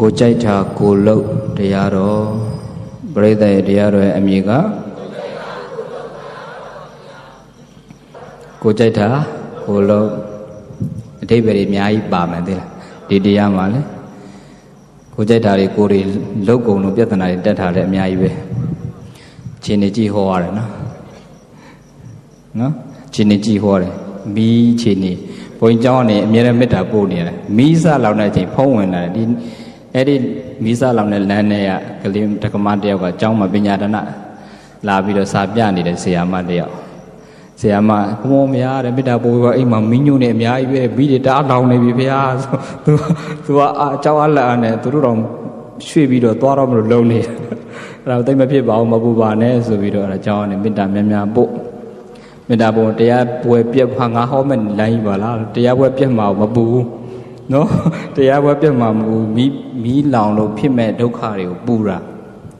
ကိုကြိုက်တာကိုလှုပ်တရားတော်ပရိသတ်ရဲ့တရားတော်ရဲ့အမည်ကကိုကြိုက်တာကိုလှုပ်အဓိပ္ပာယ်တွေအများကြီးပါမယ်သိလားဒီတရားမှာလေကိုကြိုက်တာတွေကိုတွေလှုပ်ကုန်လို့ပြဿနာတွေတက်ထားတယ်အများကြီးပဲခြေနေကြည့်ဟောရတယ်နော်ခြေနေကြည့်ဟောတယ်မီးခြေနေဘုန်းကြီးကျောင်းကနေအမြဲတမ်းမေတ္တာပို့နေတယ်မီးစလောင်တဲ့အချိန်ဖုံးဝင်လာတယ်ဒီအဲ့ဒီမီးစလောင်တဲ့လမ်းထဲကကလေးတက္ကမတယောက်ကကျောင်းမှာပညာဒနာလာပြီးတော့စာပြနေတဲ့ဆရာမတယောက်ဆရာမဘုံမရတဲ့မေတ္တာပို့ပြီးတော့အိမ်မှာမီးညွန့်နေအများကြီးပဲမီးတွေတအားလောင်နေပြီဖေဟာသူကအကျောင်းအလက်နဲ့သူတို့တော့ရွှေ့ပြီးတော့သွားတော့မလို့လုံးနေအဲ့ဒါသိမဖြစ်ပါဘူးမပူပါနဲ့ဆိုပြီးတော့အဲ့ဒါကျောင်းကနေမေတ္တာများများပို့မေတ္တာပို့တရားပွဲပြက်ဖာငါဟောမဲ့လိုင်းပါလားတရားပွဲပြက်မှာမပူဘူးနော်တရားပွဲပြက်မှာမပူမီးလောင်လို့ဖြစ်မဲ့ဒုက္ခတွေကိုပူတာ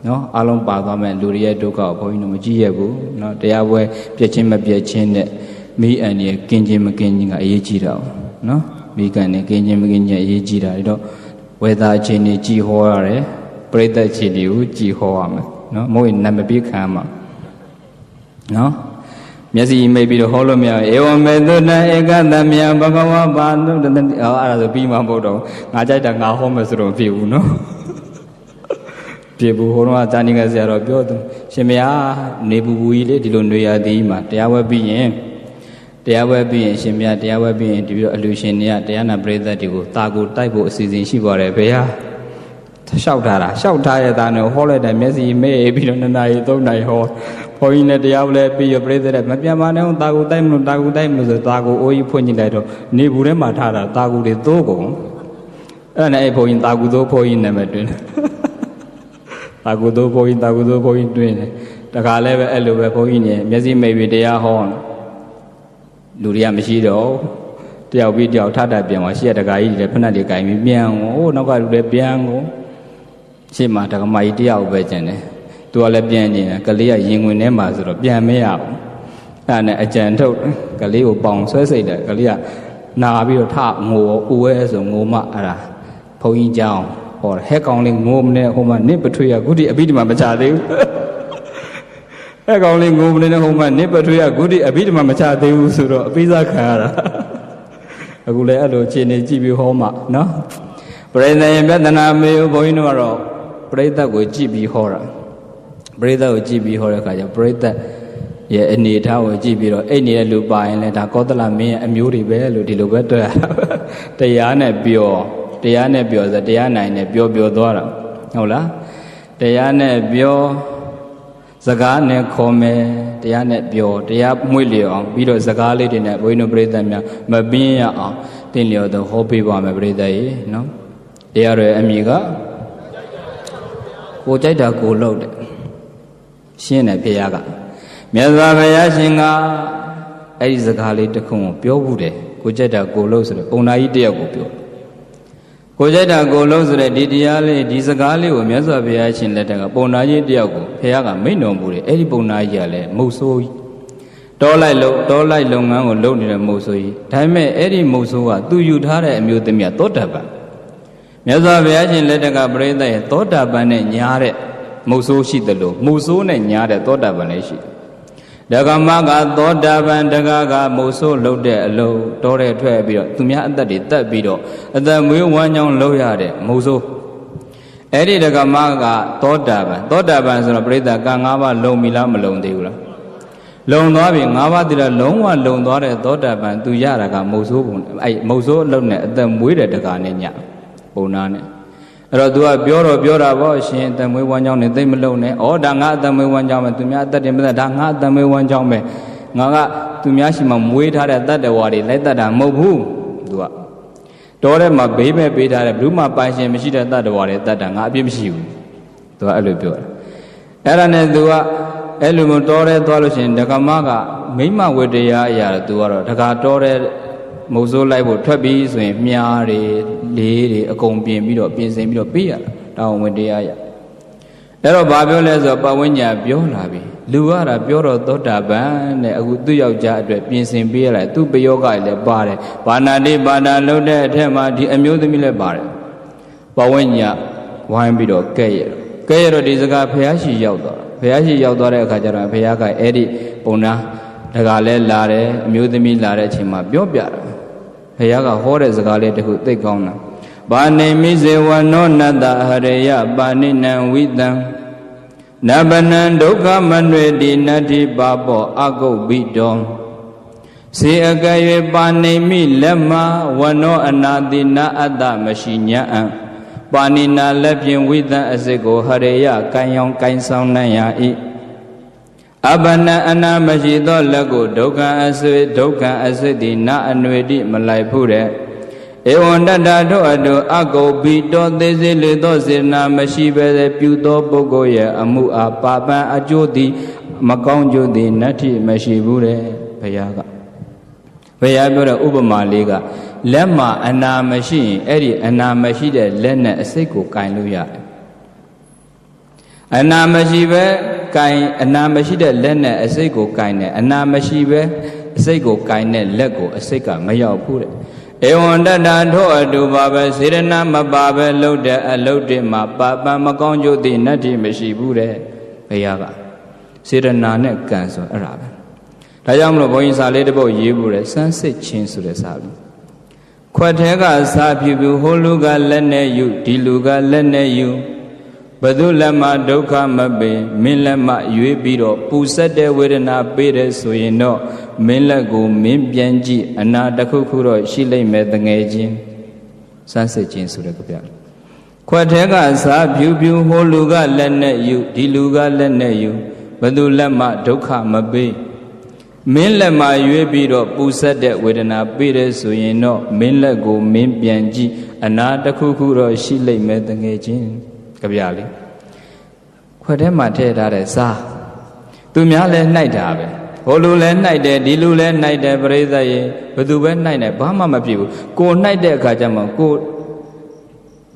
နော်အလုံးပါသွားမဲ့လူတွေရဲ့ဒုက္ခကိုဘုန်းကြီးတို့မကြည့်ရဘူးနော်တရားပွဲပြက်ချင်းမပြက်ချင်းနဲ့မီးအန်ရဲ့ကင်းချင်းမကင်းချင်းကအရေးကြီးတာနော်မီးကန်နဲ့ကင်းချင်းမကင်းချင်းအရေးကြီးတာဒါတော့ဝေဒာချင်းကြီးကြည်ဟောရတယ်ပရိသတ်ချင်းတွေကိုကြည်ဟောရမယ်နော်မဟုတ်ရင်နံမပြေးခံမှာနော်မျက်စိမိတ်ပြီးတော့ဟောလို့မရဧဝမေသုတံဧကတမြံဘဂဝါဘာနုတတိအဲ့ဒါဆိုပြီးမှမဟုတ်တော့ငါကြိုက်တာငါဟောမယ်ဆိုတော့ဖြစ်ဘူးနော်ပြေဘူးဟိုတော့ဇာတိကဆရာတော်ပြောသူရှင်မယားနေပူပူကြီးလေဒီလိုနေရသည်မှာတရားဝဲပြီးရင်ရှင်မယားတရားဝဲပြီးရင်ဒီပြီးတော့အလူရှင်တွေကတရားနာပရိသတ်တွေကိုတာကိုတိုက်ဖို့အစီအစဉ်ရှိပါတယ်ဘေးဟာလျှောက်ထားရတဲ့သားနဲ့ဟောလိုက်တယ်မျက်စိမဲပြီးတော့2 နာရီ3 နာရီဟောဘုန်းကြီးနဲ့တရားလဲပြီးရပြိဿတဲ့မပြန်ပါနဲ့တာကူတိုက်မလို့ဆိုတာကူအိုးကြီးဖွင့်ကြည့်လိုက်တော့နေဘူးထဲမှာထားတာတာကူတွေသိုးကုန်အဲ့နဲ့အဲ့ဘုန်းကြီးတာကူသိုးဘုန်းကြီးနာမည်တွင်တာကူသိုးဘုန်းကြီးတွင်တယ်တခါလဲပဲအဲ့လိုပဲဘုန်းကြီးနဲ့မျက်စိမိတ်ပြီးတရားဟောလူတွေကမရှိတော့တယောက်ပြီးတယောက်ထထပြန်သွားရှေ့ကတခါကြီးတွေဖက်နှက်တွေကင်ပြီးပြန်ဟိုနောက်ကလူတွေပြန်ကုန်ရှေ့မှာတက္ကမကြီးတယောက်ပဲကျန်တယ်သူကလည်းပြန်ကျင်တယ်ကလေးကရင်ဝင်ထဲမှာဆိုတော့ပြန်မရဘူးအဲ့နဲ့အကြံထုတ်ကလေးကိုပေါင်ဆွဲစိတ်တယ်ကလေးကနာပြီးတော့ထငိုဦးရဲဆိုငိုမှအဲ့ဒါဘုန်းကြီးကြောင်းဟောဟဲ့ကောင်လေးငိုမနေဟိုမှာနစ်ပထွေးကခုတိအဘိဓမ္မာမချသေးဘူးဟဲ့ကောင်လေးငိုမနေဟိုမှာနစ်ပထွေးကခုတိအဘိဓမ္မာမချသေးဘူးဆိုတော့အပိစားခံရတာအခုလည်းအဲ့လိုခြေနေကြည့်ပြီးဟောမှနော်ပရိသတ်ရဲ့ပြဿနာမေဘုန်းကြီးတို့ကတော့ပရိသတ်ကိုကြည့်ပြီးဟောတာပရိသတ်ကိုကြည့်ပြီးဟောတဲ့အခါကျပရိသတ်ရဲ့အနေအထားကိုကြည့်ပြီးတော့အဲ့နေတဲ့လူပါရင်လည်းဒါကောသလမင်းရဲ့အမျိုးတွေပဲလို့ဒီလိုပဲတွေ့ရတရားနဲ့ပြောဆိုတရားနိုင်နဲ့ပြောသွားတာဟုတ်လားတရားနဲ့ပြောစကားနဲ့ခေါ်မယ်တရားနဲ့ပြောတရားမွေ့လျော်အောင်ပြီးတော့စကားလေးတွေနဲ့ဘုန်းကြီးတို့ပရိသတ်များမပြင်းရအောင်သင်လျော်တော့ဟောပေးပါမယ်ပရိသတ်ရေနော်တရားတော်ရဲ့အမည်ကကိုကြိုက်တာကိုလှုပ်တယ်ရှင်းတယ်ဖေရကမြတ်စွာဘုရားရှင်ကအဲ့ဒီစကားလေးတစ်ခုကိုပြောဘူးတယ်ကိုကြိုက်တာကိုလှုပ်ဆိုတဲ့ပုံနာကြီးတယောက်ကိုပြောကိုကြိုက်တာကိုလှုပ်ဆိုတဲ့ဒီတရားလေးဒီစကားလေးကိုမြတ်စွာဘုရားရှင်လက်ထက်ကပုံနာကြီးတယောက်ကိုဖေရကမိန့်တော်မူတယ်အဲ့ဒီပုံနာကြီးကလည်းမုတ်ဆိုးကြီးတောလိုက်လုပ်ငန်းကိုလုပ်နေတဲ့မုတ်ဆိုးကြီးဒါပေမဲ့အဲ့ဒီမုတ်ဆိုးကသူယူထားတဲ့အမျိုးသမီးကသောတာပန်မြတ်စွာဘုရားရှင်လက်ထက်ကပရိသတ်ရဲ့သောတာပန်နဲ့ညာတဲ့မုတ်ဆိုးရှိတယ်လို့မုတ်ဆိုးနဲ့ညာတဲ့သောတာပန်လည်းရှိတယ်ဒကမကသောတာပန်တကကမုတ်ဆိုးလှုပ်တဲ့အလုံးတောတဲ့ထွက်ပြီးတော့သူများအသက်တွေတက်ပြီးတော့အသက်မွေးဝမ်းကြောင်းလှုပ်ရတဲ့မုတ်ဆိုးအဲ့ဒီဒကမကသောတာပန်ဆိုတော့ပရိသတ်က၅ပါးလုံပြီလားမလုံသေးဘူးလားလုံသွားပြီ၅ပါးတည်းတော့လုံးဝလုံသွားတဲ့သောတာပန်သူရတာကမုတ်ဆိုးပုံအဲ့မုတ်ဆိုးအလုံးနဲ့အသက်မွေးတဲ့တကနဲ့ညပုံနာနဲ့အဲ့တော့ तू ကပြောတာပေါ့ရှင်အသက်မွေးဝမ်းကြောင်းနဲ့သိမလုံးနဲ့ဩဒါငါအသက်မွေးဝမ်းကြောင်းပဲသူများအသက်တင်မသက်ဒါငါအသက်မွေးဝမ်းကြောင်းပဲငါကသူများရှိမှမွေးထားတဲ့တတ္တဝါတွေလိုက်တတ်တာမဟုတ်ဘူး तू ကတော်ထဲမှာဘေးမဲ့ပေးထားတဲ့ဘလူးမှာပိုင်ရှင်မရှိတဲ့တတ္တဝါတွေတတ်တာငါအပြစ်မရှိဘူး तू ကအဲ့လိုပြောတယ်အဲ့ဒါနဲ့ तू ကအဲ့လိုမျိုးတော်ထဲသွားလို့ရှင်ဒကမကမိမဝတ္တရားအရာ तू ကတော့ဒကာတော်ထဲမုတ်ဆိုးလိုက်ဖို့ထွက်ပြီးဆိုရင်မြားတွေလေးတွေအကုန်ပြင်ပြီးတော့ပြင်ဆင်ပြီးတော့ပေးရတာတောင်းဝင်တရားရအဲ့တော့ဘာပြောလဲဆိုတော့ပဝိညာပြောလာပြီလူရတာပြောတော့သောတာပန်တဲ့အခုသူ့ယောက်ျားအတွက်ပြင်ဆင်ပေးရလိုက်သူ့ပယောဂလည်းပါတယ်ဘာနာတိဘာနာလုံးတဲ့အထက်မှာဒီအမျိုးသမီးလည်းပါတယ် ပဝိညာဝိုင်းပြီးတော့ကဲရတော့ဒီစကားဖះရှိရောက်သွားဖះရှိရောက်သွားတဲ့အခါကျတော့ဖះကအဲ့ဒီပုံနာတကားလဲလာတယ်အမျိုးသမီးလာတဲ့အချိန်မှာပြောပြတာဖះကဟောတဲ့စကားလေးတခုသိကောင်းတာပါဏိမိစေဝနောနတ္တဟရေယပါဏိနံဝိတံနဗနံဒုက္ခမနွေတိနတ္ထိပါပောအကုတ်ဘိတောစေအကရွေပါဏိမိလက်မဝနောအနာတိနာအတ္တမရှိညာံပါဏိနာလက်ဖြင့်ဝိတံအစစ်ကိုဟရေယကိုင်အောင်ကိုင်ဆောင်နိုင်ရ၏အပနအနာမရှိသောလက်ကိုဒုက္ခအစစ်တိနာအနွေတိမလိုက်ဖူးတဲ့ဧဝံတတတို့အတုအကုတ်ဘိတောသေစေလေသောစေနာမရှိပဲပြုသောပုဂ္ဂိုလ်ရဲ့အမှုအားပါပန်အကျိုးသည်မကောင်းကျိုးသည်နတ္ထိမရှိဘူးတဲ့ဘုရားကဘုရားပြောတဲ့ဥပမာလေးကလက်မှာအနာမရှိရင်အဲ့ဒီအနာမရှိတဲ့လက်နဲ့အစိတ်ကိုကင်လို့ရတယ်အနာမရှိပဲကင်အနာမရှိတဲ့လက်နဲ့အစိတ်ကိုကင်တယ်အနာမရှိပဲအစိတ်ကိုကင်တဲ့လက်ကိုအစိတ်ကမရောက်ဘူးတဲ့ဧဝံတတထို့အတူပါပဲစေရနာမပါပဲလှုပ်တဲ့အလုတ်တွေမှာပါပန်မကောင်းကျိုးသည်နတ္ထိမရှိဘူးတဲ့ဘုရားကစေရနာနဲ့ကံဆိုအဲ့ဒါပဲဒါကြောင့်မလို့ဘုန်းကြီးစာလေးတစ်ပုဒ်ရေးဖို့တဲ့စမ်းစစ်ခြင်းဆိုတဲ့စာလေးခွက်ထဲကစာဖြူဖြူဟိုလူကလက်နဲ့ယူဒီလူကလက်နဲ့ယူဘသူလက်မှဒုက္ခမပေမင်းလက်မှရွေးပြီးတော့ပူဆက်တဲ့ဝေဒနာပေးတယ်ဆိုရင်တော့မင်းလက်ကိုမင်းပြန်ကြည့်အနာတစ်ခုခုတော့ရှိလိမ့်မယ်တငယ်ချင်းစမ်းစစ်ခြင်းဆိုတဲ့ကြပြခွက်ထဲကစာဖြူဖြူဟိုလူကလက်နဲ့ယူဒီလူကလက်နဲ့ယူဘသူလက်မှဒုက္ခမပေးမင်းလက်မှရွေးပြီးတော့ပူဆက်တဲ့ဝေဒနာပေးတယ်ဆိုရင်တော့မင်းလက်ကိုမင်းပြန်ကြည့်အနာတစ်ခုခုတော့ရှိလိမ့်မယ်တငယ်ချင်းကြပြလေခွက်ထဲမှာထည့်ထားတဲ့စားသူများလဲနှိုက်တာပဲဟိုလူလဲနှိုက်တယ်ဒီလူလဲနှိုက်တယ်ပရိသတ်ရေဘသူပဲနှိုက်နေဘာမှမဖြစ်ဘူးကိုနှိုက်တဲ့အခါကျမှကို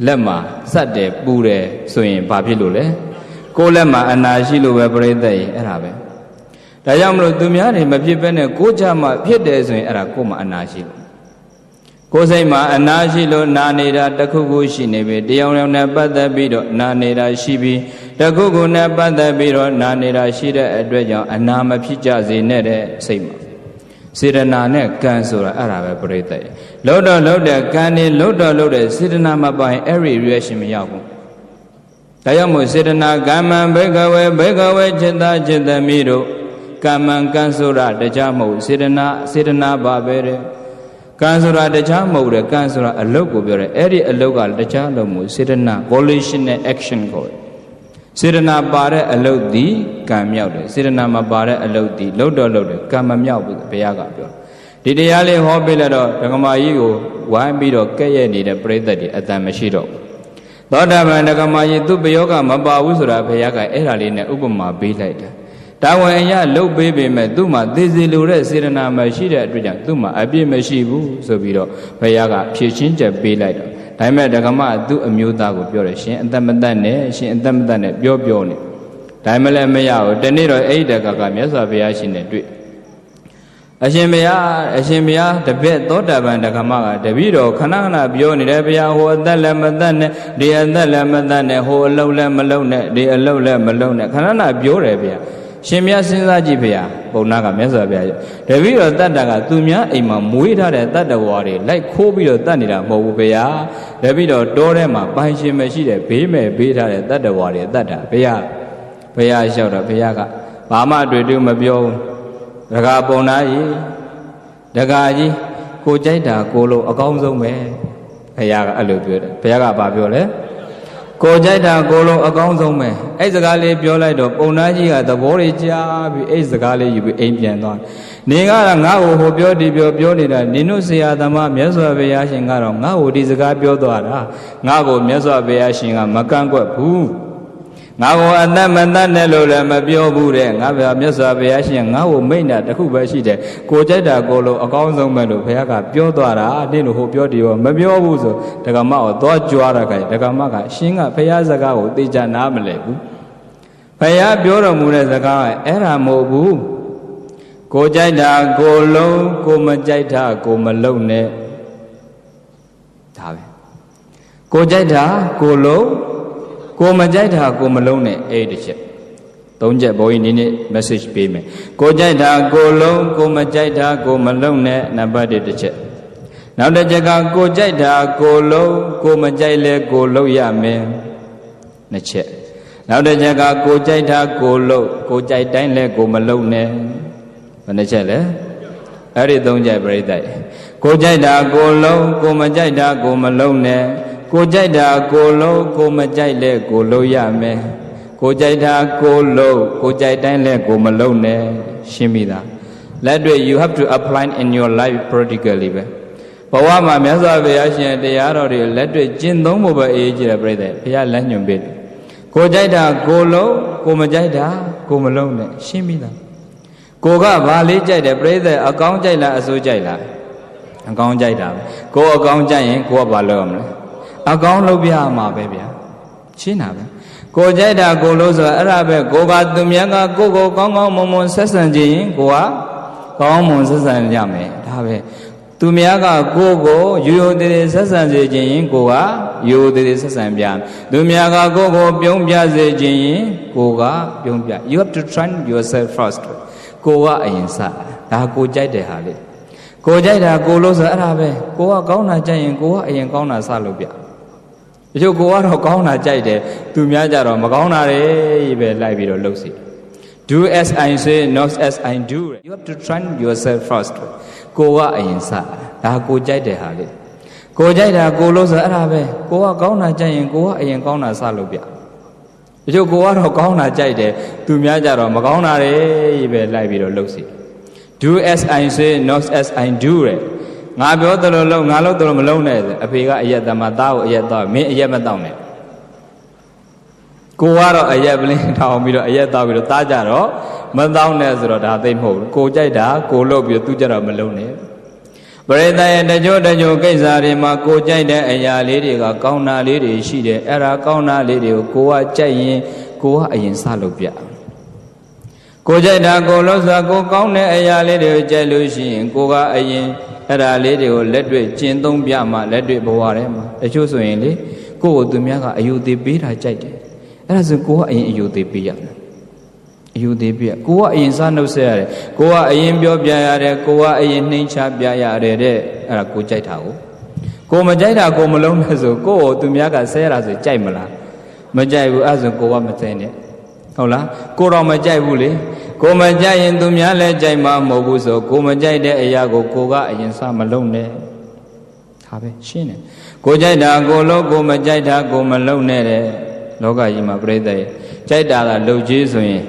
လက်မှာစက်တယ်ပူတယ်ဆိုရင်ဘာဖြစ်လို့လဲကိုလက်မှာအနာရှိလို့ပဲပရိသတ်ရေအဲ့ဒါပဲဒါကြောင့်မလို့သူများတွေမဖြစ်ဘဲနဲ့ကိုကြမှာဖြစ်တယ်ဆိုရင်အဲ့ဒါကိုမှအနာရှိလို့ကိုယ်စိတ်မှာအနာရှိလို့နာနေတာတခုခုရှိနေပြီတရားတော်နဲ့ပတ်သက်ပြီးတော့နာနေတာရှိပြီးတခုခုနဲ့ပတ်သက်ပြီးတော့နာနေတာရှိတဲ့အတွက်ကြောင့်အနာမဖြစ်ကြစေနဲ့တဲ့စိတ်မှာစေတနာနဲ့ကံဆိုတာအဲ့ဒါပဲပြိတ္တလို့တော့လို့တဲ့ကံနေလို့တော့လို့တဲ့စေတနာမပိုင်အဲ့ဒီ reaction မရောက်ဘူးဒါကြောင့်မို့စေတနာကမ္မံဘေကဝေจิตจิตမိတို့ကမ္မံကံဆိုတာတရားမဟုတ်စေတနာပါပဲတဲ့ကံဆိုတာတရားမဟုတ်တဲ့ကံဆိုတာအလုပ်ကိုပြောတယ်အဲ့ဒီအလုပ်ကတရားလုံးမို့စေတနာ volitional action ကိုစေတနာပါတဲ့အလုပ်ဒီကံမြောက်တယ်စေတနာမပါတဲ့အလုပ်ဒီလှုပ်တော့လှုပ်တယ်ကံမမြောက်ဘူးဘုရားကပြောဒီတရားလေးဟောပေးလိုက်တော့ဒကမာကြီးကိုဝိုင်းပြီးတော့ကဲ့ရဲ့နေတဲ့ပြိဿတ်တွေအတန်မရှိတော့သောတာပန်ဒကမာကြီးသူပယောကမပါဘူးဆိုတာဘုရားကအဲ့ဒါလေးနဲ့ဥပမာပေးလိုက်တာတာဝန်အရလှုပ်ပေးပေမဲ့သူ့မှာသေစီလိုတဲ့စေတနာမရှိတဲ့အတွက်ကြောင့်သူ့မှာအပြည့်မရှိဘူးဆိုပြီးတော့ဘုရားကဖြည့်ချင်းချက်ပေးလိုက်တော့ဒါပေမဲ့ဒကမသူ့အမျိုးသားကိုပြောတယ်ရှင်အသက်မသက်နဲ့ရှင်အသက်မသက်နဲ့ပြောနေဒါမှလည်းမရဘူးတနေ့တော့အဲ့ဒီတကမြတ်စွာဘုရားရှင်နဲ့တွေ့အရှင်ဘုရားတပည့်သောတာပန်ဒကမကတပည့်တော်ခဏခဏပြောနေတယ်ဘုရားဟိုအသက်လည်းမသက်နဲ့ဒီအသက်လည်းမသက်နဲ့ဟိုအလုံးလည်းမလုံးနဲ့ဒီအလုံးလည်းမလုံးနဲ့ခဏခဏပြောတယ်ဗျာရှင်မြတ်စဉ်းစားကြည့်ဖေ။ဘုံနာကမြတ်စွာဘုရားတပည့်တော်တတ်တာကသူများအိမ်မှာမွေးထားတဲ့တတ္တဝါတွေလိုက်ခိုးပြီးတော့တတ်နေတာမဟုတ်ဘူးဖေ။တပည့်တော်တောထဲမှာပိုင်ရှင်မရှိတဲ့ဘေးမဲ့ဘေးထားတဲ့တတ္တဝါတွေတတ်တာဖေ။ဘုရားလျှောက်တော့ဘုရားကဘာမှတွေ့တွေ့မပြောဘူး။ဒကာပုံနာကြီးဒကာကြီးကိုကြိုက်တာကိုလို့အကောင်းဆုံးပဲ။ဘုရားကအဲ့လိုပြောတယ်။ဘုရားကဘာပြောလဲ။ကိုကြိုက်တာကိုလုံးအကောင်းဆုံးပဲအဲ့စကားလေးပြောလိုက်တော့ပုံနာကြီးကသဘောတွေကြားပြီးအဲ့စကားလေးယူပြီးအိမ်ပြန်သွားနေကငါ့ကိုဟိုပြောဒီပြောနေတာနင်တို့ဆရာသမားမြတ်စွာဘုရားရှင်ကတော့ငါ့ကိုဒီစကားပြောသွားတာငါ့ကိုမြတ်စွာဘုရားရှင်ကမကန့်ကွက်ဘူးငါ့ကိုအသက်မသက်နဲ့လို့လည်းမပြောဘူးတဲ့ငါဗျာမြတ်စွာဘုရားရှင်ငါ့ကိုမိန့်တာတခုပဲရှိတယ်ကိုကြိုက်တာကိုလုံးအကောင်းဆုံးပဲလို့ဘုရားကပြောသွားတာဒီလိုဟိုပြောဒီရောမပြောဘူးဆိုဒကမကိုသွားကြွားတာကဒကမကရှင်ကဘုရားစကားကိုသိကြနားမလဲဘူးဘုရားပြောတော်မူတဲ့စကားကအဲ့ဒါမဟုတ်ဘူးကိုကြိုက်တာကိုလုံးကိုမကြိုက်တာကိုမလုံးနဲ့ဒါပဲ ကိုကြိုက်တာကိုလုံးကိုမကြိုက်တာကိုမလုံးနဲ့အဲ့ဒီချက်သုံးချက်ဘုန်းကြီးဒီနေ့ message ပေးမယ်ကိုကြိုက်တာကိုလုံးကိုမကြိုက်တာကိုမလုံးနဲ့နံပါတ်1တစ်ချက်နောက်တစ်ချက်ကကိုကြိုက်တာကိုလုံးကိုမကြိုက်လဲကိုလုံးရမယ်နှစ်ချက်နောက်တစ်ချက်ကကိုကြိုက်တာကိုလုံးကိုကြိုက်တိုင်းလဲကိုမလုံးနဲ့ဘယ်နှချက်လဲအဲ့ဒီသုံးချက်ပြိဿကိုကြိုက်တာကိုလုံးကိုမကြိုက်တာကိုမလုံးနဲ့ကိုကြိုက်တာကိုလုံးကိုမကြိုက်လဲကိုလုံးရမယ်ကိုကြိုက်တာကိုလုံးကိုကြိုက်တိုင်းလဲကိုမလုံးနဲ့ရှင်းပြီသားလက်တွေ့ you have to apply in your life practically ပဲဘဝမှာမြတ်စွာဘုရားရှင်တရားတော်တွေလက်တွေ့ကျင့်သုံးဖို့ပဲအရေးကြီးတယ်ပြိဿဘုရားလမ်းညွှန်ပေးတယ်ကိုကြိုက်တာကိုလုံးကိုမကြိုက်တာကိုမလုံးနဲ့ရှင်းပြီသားကိုကဘာလေးကြိုက်တယ်ပြိဿအကောင်းကြိုက်လားအဆိုးကြိုက်လားအကောင်းကြိုက်တာပဲကိုအကောင်းကြိုက်ရင်ကိုကဘာလုပ်ရမလဲအကောင်းလုပ်ပြရမှာပဲဗျာရှင်းတာပဲကိုကြိုက်တာကိုလို့ဆိုအဲ့ဒါပဲကိုကသူများကကိုကိုကောင်းကောင်းမွန်မွန်ဆက်ဆံခြင်းရင်ကိုကကောင်းမွန်ဆက်ဆံရမယ်ဒါပဲသူများကကိုကိုရိုးရိုးသေးသေးဆက်ဆံစေခြင်းရင်ကိုကရိုးရိုးသေးသေးဆက်ဆံပြသူများကကိုကိုပြုံးပြစေခြင်းရင်ကိုကပြုံးပြ you have to train yourself first ကိုကအရင်စဒါကိုကြိုက်တဲ့ဟာလေကိုကြိုက်တာကိုလို့ဆိုအဲ့ဒါပဲကိုကကောင်းတာကြိုက်ရင်ကိုကအရင်ကောင်းတာစလုပ်ပြတချို့ကိုကတော့ကောင်းတာကြိုက်တယ်သူများကြတော့မကောင်းတာတွေပဲလိုက်ပြီးတော့လုပ်စီ do as I say not as I do you have to train yourself first ကိုကအရင်စဒါကိုကြိုက်တဲ့ဟာလေကိုကြိုက်တာကိုလို့ဆိုအဲ့ဒါပဲကိုကကောင်းတာကြိုက်ရင်ကိုကအရင်ကောင်းတာစလုပ်ပြတချို့ကိုကတော့ကောင်းတာကြိုက်တယ်သူများကြတော့မကောင်းတာတွေပဲလိုက်ပြီးတော့လုပ်စီ do as I say not as I do တဲ့ငါပြောတယ်လို့လုံးငါလို့တယ်လို့မလုံးနဲ့အဖေကအရက်သမသားကိုအရက်တော့မင်းအရက်မတောင်းနဲ့ကိုကတော့အရက်ပလင်းထောင်ပြီးတော့အရက်တောက်ပြီးတော့သားကြတော့မတောင်းနဲ့ဆိုတော့ဒါသိမဟုတ်ဘူးကိုကြိုက်တာကိုလုပ်ပြီးတော့သူကြတော့မလုံးနဲ့ပရိသတ်ရဲ့တကြို့ကိစ္စတွေမှာကိုကြိုက်တဲ့အရာလေးတွေကကောင်းတာလေးတွေရှိတယ်အဲ့ဒါကောင်းတာလေးတွေကိုကိုကကြိုက်ရင်ကိုကအရင်စလုပ်ပြကိုကြိုက်တာကိုလို့ဆိုကိုကောင်းတဲ့အရာလေးတွေကိုကြိုက်လို့ရှိရင်ကိုကအရင်အဲ့ဒါလေးတွေကိုလက်တွေ့ကျင့်သုံးပြမှလက်တွေ့ဘဝထဲမှာတချို့ဆိုရင်လေကိုယ့်ကိုသူများကအယူသေးပေးတာကြိုက်တယ်အဲ့ဒါဆိုကိုကအရင်အယူသေးပေးရတယ်အယူသေးပေးကိုကအရင်စားနှုတ်ဆက်ရတယ်ကိုကအရင်ပြောပြရတယ်ကိုကအရင်နှိမ့်ချပြရတယ်တဲ့အဲ့ဒါကိုကြိုက်တာကိုမကြိုက်တာကိုမလုံးနဲ့ဆိုကိုယ့်ကိုသူများကဆဲရတာဆိုကြိုက်မလားမကြိုက်ဘူးအဲ့ဆိုကိုကမသိနဲ့ဟုတ်လားကိုတော့မကြိုက်ဘူးလေကိုမကြိုက်ရင်သူများလည်းကြိုက်မှာမဟုတ်ဘူးဆိုကိုမကြိုက်တဲ့အရာကိုကိုကအရင်စမလုံးနဲ့ဒါပဲရှင်းတယ်ကိုကြိုက်တာကိုလုံးကိုမကြိုက်တာကိုမလုံးနဲ့တဲ့လောကကြီးမှာပြိဿရဲ့ကြိုက်တာကလှုပ်ကြီးဆိုရင်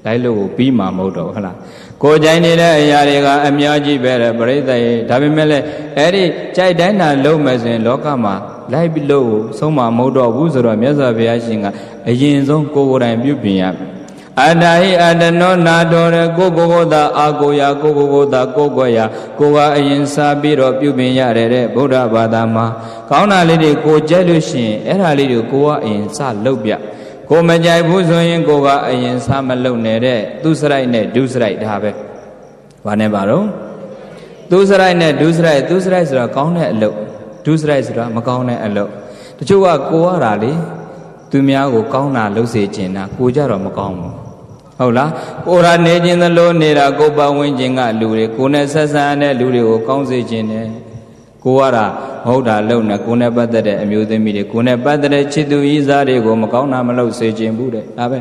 လိုက်လို့ကိုပြီးမှာမဟုတ်တော့ဟုတ်လားကိုကြိုက်နေတဲ့အရာတွေကအများကြီးပဲတဲ့ပြိဿရဲ့ဒါပေမဲ့လည်းအဲ့ဒီကြိုက်တိုင်းတာလုံးမယ်ဆိုရင်လောကမှာလိုက်ပြီးလို့ဆုံးမမဟုတ်တော့ဘူးဆိုတော့မြတ်စွာဘုရားရှင်ကအရင်ဆုံးကိုယ်တိုင်ပြုပြင်ရမယ်အတ္တဟိအတ္တနောနာတော်ရကိုသာအာကိုရာကိုသာကိုကွယ်ရာကိုကအရင်စားပြီးတော့ပြုပြင်ရတယ်တဲ့ဗုဒ္ဓဘာသာမှာကောင်းတာလေးတွေကိုကြက်လို့ရှိရင်အဲ့ဒါလေးတွေကိုကအရင်စလုပ်ပြကိုမကြိုက်ဘူးဆိုရင်ကိုကအရင်စမလုပ်နဲ့တဲ့သူစရိုက်နဲ့ဒုစရိုက်ဒါပဲဘာနဲ့ပါတော့သူစရိုက်နဲ့ဒုစရိုက်ဆိုတာကောင်းတဲ့အလုပ်ဒုစရိုက်ဆိုတာမကောင်းတဲ့အလုပ်တချို့ကကိုရတာလေသူများကိုကောင်းတာလုပ်စေချင်တာကိုကြတော့မကောင်းဘူးဟုတ်လားကိုရာနေခြင်းသလိုနေတာကိုပတ်ဝန်းကျင်ကလူတွေကိုနဲ့ဆက်ဆံတဲ့လူတွေကိုကောင်းစေခြင်းနဲ့ကိုရတာဟုတ်တာလုံနဲ့ကိုနဲ့ပတ်သက်တဲ့အမျိုးသမီးတွေကိုနဲ့ပတ်သက်တဲ့ချစ်သူဤစားတွေကိုမကောင်းတာမလုပ်စေခြင်းဘူးတဲ့ဒါပဲ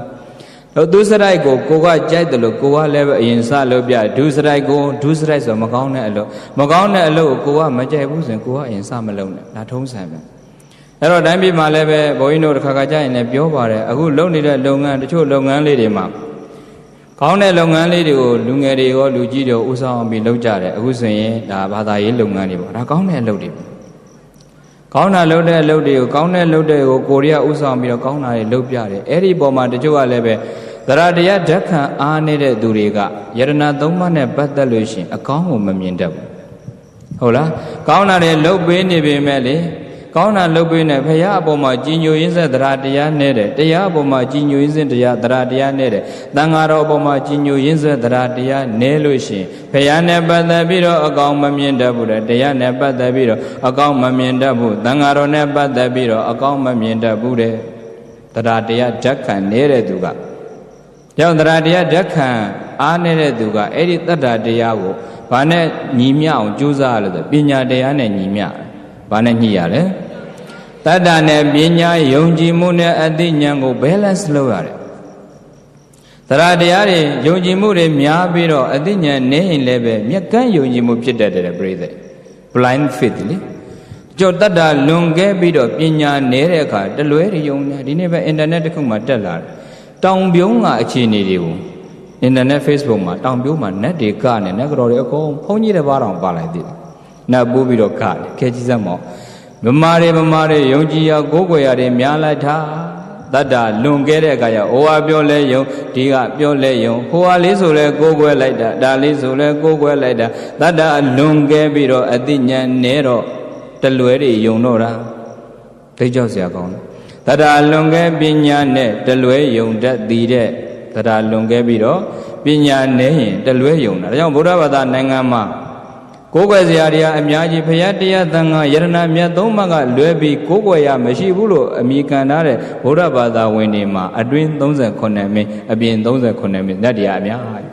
တော့သူစရိုက်ကိုကိုကကြိုက်တယ်လို့ကိုကလည်းပဲအရင်စလုပ်ပြဒုစရိုက်ကိုဒုစရိုက်ဆိုမကောင်းတဲ့အလုပ်မကောင်းတဲ့အလုပ်ကိုကမကြိုက်ဘူးဆိုရင်ကိုကအရင်စမလုပ်နဲ့ဒါထုံးစံပဲအဲ့တော့တိုင်းပြည်မှာလည်းပဲဘုန်းကြီးတို့တစ်ခါခါကြာရင်လည်းပြောပါတယ်အခုလုပ်နေတဲ့လုပ်ငန်းတချို့လုပ်ငန်းလေးတွေမှာကောင်းတဲ့လုပ်ငန်းလေးတွေကိုလူငယ်တွေရောလူကြီးတွေရောဥဆောင်ပြီးလုပ်ကြတယ်အခုဆိုရင်ဒါဘာသာရေးလုပ်ငန်းတွေပေါ့ဒါကောင်းတဲ့အလုပ်တွေကောင်းတာလုပ်တဲ့အလုပ်တွေကိုကောင်းတဲ့လုပ်တဲ့ကိုကိုရီးယားဥဆောင်ပြီးတော့ကောင်းတာတွေလုပ်ပြတယ်အဲ့ဒီပုံမှာတချို့ကလည်းပဲသရတရားဓာတ်ခံအားနေတဲ့သူတွေကယရဏသုံးပါးနဲ့ပတ်သက်လို့ရှိရင်အကောင်းကိုမမြင်တတ်ဘူးဟုတ်လားကောင်းတာတွေလုပ်ပေးနေပေမဲ့လေ ကောင်းတာလုပ်ပေးနေဖရာအပေါ်မှာကြီးညိုရင်းဆက်တရားတရားနဲ့တဲ့တရားအပေါ်မှာကြီးညိုရင်းဆက်တရားတရားနဲ့တဲ့တန်ဃာတော်အပေါ်မှာကြီးညိုရင်းဆက်တရားနဲလို့ရှိရင်ဖရာနဲ့ပတ်သက်ပြီးတော့အကောင်မမြင်တတ်ဘူးတဲ့တရားနဲ့ပတ်သက်ပြီးတော့အကောင်မမြင်တတ်ဘူးတန်ဃာတော်နဲ့ပတ်သက်ပြီးတော့အကောင်မမြင်တတ်ဘူးတဲ့တရားတရားဓာတ်ခံနေတဲ့သူကကြောင့်တရားတရားဓာတ်ခံအားနေတဲ့သူကအဲ့ဒီတတ္တတရားကိုဘာနဲ့ညီမျှအောင်ကြိုးစားရလို့ဆိုပညာတရားနဲ့ညီမျှဘာနဲ့ညှိရလဲတတ္တနဲ့ပညာယုံကြည်မှုနဲ့အသိဉာဏ်ကို balance လုပ်ရတယ်တရားတရားတွေယုံကြည်မှုတွေများပြီးတော့အသိဉာဏ်နည်းရင်လည်းပဲမျက်ကန်းယုံကြည်မှုဖြစ်တတ်တယ်ပြိဿ blind faith လေကြောတတ္တလွန်ခဲ့ပြီးတော့ပညာနည်းတဲ့အခါတလွဲတွေယုံနေဒီနေ့ပဲ internet တစ်ခုမှတက်လာတယ်တောင်ပြုံးကအခြေအနေတွေကို internet Facebook မှာတောင်ပြုံးမှာ net တွေကနေ net ကြော်တွေအကုန်ဘုန်းကြီးတစ်ပါးတောင်ပါလိုက်သေးတယ်နတ်ပိုးပြီးတော့ကတယ်ခဲကြီးစက်မော်ဗမာတွေယုံကြည်ရကိုးကွယ်ရတွေများလိုက်တာတတ္တလွန်ခဲ့တဲ့အခါကျဟိုဟာပြောလဲယုံဒီကပြောလဲယုံဟိုဟာလေးဆိုလဲကိုးကွယ်လိုက်တာဒါလေးဆိုလဲကိုးကွယ်လိုက်တာတတ္တလွန်ခဲ့ပြီးတော့အသိဉာဏ်နဲ့တော့တလွဲတွေယုံတော့တာသိကြောက်စရာကောင်းတယ်တတ္တလွန်ခဲ့ပညာနဲ့တလွဲယုံတတ်သည်တဲ့တတ္တလွန်ခဲ့ပြီးတော့ပညာနဲ့ရင်တလွဲယုံတာဒါကြောင့်ဗုဒ္ဓဘာသာနိုင်ငံမှာကိုးကွယ်စရာတွေအများကြီးဖရာတရားသံဃာယရဏမြတ်သုံးပါးကလွဲပြီးကိုးကွယ်ရမရှိဘူးလို့အမိခံထားတဲ့ဗုဒ္ဓဘာသာဝင်တွေမှာအတွင်း38မင်းအပြင်38မင်းနတ်တရားအများကြီး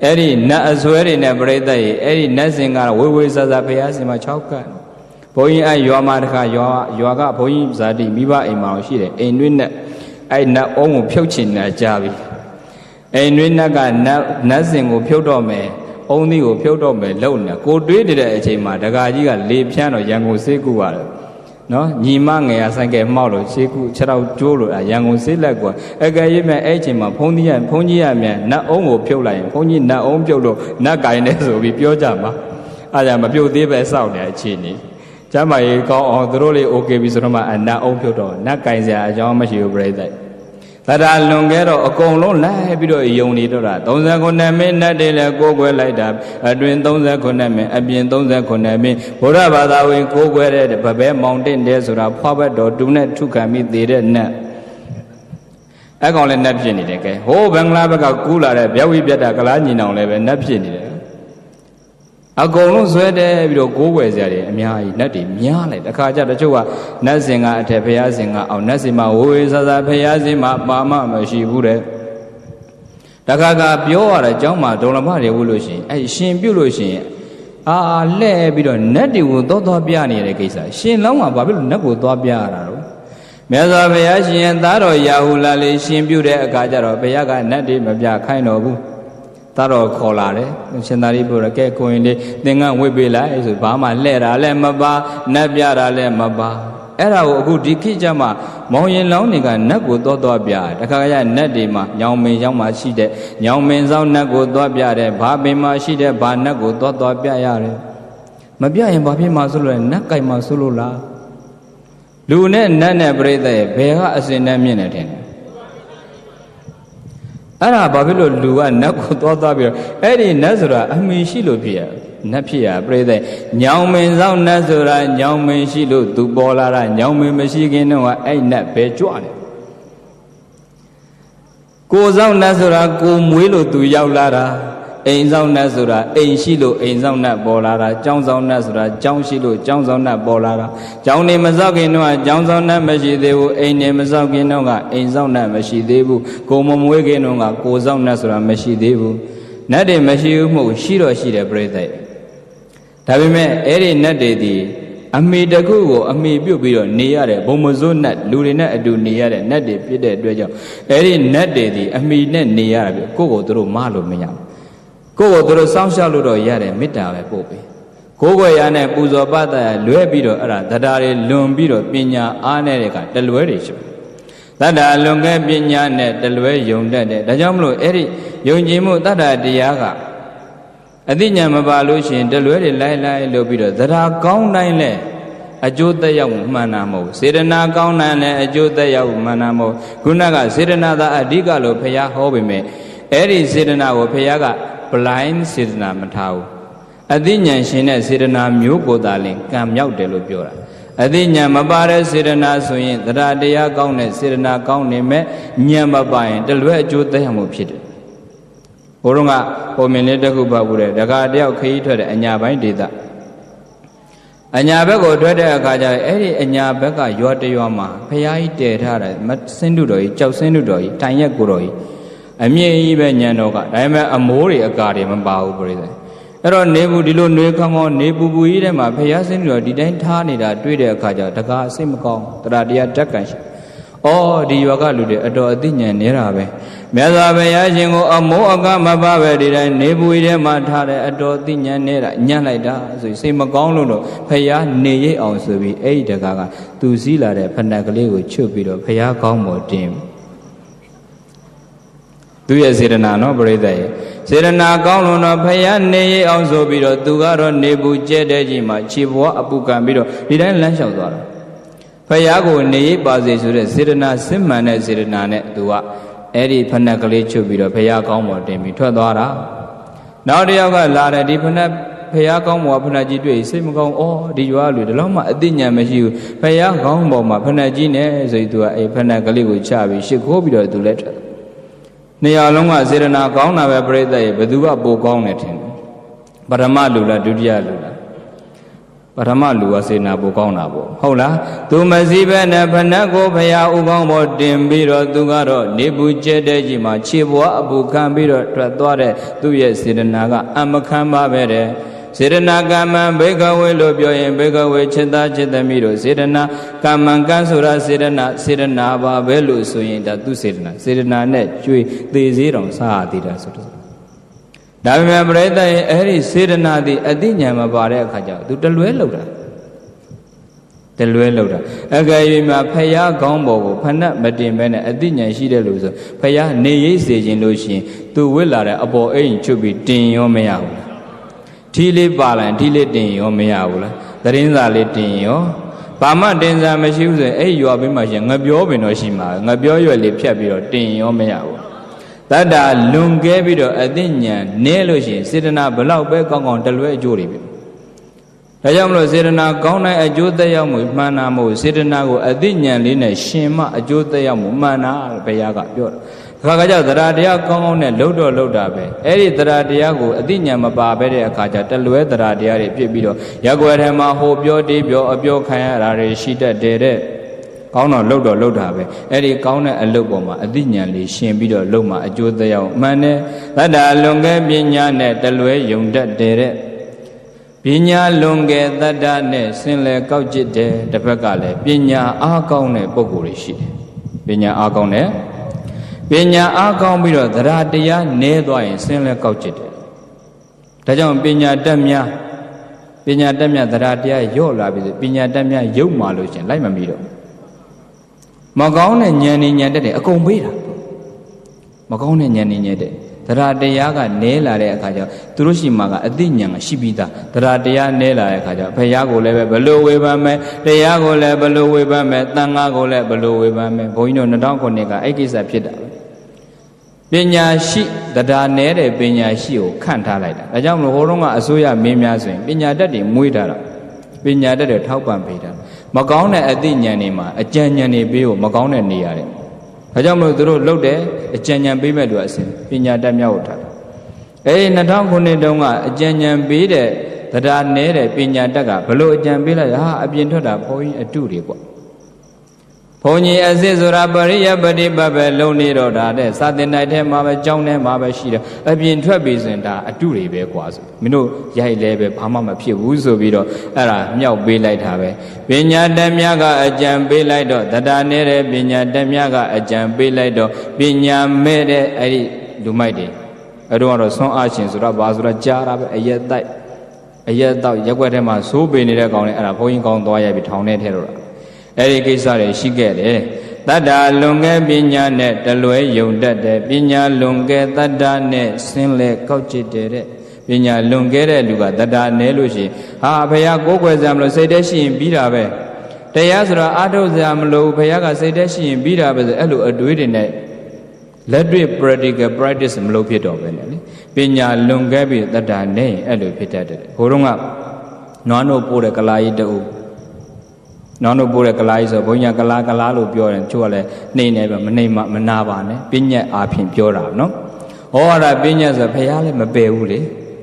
အဲ့ဒီနတ်အစွဲတွေနဲ့ပြိဿရဲ့အဲ့ဒီနတ်စင်ကဝေဝေဆဆဖရာစင်မှာ6ကတ်ဘုန်းကြီးအဲ့ရွာမှာတခါရွာကဘုန်းကြီးဇာတိမိဘအိမ်မှာရှိတယ်အိမ်တွင်းနဲ့အဲ့နတ်အုံးကိုဖြုတ်ချင်တာကြားပြီအိမ်တွင်းနတ်ကနတ်စင်ကိုဖြုတ်တော့မယ်အုံးသီးကိုဖြုတ်တော့မယ်လုံနေကိုတွေးနေတဲ့အချိန်မှာဒကာကြီးကလေဖြန်းတော့ရန်ကုန်ဆေးကူရတယ်နော်ညီမငယ်ရဆိုင်ကဲမှောက်လို့ဆေးကူ6တော့ကျိုးလို့ရန်ကုန်ဆေးလက်ကွာအကယ်၍မဲ့အဲ့အချိန်မှာဘုန်းကြီးရမြန်နတ်အုံးကိုဖြုတ်လိုက်ရင်ဘုန်းကြီးနတ်အုံးဖြုတ်လို့နတ်ကင်နေဆိုပြီးပြောကြမှာအဲ့ဒါမပြုတ်သေးပဲစောင့်နေအချိန်นี้ကျမ်းမာရေးကောင်းအောင်သူတို့လေး okay ပြီဆိုတော့မှနတ်အုံးဖြုတ်တော့နတ်ကင်စရာအကြောင်းမရှိဘူးပြိဿတတ္တလွန်ခဲ့တော့အကုန်လုံးလိုက်ပြီးတော့ယုံနေတော့တာ39မင်းနတ်တွေလည်းကိုးကွယ်လိုက်တာအတွင်39မင်းအပြင်39မင်းဘုရားဘာသာဝင်ကိုးကွယ်တဲ့ဗပဲမောင်တင်တယ်ဆိုတာဖွားဘက်တော်တူနဲ့ထုခံပြီးသေးတဲ့နတ်အကောင်လည်းနတ်ဖြစ်နေတယ်ကဲဟိုးဘင်္ဂလားဘက်ကကူးလာတဲ့ဗျဝိပြတ်တာကလားညီနောင်လည်းပဲနတ်ဖြစ်နေတယ်အကုန်လုံးဇွဲတဲ့ပြီးတော့ကိုးကွယ်စရာတွေအများကြီးနတ်တွေများလိုက်တခါကျတချို့ကနတ်စင်ကအထက်ဘုရားစင်ကအောင်နတ်စင်မှာဝေဝေဆဆဘုရားစင်မှာပါမမရှိဘူးတဲ့တခါကပြောရတဲ့အကြောင်းမှာဒုံလမတွေဝုလို့ရှိရင်အဲ့ရှင်ပြုတ်လို့ရှိရင်လှဲ့ပြီးတော့နတ်တွေကိုသွားပြနေရတဲ့ကိစ္စရှင်လောင်းကဘာဖြစ်လို့နတ်ကိုသွားပြရတာတော့မြတ်စွာဘုရားရှင်သားတော်ရာဟုလာလေးရှင်ပြုတ်တဲ့အခါကျတော့ဘုရားကနတ်တွေမပြခိုင်းတော့ဘူးသားတော်ခေါ်လာတယ်ရှင်သာရိပုတ္တရာကဲကိုရင်လေးသင်္ကန်းဝိတ်ပေးလိုက်ဆိုဘာမှလှဲ့တာလည်းမပါနတ်ပြတာလည်းမပါအဲ့ဒါကိုအခုဒီခေတ်ကျမှမောင်ရင်လောင်းတွေကနတ်ကိုသွားပြတခါကနတ်တွေမှာညောင်မင်းရောက်မှရှိတဲ့ညောင်မင်းဆောင်နတ်ကိုသွားပြတယ်ဘာပင်မှရှိတဲ့ဘာနတ်ကိုသွားပြရတယ်မပြရင်ဘာဖြစ်မှဆိုလို့နတ်ကြိုက်မှဆိုလို့လားလူနဲ့နတ်နဲ့ပြိဿရဲ့ဘယ်ကအစင်နဲ့မြင့်နေတယ်အဲ့ဒါဘာဖြစ်လို့လူကနတ်ကိုသွားပြီးတော့အဲ့ဒီနတ်ဆိုတာအမှီရှိလို့ဖြစ်ရနတ်ဖြစ်ရပြိဿညောင်မင်းဆောင်နတ်ဆိုတာညောင်မင်းရှိလို့သူပေါ်လာတာညောင်မင်းမရှိခင်တော့အဲ့နတ်ပဲကြွတယ်ကိုဆောင်နတ်ဆိုတာကိုမွေးလို့သူရောက်လာတာအိမ်ဆောင်နတ်ဆိုတာအိမ်ရှိလို့အိမ်ဆောင်နတ်ပေါ်လာတာကျောင်းဆောင်နတ်ဆိုတာကျောင်းရှိလို့ကျောင်းဆောင်နတ်ပေါ်လာတာကျောင်းနေမစောက်ခင်တော့ကျောင်းဆောင်နတ်မရှိသေးဘူးအိမ်နေမစောက်ခင်တော့အိမ်ဆောင်နတ်မရှိသေးဘူးကိုမမွေးခင်တော့ကိုဆောင်နတ်ဆိုတာမရှိသေးဘူးနတ်တွေမရှိဘူးမဟုတ်ရှိတော့ရှိတယ်ပြိဿဒါပေမဲ့အဲ့ဒီနတ်တွေဒီအမိတခုကိုအမိပြုတ်ပြီးတော့နေရတဲ့ဘုံမစိုးနတ်လူတွေနဲ့အတူနေရတဲ့နတ်တွေဖြစ်တဲ့အတွက်ကြောင့်အဲ့ဒီနတ်တွေဒီအမိနဲ့နေရတာကိုယ့်ကိုသူတို့မလို့မရဘူးကိုယ်ကိုသူတို့စောင့်ရှောက်လို့တော့ရတယ်မေတ္တာပဲပို့ပေးကိုယ်ွယ်ရနဲ့ပူဇော်ပတ်သက်လွဲပြီးတော့အဲ့ဒါတရားတွေလွန်ပြီးတော့ပညာအားနဲ့ကတလွဲတွေရှိတတ္တလွန်ခဲ့ပညာနဲ့တလွဲယုံတတ်တယ်ဒါကြောင့်မလို့အဲ့ဒီယုံကြည်မှုတတ္တတရားကအသိဉာဏ်မပါလို့ရှိရင်တလွဲတွေလိုက်လို့ပြီးတော့တရားကောင်းတိုင်းလဲအကျိုးသက်ရောက်မှန်တာမဟုတ်စေတနာကောင်းတိုင်းလဲအကျိုးသက်ရောက်မှန်တာမဟုတ်ခုနကစေတနာသာအဓိကလို့ဘုရားဟောပေမဲ့အဲ့ဒီစေတနာကိုဘုရားကblind စေတနာမထားဘူးအသိဉာဏ်ရှင်တဲ့စေတနာမျိုးကိုသာလင်ကံမြောက်တယ်လို့ပြောတာ အသိဉာဏ်မပါတဲ့စေတနာဆိုရင်တရားတရားကောင်းတဲ့စေတနာကောင်းနေမဲ့ဉာဏ်မပါရင်တလွဲအကျိုးသက်ရောက်မှုဖြစ်တယ်ဘုရုံကပုံမြင်လေးတစ်ခုပတ်ဘူးတဲ့ဒကာတယောက်ခရီးထွက်တဲ့အညာပိုင်းဒေသအညာဘက်ကိုထွက်တဲ့အခါကျရင်အဲ့ဒီအညာဘက်ကရွာတရွာမှာဖရာကြီးတည်ထားတယ်စင်းတုတော်ကြီးကြောက်စင်းတုတော်ကြီးတိုင်ရက်ကိုတော်ကြီးအမြင့်ကြီးပဲညံတော်ကဒါပေမဲ့အမိုးတွေအကာတွေမပါဘူးပြိဿအဲ့တော့နေဘူးဒီလိုနေခေါင်းခေါင်းနေပူပူကြီးထဲမှာဖရာစင်းတုတော်ဒီတိုင်းထားနေတာတွေ့တဲ့အခါကျတကားအစိတ်မကောင်းတရားတရားတက်ကန်ရှိအော်ဒီရွာကလူတွေအတော်အသိဉာဏ်နေတာပဲမြတ်စွာဘုရားရှင်ကိုအမိုးအကားမပါပဲဒီတိုင်းနေပူကြီးထဲမှာထားတဲ့အတော်အသိဉာဏ်နေတာညံ့လိုက်တာဆိုစိတ်မကောင်းလို့တော့ဖရာနေရိပ်အောင်ဆိုပြီးအဲ့ဒီတကားကသူစည်းလာတဲ့ဖဏကလေးကိုချွတ်ပြီးတော့ဖရာကောင်းပေါ်တင်သူရဲ့စေတနာနော်ပရိသတ်ရဲ့စေတနာကောင်းလို့တော့ဖယားနေရအောင်ဆိုပြီးတော့သူကတော့နေပူကျဲတဲ့ကြီးမှာခြေဘွားအပူကံပြီးတော့ဒီတိုင်းလမ်းလျှောက်သွားတာဖယားကိုနေရပါစေဆိုတဲ့စေတနာစစ်မှန်တဲ့စေတနာနဲ့သူကအဲ့ဒီဖဏကလေးချုပ်ပြီးတော့ဖယားကောင်းပေါ်တင်ပြီးထွက်သွားတာနောက်တစ်ယောက်ကလာတယ်ဒီဖဏဖယားကောင်းပေါ်ဖဏကြီးတွေ့စိတ်မကောင်းအော်ဒီရွာလူဒီလောက်မှအသိဉာဏ်မရှိဘူးဖယားကောင်းပေါ်မှာဖဏကြီးနဲ့ဆိုပြီးသူကအဲ့ဖဏကလေးကိုချပြီးရှ िख ိုးပြီးတော့သူလည်းထွက်နေရာလုံးကစေတနာကောင်းတာပဲပြိဿရဲ့ဘယ်သူကပိုကောင်းတယ်ထင်တယ်ပထမလူလားဒုတိယလူလားပထမလူကစေတနာပိုကောင်းတာပေါ့ဟုတ်လားသူမစည်းပဲနဲ့ဖဏကိုဖရာဥကောင်းပေါ်တင်ပြီးတော့သူကတော့နေပူကျဲတဲ့ကြီးမှာခြေဘွားအပူခံပြီးတော့ထွက်သွားတဲ့သူ့ရဲ့စေတနာကအမခံပါပဲတဲ့စေတနာကမ္မံဘေကဝေလို့ပြောရင်ဘေကဝေจิตသားจิตသမီးတို့စေတနာကမ္မံကံဆိုတာစေတနာပါပဲလို့ဆိုရင်ဒါသူစေတနာနဲ့ကျွေးသေးသေးတောင်စားရသေးတာဆိုတော့ဒါပေမဲ့ပရိသတ်ရဲ့အဲ့ဒီစေတနာသည်အသိဉာဏ်မပါတဲ့အခါကျတော့သူတလွဲလောက်တာအကယ်၍မှာဖယားကောင်းပေါ်ကိုဖဏမတင်ပဲနဲ့အသိဉာဏ်ရှိတဲ့လို့ဆိုဖယားနေရိပ်စေခြင်းလို့ရှိရင်သူဝစ်လာတဲ့အပေါ်အိမ်ချုပ်ပြီးတင်ရောမရဘူးထီလေးပါလိုက်ထီလေးတင်ရောမရဘူးလားသတင်းစာလေးတင်ရောဘာမှတင်စာမရှိဘူးဆိုရင်အဲ့ရွာဘေးမှာရှင်ငပြောပင်တော့ရှိမှာငပြောရွယ်လေးဖြတ်ပြီးတော့တင်ရောမရဘူးတတ္တာလွန်ကဲပြီးတော့အသိဉာဏ်နည်းလို့ရှိရင်စေတနာဘလောက်ပဲကောင်းကောင်းတလွဲအကျိုးတွေပဲဒါကြောင့်မလို့စေတနာကောင်းတဲ့အကျိုးသက်ရောက်မှုမှန်တာမဟုတ်စေတနာကိုအသိဉာဏ်လေးနဲ့ရှင်မှအကျိုးသက်ရောက်မှုမှန်တာဘုရားကပြောတာခါခါကျတရားတရားကောင်းကောင်းနဲ့လှုပ်တော့တာပဲအဲ့ဒီတရားတရားကိုအသိဉာဏ်မပါပဲတဲ့အခါကျတလွဲတရားတရားတွေပြစ်ပြီးတော့ရက်ွယ်ထဲမှာဟိုပြောတေးပြောအပြောခံရတာတွေရှိတတ်တယ်တဲ့ကောင်းတော့လှုပ်တာပဲအဲ့ဒီကောင်းတဲ့အလုပ်ပေါ်မှာအသိဉာဏ်လေးရှင်ပြီးတော့လှုပ်မှအကျိုးသက်ရောက်မှန်တယ်တတ္တလွန်ကဲပညာနဲ့တလွဲယုံတတ်တယ်တဲ့ပညာလွန်ကဲတတ္တနဲ့ဆင်လဲကောက်ကျစ်တယ်တစ်ဖက်ကလည်းပညာအားကောင်းတဲ့ပုဂ္ဂိုလ်တွေရှိတယ်ပညာအားကောင်းတဲ့ပညာအားကောင်းပြီးတော့သရတရားနည်းသွားရင်ဆင်းလဲကောက်ကျစ်တယ်ဒါကြောင့်ပညာတက်များသရတရားရော့လာပြီဆိုပညာတက်များရုပ်မာလို့ရှင်လိုက်မမီတော့မကောင်းတဲ့ဉာဏ်နဲ့ဉာဏ်တက်တယ်အကုန်ပေးတာမကောင်းတဲ့ဉာဏ်နဲ့ဉာဏ်တက်သရတရားကနည်းလာတဲ့အခါကျသူတို့ရှိမှကအသိဉာဏ်ကရှိပြီးသားသရတရားနည်းလာတဲ့အခါကျဘုရားကိုလည်းပဲဘလို့ဝေဖန်မယ်တရားကိုလည်းဘလို့ဝေဖန်မယ်သံဃာကိုလည်းဘလို့ဝေဖန်မယ်ဘုန်းကြီးတို့2009ကအဲ့ကိစ္စဖြစ်တာပညာရှိတရားနည်းတဲ့ပညာရှိကိုခန့်ထားလိုက်တာဒါကြောင့်မလို့ဟိုတုန်းကအစိုးရမင်းများဆိုရင်ပညာတတ်တွေမွေးထားတာပညာတတ်တွေထောက်ပံ့ပေးတာမကောင်းတဲ့အသိဉာဏ်တွေမှာအကြံဉာဏ်တွေပေးဖို့မကောင်းတဲ့နေရာတွေဒါကြောင့်မလို့သူတို့လှုပ်တယ်အကြံဉာဏ်ပေးမဲ့သူအစဉ်ပညာတတ်များကိုထားတာအဲဒီ2009တုန်းကအကြံဉာဏ်ပေးတဲ့တရားနည်းတဲ့ပညာတတ်ကဘလို့အကြံပေးလိုက်ဟာအပြင်ထွက်တာဘုန်းကြီးအတုတွေပေါ့ဘုန်းကြီးအစစ်ဆိုတာပရိယပတိပတ်ပဲလုံနေတော့တာတဲ့စာသင်တိုင်းထဲမှာပဲကျောင်းထဲမှာပဲရှိတယ်အပြင်ထွက်ပြီဆိုရင်ဒါအတုတွေပဲကွာဆိုမင်းတို့ရိုက်လဲပဲဘာမှမဖြစ်ဘူးဆိုပြီးတော့အဲ့ဒါမြောက်ပေးလိုက်တာပဲပညာတတ်များကအကြံပေးလိုက်တော့တရားနေတဲ့ပညာတတ်များကအကြံပေးလိုက်တော့ပညာမဲ့တဲ့အဲ့ဒီလူမိုက်တွေအဲ့တော့ဆွမ်းအားရှင်ဆိုတော့ဘာဆိုတော့ကြားတာပဲအရက်တော့ရက်ွက်ထဲမှာသိုးပေနေတဲ့ကောင်တွေအဲ့ဒါဘုန်းကြီးကောင်းသွားရပြီထောင်ထဲထဲတော့အဲ့ဒီကိစ္စတွေရှိခဲ့တယ်တတ္တလွန်ကဲပညာနဲ့တလွဲယုံတတ်တယ်ပညာလွန်ကဲတတ္တနဲ့ဆင်းလဲကောက်ကျစ်တယ်တဲ့ပညာလွန်ကဲတဲ့လူကတတ္တနဲလို့ရှိရင်ဟာဘုရားကိုးကွယ်စရာမလိုစိတ်တည်းရှိရင်ပြီးတာပဲတရားဆိုတော့အားထုတ်စရာမလိုဘုရားကစိတ်တည်းရှိရင်ပြီးတာပဲဆိုအဲ့လိုအတွေးတွေနဲ့လက်တွေ့ practical practice မလုပ်ဖြစ်တော့ပဲလေပညာလွန်ကဲပြီးတတ္တနဲ့အဲ့လိုဖြစ်တတ်တယ်ဘိုးတော်ကနွားနို့ပို့တဲ့ကလာကြီးတူ နောင်တို့ပို့တဲ့ကလားကြီးဆိုဘုန်းကြီးကကလားလို့ပြောတယ်ချို့ကလည်းနှိမ့်နေပဲမနာပါနဲ့ပညာအားဖြင့်ပြောတာနော်ဟောရပညာဆိုဘုရားလည်းမပယ်ဘူးလေ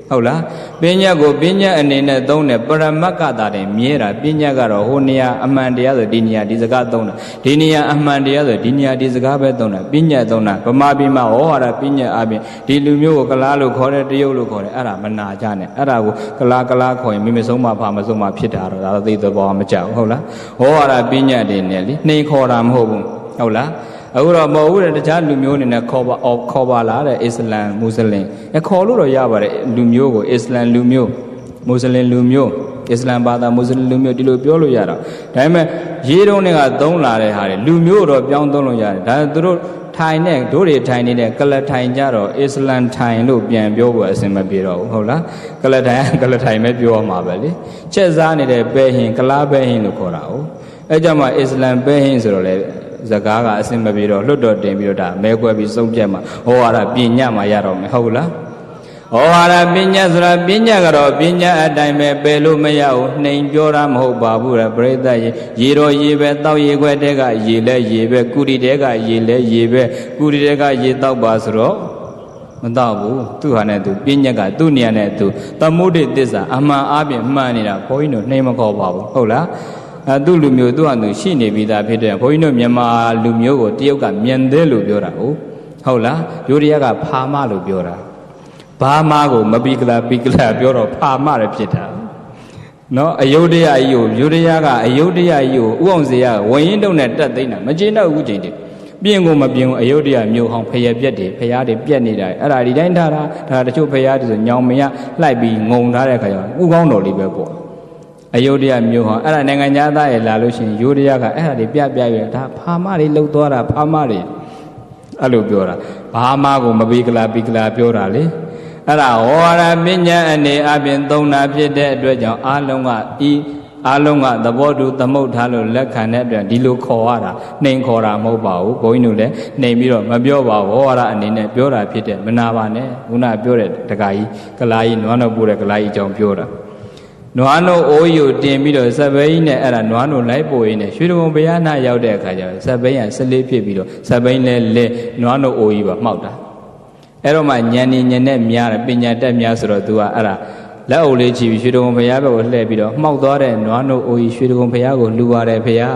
ဟုတ်လားပညာကိုပညာအနေနဲ့သုံးတယ်ပရမတ်ကတာတယ်မြဲတာပညာကတော့ဟိုနေရာအမှန်တရားဆိုဒီနေရာဒီစကားသုံးတာဒီနေရာအမှန်တရားဆိုဒီနေရာဒီစကားပဲသုံးတာပညာသုံးတာဗမာပြည်မှာဟောရပညာအပြင်ဒီလူမျိုးကိုကလားလို့ခေါ်တယ်တရုတ်လို့ခေါ်တယ်အဲ့ဒါမနာကြနဲ့အဲ့ဒါကိုကလားခေါ်ရင်မိမဆုံးမဖာမဆုံးမဖြစ်တာတော့ဒါသိသဘောမကြောက်ဟုတ်လားဟောရပညာတွေနဲ့လေနှိမ်ခေါ်တာမဟုတ်ဘူးဟုတ်လားအခုတော့မဟုတ်ဘူးတဲ့တခြားလူမျိုးတွေနဲ့ခေါ်ပါလားတဲ့အစ္စလမ်မွတ်စလင်ခေါ်လို့တော့ရပါတယ်လူမျိုးကိုအစ္စလမ်လူမျိုးမွတ်စလင်လူမျိုးအစ္စလမ်ဘာသာမွတ်စလင်လူမျိုးဒီလိုပြောလို့ရတာဒါပေမဲ့ရေးတုံးတွေကသုံးလာတဲ့ဟာတွေလူမျိုးတော့ပြောင်းသုံးလို့ရတယ်ဒါသူတို့ထိုင်နဲ့တို့တွေထိုင်နေတဲ့ကလထိုင်ကြတော့အစ္စလမ်ထိုင်လို့ပြန်ပြောဖို့အဆင်မပြေတော့ဘူးဟုတ်လားကလထိုင်ပဲပြောမှာပဲလေချက်စားနေတဲ့ပဲဟင်ကလားပဲဟင်လို့ခေါ်တာဟုတ်အဲကြောင့်မှအစ္စလမ်ပဲဟင်ဆိုတော့လေစကားကအစင်မပြေတော့လွတ်တော်တင်ပြီးတော့ဒါမဲခွဲပြီးစုံပြတ်မှာဟောရတာပညာမှာရတော့မယ်ဟုတ်လားဟောရတာပညာဆိုတာပညာကတော့ပညာအတိုင်းပဲပယ်လို့မရဘူးနှိမ်ပြောတာမဟုတ်ပါဘူးတဲ့ပရိသတ်ရေတော်ရေပဲတောက်ရေခွက်တဲကရေလဲရေပဲကုရီတဲကရေလဲရေပဲကုရီတဲကရေတောက်ပါဆိုတော့မတော့ဘူးသူဟာနဲ့သူပညာကသူ့နေရာနဲ့သူသမုဒိသစ္စာအမှန်အပြင်မှန်နေတာဘုန်းကြီးတို့နှိမ်မခေါ်ပါဘူးဟုတ်လားသူ့လူမျိုးသူ့ဟာသူရှိနေပြီးသားဖြစ်တဲ့ဘုန်းကြီးတို့မြန်မာလူမျိုးကိုတရုတ်ကမြန်သေးလို့ပြောတာဟုတ်လားယိုရီးယားကဖာမလို့ပြောတာဘာမကိုမပိကလာပြောတော့ဖာမရဖြစ်တာနော်အယုဒ္ဓယကြီးကိုယိုရီးယားကအယုဒ္ဓယကြီးကိုဥအောင်စေရဝရင်တုံနဲ့တက်သိမ်းတာမကျေနပ်ဘူးချိန်တည်းပြင်ကိုမပြင်ဘူးအယုဒ္ဓယမြို့ဟောင်းဖျက်ပြက်တွေဖျားတွေပြက်နေတာအဲ့ဒါဒီတိုင်းထားတာဒါတချို့ဖျားတွေဆိုညောင်မရလှိုက်ပြီးငုံထားတဲ့ခါကျတော့ဥကောင်းတော်လေးပဲပေါ့အယုဒ္ဓယမြို့ဟောင်းအဲ့ဒါနိုင်ငံသားရဲ့လာလို့ရှိရင်ယိုရီးယားကအဲ့ဒါတွေပြရဒါဖာမတွေလှုပ်သွားတာဖာမတွေအဲ့လိုပြောတာဘာမကိုမပိကလာပြောတာလေအဲ့ဒါဟောရပညာအနေအပြင်သုံးတာဖြစ်တဲ့အတွက်ကြောင့်အာလုံးကသဘောတူသမုတ်ထားလို့လက်ခံတဲ့အတွက်ဒီလိုခေါ်ရတာနှိမ်ခေါ်တာမဟုတ်ပါဘူးဘုန်းကြီးတို့လည်းနှိမ်ပြီးတော့မပြောပါဘူးဟောရအနေနဲ့ပြောတာဖြစ်တဲ့မနာပါနဲ့ခုနပြောတဲ့တခါကြီးကလာကြီးနွားနို့ပို့တဲ့ကလာကြီးအကြောင်းပြောတာနွားနို့အိုးယူတင်ပြီးတော့စက်ဘိန်းနဲ့အဲ့ဒါနွားနို့လိုက်ပို့ရင်းနဲ့ရွှေတုံဘုရားနာရောက်တဲ့အခါကျတော့စက်ဘိန်းက14ဖြစ်ပြီးတော့စက်ဘိန်းလဲလဲနွားနို့အိုးကြီးပါမှောက်တာအဲ့တော့မှဉာဏ်နဲ့များတယ်ပညာတတ်များဆိုတော့ तू ကအဲ့ဒါလက်အုပ်လေးချီပြီးရွှေတုံဘုရားဘက်ကိုလှည့်ပြီးတော့မှောက်သွားတဲ့နွားနို့အိုးကြီးရွှေတုံဘုရားကိုလူပါတယ်ဘုရား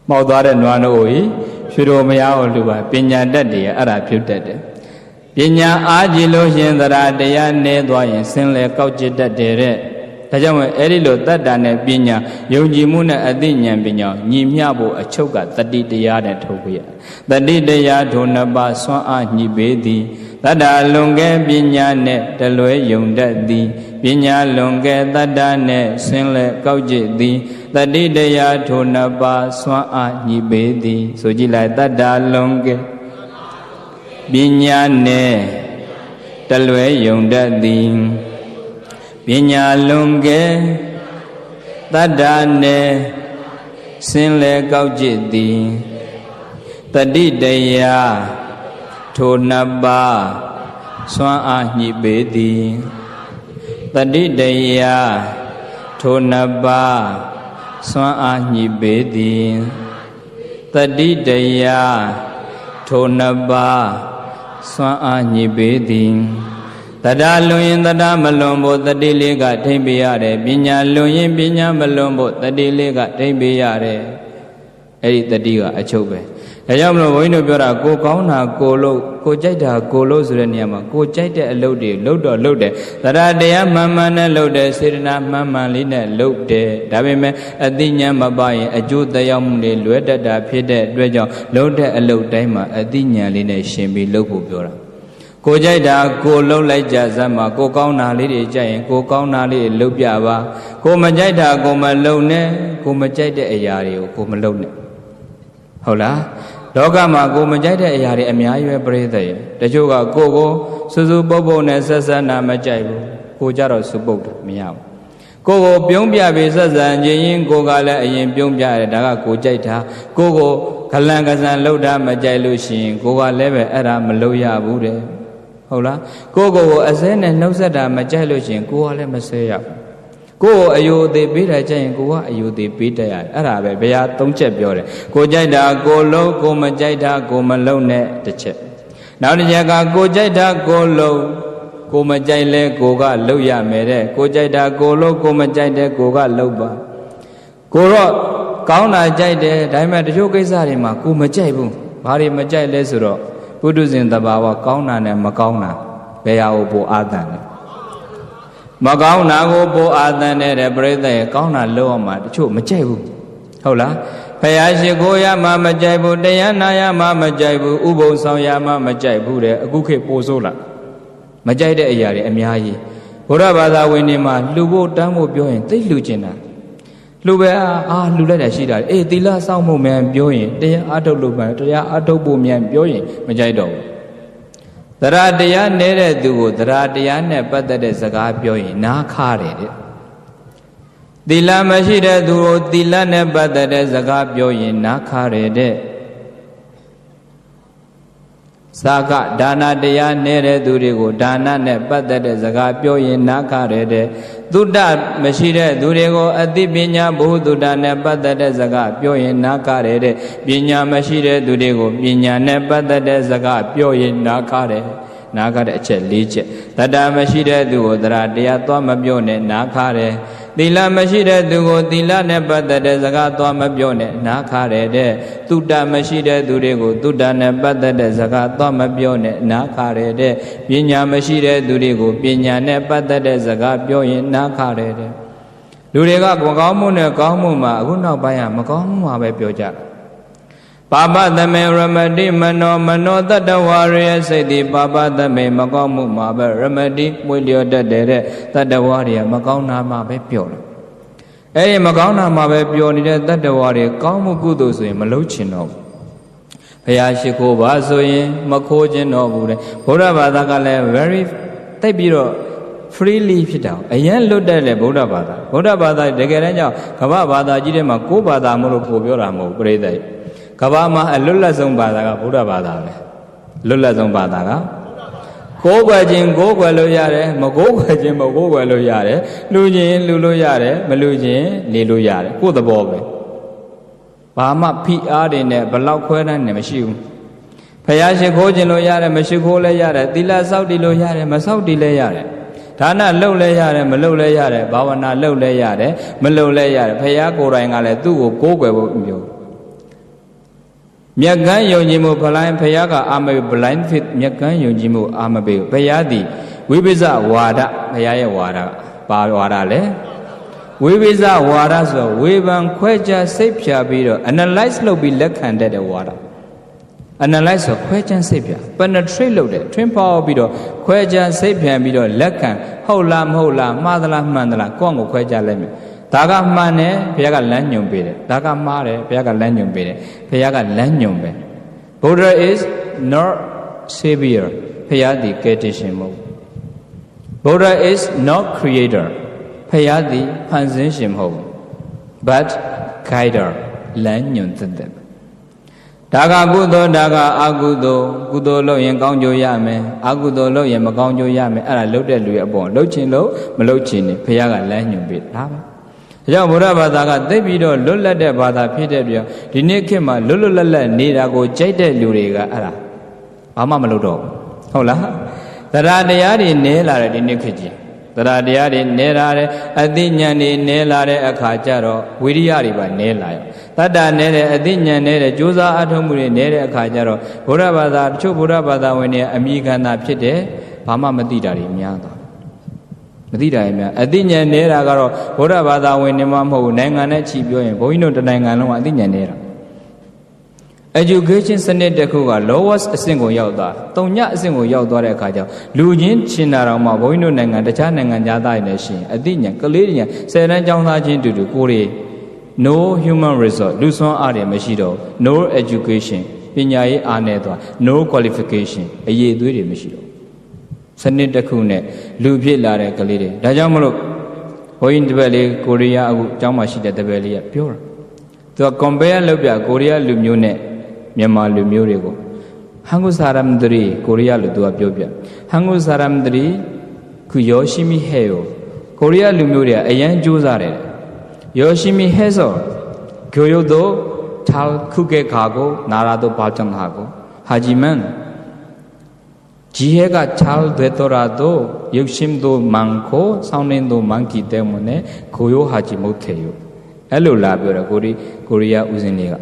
မှောက်သွားတဲ့နွားနို့အိုးကြီးရွှေတုံဘုရားကိုလူပါပညာတတ်တယ်အဲ့ဒါဖြုတ်တတ်တယ်ပညာအားကြည့်လို့ရှင်သရတရားနေသွားရင်ဆင်းလဲကောက်ကျစ်တတ်တယ်တဲ့ဒါကြောင့်အဲ့ဒီလိုတတ္တာနဲ့ပညာယုံကြည်မှုနဲ့အသိဉာဏ်ပညာညီမျှဖို့အချုပ်ကတတိတရားနဲ့ထုတ်ပြရတတိတရားထိုနှစ်ပါးစွမ်းအားညှိပေးသည်တတ္တာလွန်ကဲပညာနဲ့တလွဲယုံတတ်သည်ပညာလွန်ကဲတတ္တာနဲ့ဆင်းလဲကောက်ကျစ်သည်တတိတရားထိုနှစ်ပါးစွမ်းအားညှိပေးသည်ဆိုကြည့်လိုက်တတ္တာလွန်ကဲပညာနဲ့တလွဲယုံတတ်သည်ပညာလွန်ကဲတတ္တာနဲ့ဆင်းလဲကောက်ကျစ်သည်တတိတရားထိုနှစ်ပါးစွမ်းအားညှိပေးသည်တတိတရားထိုနှစ်ပါးစွမ်းအားညှိပေးသည်တတိတရားထိုနှစ်ပါးစွမ်းအားညှိပေးသည်တတလွန်ရင်တတမလွန်ဖို့တတိလေးကထိမ့်ပေးရတယ်ပညာလွန်ရင်ပညာမလွန်ဖို့တတိလေးကထိမ့်ပေးရတယ်အဲ့ဒီတတိကအချုပ်ပဲဒါကြောင့်မလို့ဘုန်းကြီးတို့ပြောတာကိုကောင်းတာကိုလို့ကိုကြိုက်တာကိုလို့ဆိုတဲ့နေရာမှာကိုကြိုက်တဲ့အလုပ်တွေလုပ်တော့လုပ်တယ်သရတရားမှန်မှန်နဲ့လုပ်တယ်စေတနာမှန်မှန်လေးနဲ့လုပ်တယ်ဒါပေမဲ့အသိဉာဏ်မပါရင်အကျိုးတရားမှုတွေလွဲတတ်တာဖြစ်တဲ့အတွက်ကြောင့်လုပ်တဲ့အလုပ်တိုင်းမှာအသိဉာဏ်လေးနဲ့ရှင်ပြီးလုပ်ဖို့ပြောတာကိုကြိုက်တာကိုလှုပ်လိုက်ကြစမ်းမှာကိုကောင်းတာလေးတွေကြိုက်ရင်ကိုကောင်းတာလေးတွေလှုပ်ပြပါကိုမကြိုက်တာကိုမလှုပ်နဲ့ကိုမကြိုက်တဲ့အရာတွေကိုကိုမလှုပ်နဲ့ဟုတ်လားလောကမှာကိုမကြိုက်တဲ့အရာတွေအများကြီးပဲပြိဿရဲ့တချို့ကကိုစူစူပုတ်ပုတ်နဲ့ဆက်ဆက်နာမကြိုက်ဘူးကိုကြတော့စူပုတ်တယ်မရဘူးကိုပြုံးပြပြီးဆက်ဆံခြင်းရင်ကိုကလည်းအရင်ပြုံးပြတယ်ဒါကကိုကြိုက်တာကိုဂလန်ကစံလှုပ်တာမကြိုက်လို့ရှိရင်ကိုကလည်းပဲအဲ့ဒါမလုပ်ရဘူးတဲ့ဟုတ်လားကိုအစဲနဲ့နှုတ်ဆက်တာမကြိုက်လို့ရှိရင်ကိုကလည်းမဆဲရဘူး ကိုအယုသေးပေးတယ်ကြရင်ကိုကအယုသေးပေးတတ်ရတယ်အဲ့ဒါပဲဘုရားသုံးချက်ပြောတယ်ကိုကြိုက်တာကိုလုံးကိုမကြိုက်တာကိုမလုံးနဲ့တစ်ချက်နောက်တစ်ချက်ကကိုကြိုက်တာကိုလုံးကိုမကြိုက်လဲကိုကလှုပ်ရမယ်တဲ့ကိုကြိုက်တာကိုလုံးကိုမကြိုက်တဲ့ကိုကလှုပ်ပါကိုတော့ကောင်းတာကြိုက်တယ်ဒါပေမဲ့တချို့ကိစ္စတွေမှာကိုမကြိုက်ဘူးဘာတွေမကြိုက်လဲဆိုတော့ပုထုဇဉ်တဘာဝကောင်းတာနဲ့မကောင်းတာဘယ်ဟာကိုပိုအာသန်လဲမကောင်းတာကိုပိုအာသန်တဲ့ပြိဿရဲ့ကောင်းတာလုံးအောင်မှာတချို့မကြိုက်ဘူးဟုတ်လားဘုရားရှိခိုးရမှမကြိုက်ဘူးတရားနာရမှမကြိုက်ဘူးဥပုံဆောင်ရမှမကြိုက်ဘူးတဲ့အခုခေတ်ပိုဆိုးလာမကြိုက်တဲ့အရာတွေအများကြီးဘုရားဘာသာဝင်တွေမှာလှူဖို့တန်းဖို့ပြောရင်သိလှူကျင်တာလှူပဲလှူလိုက်တာရှိတာအေးသီလစောင့်ဖို့မြန်ပြောရင်တရားအထုတ်လို့မှတရားအထုတ်ဖို့မြန်ပြောရင်မကြိုက်တော့ဘူးတရားတရားနေတဲ့သူကိုတရားတရားနဲ့ပတ်သက်တဲ့စကားပြောရင်နားခါတယ်တဲ့သီလမရှိတဲ့သူကိုသီလနဲ့ပတ်သက်တဲ့စကားပြောရင်နားခါတယ်တဲ့သာကဒါနတရားနေတဲ့သူတွေကိုဒါနနဲ့ပတ်သက်တဲ့စကားပြောရင်နားခါတယ်တဲ့သုတ္တမရှိတဲ့သူတွေကိုအသိပညာဘုဟုတ္တနဲ့ပတ်သက်တဲ့စကားပြောရင်နားခါတယ်တဲ့ပညာမရှိတဲ့သူတွေကိုပညာနဲ့ပတ်သက်တဲ့စကားပြောရင်နားခါတယ်နားခါတဲ့အချက်၄ချက်တတ္တမရှိတဲ့သူကိုတရားတရားသွားမပြောနဲ့နားခါတယ်သီလမရှိတဲ့သူကိုသီလနဲ့ပတ်သက်တဲ့စကားသွားမပြောနဲ့နားခါတယ်တဲ့သုတ္တမရှိတဲ့သူတွေကိုသုတ္တနဲ့ပတ်သက်တဲ့စကားသွားမပြောနဲ့နားခါတယ်တဲ့ပညာမရှိတဲ့သူတွေကိုပညာနဲ့ပတ်သက်တဲ့စကားပြောရင်နားခါတယ်တဲ့လူတွေကကောင်းမှုနဲ့ကောင်းမှုမှာအခုနောက်ပိုင်းကမကောင်းမှုမှာပဲပြောကြပါပသမေရမတိမနောတတ္တဝါရရဲ့စိတ်ဒီပါပသမေမကောင်းမှုမှာပဲရမတိမွေလျော်တတ်တဲ့တတ္တဝါတွေကမကောင်းတာမှာပဲပြောတယ်အဲ့ဒီမကောင်းတာမှာပဲပြောနေတဲ့တတ္တဝါတွေကောင်းမှုကုသိုလ်ဆိုရင်မလုပ်ချင်တော့ဘူးဘုရားရှိခိုးပါဆိုရင်မခိုးခြင်းတော့ဘူးတဲ့ဘုရားဘာသာကလည်း very တိတ်ပြီးတော့ freely ဖြစ်တာအရင်လွတ်တဲ့လေဗုဒ္ဓဘာသာတကယ်တမ်းကျကမ္ဘာဘာသာကြီးထဲမှာကိုးဘာသာမလို့ပို့ပြောတာမဟုတ်ပြိတ္တိကဘာမှာအလွတ်လပ်ဆုံးဘာသာကဗုဒ္ဓဘာသာပဲလွတ်လပ်ဆုံးဘာသာကကိုးကွယ်ခြင်းကိုးကွယ်လို့ရတယ်မကိုးကွယ်ခြင်းမကိုးကွယ်လို့ရတယ်လူခြင်းလူလို့ရတယ်မလူခြင်းနေလို့ရတယ်ကိုယ့်သဘောပဲဘာမှဖိအားတွေနဲ့ဘလောက်ခွဲတမ်းနေမရှိဘူးဖယားရှိခိုးခြင်းလို့ရတယ်မရှိခိုးလည်းရတယ်သီလစောင့်တည်လို့ရတယ်မစောင့်တည်လည်းရတယ်ဒါနလှုပ်လဲရတယ်မလှုပ်လဲရတယ်ဘာဝနာလှုပ်လဲရတယ်မလှုပ်လဲရတယ်ဖယားကိုယ်တိုင်ကလည်းသူ့ကိုကိုးကွယ်ဖို့မျိုးမြတ်ကမ်းယုံကြည်မှုဖလိုင်းဖယားကအာမဘေ blind faith မြတ်ကမ်းယုံကြည်မှုအာမဘေဖယားသည်ဝိပဿဝါဒဖယားရဲ့ဝါဒပါဝါဒလဲဝိပဿဝါဒဆိုဝေဖန်ခွဲခြားစိတ်ဖြာပြီးတော့ analyze လုပ်ပြီးလက်ခံတတ်တဲ့ဝါဒ analyze ဆိုခွဲခြားစိတ်ဖြာ penetrate လုပ်တယ် twin power ပြီးတော့ခွဲခြားစိတ်ဖြာပြီးတော့လက်ခံဟုတ်လားမဟုတ်လားမှားသလားမှန်သလားကိုယ့်ကိုခွဲခြားလိုက်မယ်ဒါကမှန်တယ်ဘုရားကလမ်းညွှန်ပေးတယ်ဒါကမှားတယ်ဘုရားကလမ်းညွှန်ပေးတယ်ဘုရားကလမ်းညွှန်ပဲ Buddha is not savior ဘုရားဒီကယ်တင်ရှင်မဟုတ် Buddha is not creator ဘုရားဒီဖန်ဆင်းရှင်မဟုတ် but guider လမ်းညွှန်တဲ့ဒါကကုသိုလ်ဒါကအကုသိုလ်ကုသိုလ်လုပ်ရင်ကောင်းကျိုးရမယ်အကုသိုလ်လုပ်ရင်မကောင်းကျိုးရမယ်အဲ့ဒါလုပ်တဲ့လူရဲ့အပေါ်လုပ်ချင်လို့မလုပ်ချင်နေဘုရားကလမ်းညွှန်ပေးဒါပဲဒါကြောင့်ဗုဒ္ဓဘာသာကသိပြီးတော့လွတ်လပ်တဲ့ဘာသာဖြစ်တဲ့ပြောဒီနေ့ခေတ်မှာလွတ်လွတ်လပ်လပ်နေတာကိုကြိုက်တဲ့လူတွေကအဲ့ဒါဘာမှမလုပ်တော့ဟုတ်လားတရားတရားတွေနည်းလာတယ်ဒီနေ့ခေတ်ကြီးတရားတရားတွေနည်းလာတယ်အသိဉာဏ်တွေနည်းလာတဲ့အခါကျတော့ဝိရိယတွေပါနည်းလာရောတတ္တနည်းတဲ့အသိဉာဏ်နည်းတဲ့ကြိုးစားအထောက်မှုတွေနည်းတဲ့အခါကျတော့ဗုဒ္ဓဘာသာတချို့ဗုဒ္ဓဘာသာဝင်တွေအမိခံတာဖြစ်တယ်ဘာမှမသိတာတွေများသွားမသိတာတွေများအသိဉာဏ်နည်းတာကတော့ဗုဒ္ဓဘာသာဝင်တွေမှမဟုတ်ဘူးနိုင်ငံနဲ့ချီပြောရင်ဘုန်းကြီးတို့တနိုင်ငံလုံးကအသိဉာဏ်နည်းတာ education စနစ်တစ်ခုက lowest အဆင့်ကိုရောက်သွားတုံညအဆင့်ကိုရောက်သွားတဲ့အခါကျတော့လူချင်းချင်းတာတော့မှဘုန်းကြီးတို့နိုင်ငံတခြားနိုင်ငံသားတွေနဲ့ရှင်အသိဉာဏ်ကလေးတွေ10တန်းကျောင်းသားချင်းတူတူကိုယ်တွေ no human resource လူစွမ်းအားတွေမရှိတော့ no education ပညာရေးအားနည်းသွား no qualification အရေးအသွေးတွေမရှိတော့စနစ်တစ်ခုနဲ့လူဖြစ်လာတဲ့ကလေးတွေဒါကြောင့်မလို့ဘုန်းကြီးတပည့်လေးကိုရီးယားအခုကျောင်းမှာရှိတဲ့တပည့်လေးကပြောတာသူက compare လုပ်ပြကိုရီးယားလူမျိုးနဲ့မြန်မာလူမျိုးတွေကို 한국 사람들이 코리아로 누가 뼈뼈 한국 사람들이 그 열심히 해요 ကိုရီးယားလူမျိုးတွေကအရန်ကြိုးစားတယ်ယောရှိမီဟဲဆောဂိုယိုဒိုထာခုကေခါကိုနာရာဒိုဘာချန်ဟာကိုဟာဂျီမန်지혜가 잘 되더라도 욕심도 많고 성능도 많기 때문에 고요하지 못해요. 엘로라비오라 고리아 우진이가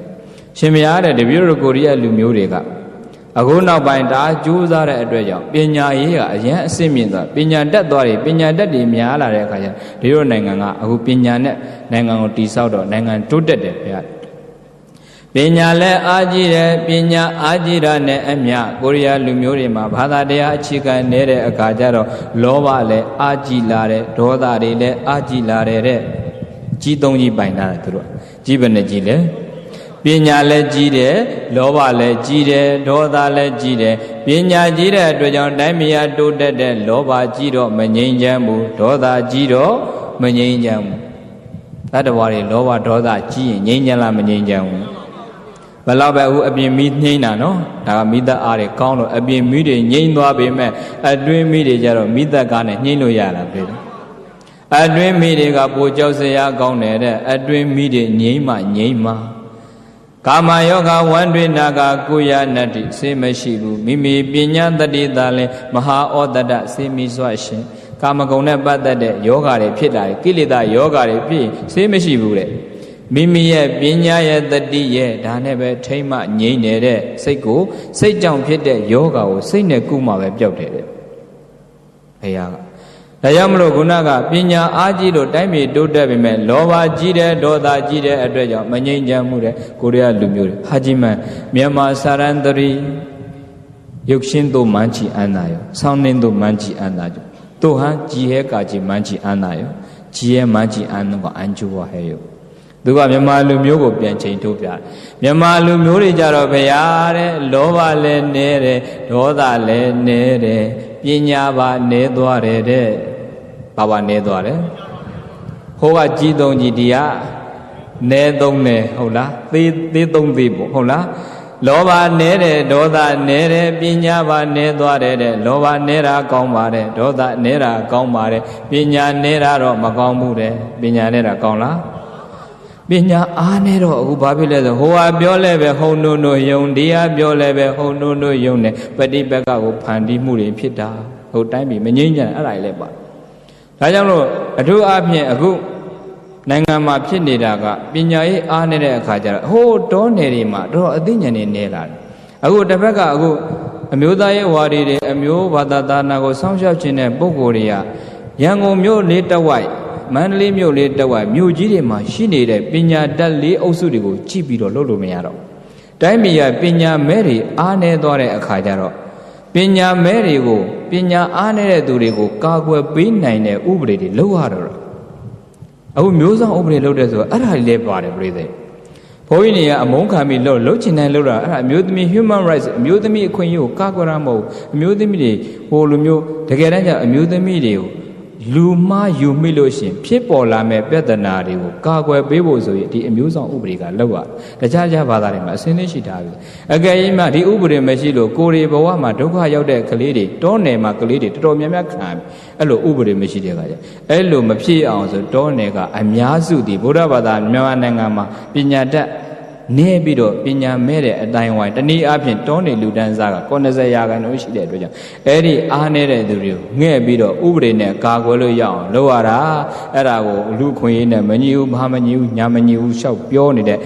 심야에 데뷔로 고리아 루묘리가အခုနောက်ပိုင်းဒါကြိုးစားတဲ့အတွက်ကြောင့်ပညာရေးကအရင်အဆင့်မြင့်သွားပညာတတ်သွားတယ်ပညာတတ်တွေများလာတဲ့အခါကျဒီလိုနိုင်ငံကအခုပညာနဲ့နိုင်ငံကိုတည်ဆောက်တော့နိုင်ငံတိုးတက်တယ်ဗျာပညာလည်းအားကြီးတယ်ပညာအားကြီးတာနဲ့အမျှကိုရီးယားလူမျိုးတွေမှာဘာသာတရားအခြေခံနေတဲ့အခါကျတော့လောဘလည်းအားကြီးလာတယ်ဒေါသတွေလည်းအားကြီးလာတယ်တဲ့ကြီးသုံးကြီးပိုင်တာသူတို့ကြီးဘယ်နဲ့ကြီးလဲပညာလည်းကြီးတယ်လောဘလည်းကြီးတယ်ဒေါသလည်းကြီးတယ်ပညာကြီးတဲ့အတွက်ကြောင့်တိုင်းပြည်တိုးတက်တဲ့လောဘကြီးတော့မငြိမ်းချမ်းဘူးဒေါသကြီးတော့မငြိမ်းချမ်းဘူးတတ္တဝါတွေလောဘဒေါသကြီးရင်ငြိမ်းချမ်းလားမငြိမ်းချမ်းဘူးဘယ်လောက်ပဲအခုအပြင်မီးနှိမ့်တာနော်ဒါကမိသက်အားတွေကောင်းလို့အပြင်မီးတွေငြိမ့်သွားပေမဲ့အတွင်းမီးတွေကြတော့မိသက်ကားနဲ့နှိမ့်လို့ရတာပဲအတွင်းမီးတွေကပိုကြောက်စရာကောင်းတယ်တဲ့အတွင်းမီးတွေငြိမ့်မှကာမယောဂဝန္ဒွေနာကကုယနတ္တိစေမရှိဘူးမိမိပညာတတိသာလဲမဟာဩတတစေမိစွာရှင်ကာမဂုဏ်နဲ့ပတ်သက်တဲ့ယောဂတွေဖြစ်တာကိလေသာယောဂတွေဖြစ်စေမရှိဘူးတဲ့မိမိရဲ့ပညာရဲ့တတိရဲ့ဒါနဲ့ပဲထိမ့်မှငြိမ့်နေတဲ့စိတ်ကိုစိတ်ကြောင့်ဖြစ်တဲ့ယောဂကိုစိတ်နဲ့ကုမှပဲပျောက်တယ်တဲ့ဘုရားကဒါကြောင့်မလို့ခုနကပညာအားကြီးလို့တိုင်းပြည်တိုးတက်ပေမဲ့လောဘကြီးတဲ့ဒေါသကြီးတဲ့အတွက်ကြောင့်မငြိမ်းချမ်းမှုတဲ့ကိုရီးယားလူမျိုးတွေဟာဂျီမန်မြန်မာစာရန်တရီရုပ်ရှင်တို့မှန်ချီအန္တာယောဆောင်းနှင်းတို့မှန်ချီအန္တာယောတို့ဟန်ကြီးဟဲကာကြီးမှန်ချီအန္တာယောကြီးဟဲမှန်ချီအန္တာကအန်ကျူဝဟဲယောသူကမြန်မာလူမျိုးကိုပြန်ချိန်ထုတ်ပြတယ်မြန်မာလူမျိုးတွေကြတော့ဘုရားတဲ့လောဘလည်းနည်းတယ်ဒေါသလည်းနည်းတယ်ပညာပါနည်းသွားတယ်တဲ့ဘာနည်းသွားတယ်ဟိုကကြီးသုံးကြီးဒီကနည်းသုံးတယ်ဟုတ်လားသေးသုံးသေးပေါ့ဟုတ်လားလောဘနည်းတယ်ဒေါသနည်းတယ်ပညာပါနည်းသွားတယ်တဲ့လောဘနည်းတာကောင်းပါတယ်ဒေါသနည်းတာကောင်းပါတယ်ပညာနည်းတာတော့မကောင်းဘူးတဲ့ပညာနည်းတာကောင်းလားပညာအားနဲ့တော့အခုဘာဖြစ်လဲဆိုဟိုဟာပြောလဲပဲဟုံနုံနုံယုံဒီဟာပြောလဲပဲဟုံနုံနုံယုံနဲ့ပฏิပက္ခကိုဖန်တီးမှုတွေဖြစ်တာဟိုတိုင်းပြည်မငြိမ်းချမ်းအဲ့ဒါလည်းပါဒါကြောင့်လို့အထူးအဖြင့်အခုနိုင်ငံမှာဖြစ်နေတာကပညာရေးအားနေတဲ့အခါကျတော့ဟိုတောနယ်တွေမှာတော့အသိဉာဏ်တွေနည်းလာတယ်အခုတစ်ဖက်ကအခုအမျိုးသားရေးဝါဒီတွေအမျိုးဘာသာသာနာကိုစောင့်ရှောက်ခြင်းတဲ့ပုဂ္ဂိုလ်တွေကရန်ကုန်မြို့လေးတစ်ဝိုက်မန္တလေးမြို့လေးတစ်ဝိုက်မြို့ကြီးတွေမှာရှိနေတဲ့ပညာတတ်လေးအုပ်စုတွေကိုကြည့်ပြီးတော့လုပ်လို့မရတော့တိုင်းပြည်ကပညာမဲတွေအားနည်းသွားတဲ့အခါကျတော့ပညာမဲတွေကိုပညာအားနည်းတဲ့သူတွေကိုကာကွယ်ပေးနိုင်တဲ့ဥပဒေတွေလုပ်ရတော့အခုမျိုးစောင့်ဥပဒေလုပ်တဲ့ဆိုတော့အဲ့ဒါလေးလည်းပါတယ်ပြည်သေးဘုန်းကြီးတွေကအမုန်းခံပြီးလှုပ်ချင်တယ်လှုပ်တာအဲ့ဒါအမျိုးသမီး human rights အမျိုးသမီးအခွင့်အရေးကိုကာကွယ်ရမဟုတ်အမျိုးသမီးတွေဟိုလိုမျိုးတကယ်တမ်းကျအမျိုးသမီးတွေကိုလူမှားယူမိလို့ရှင်ဖြစ်ပေါ်လာမဲ့ပြဿနာတွေကိုကာကွယ်ပေးဖို့ဆိုရင်ဒီအမျိုးဆောင်ဥပဒေကလောက်ရတခြားဘာသာတွေမှာအစင်းလေးရှိထားပြီအကယ်၍မှဒီဥပဒေမရှိလို့ကိုယ်တွေဘဝမှာဒုက္ခရောက်တဲ့ကလေးတွေတောနယ်မှာကလေးတွေတော်တော်များများခံအဲ့လိုဥပဒေမရှိတဲ့အခါကျအဲ့လိုမဖြစ်အောင်ဆိုတောနယ်ကအများစုဒီဗုဒ္ဓဘာသာမြန်မာနိုင်ငံမှာပညာတတ်နေပြီးတော့ပညာမဲ့တဲ့အတိုင်းဝိုင်းတနည်းအားဖြင့်တောနေလူတန်းစားက90ရာခိုင်နှုန်းရှိတဲ့အတွက်ကြောင့်အဲ့ဒီအားနေတဲ့သူတွေကိုငဲ့ပြီးတော့ဥပဒေနဲ့ကာကွယ်လို့ရအောင်လုပ်ရတာအဲ့ဒါကိုလူခွင့်ရေးနဲ့မညီဘူးဘာမညီဘူးညာမညီဘူးရှောက်ပြောနေတဲ့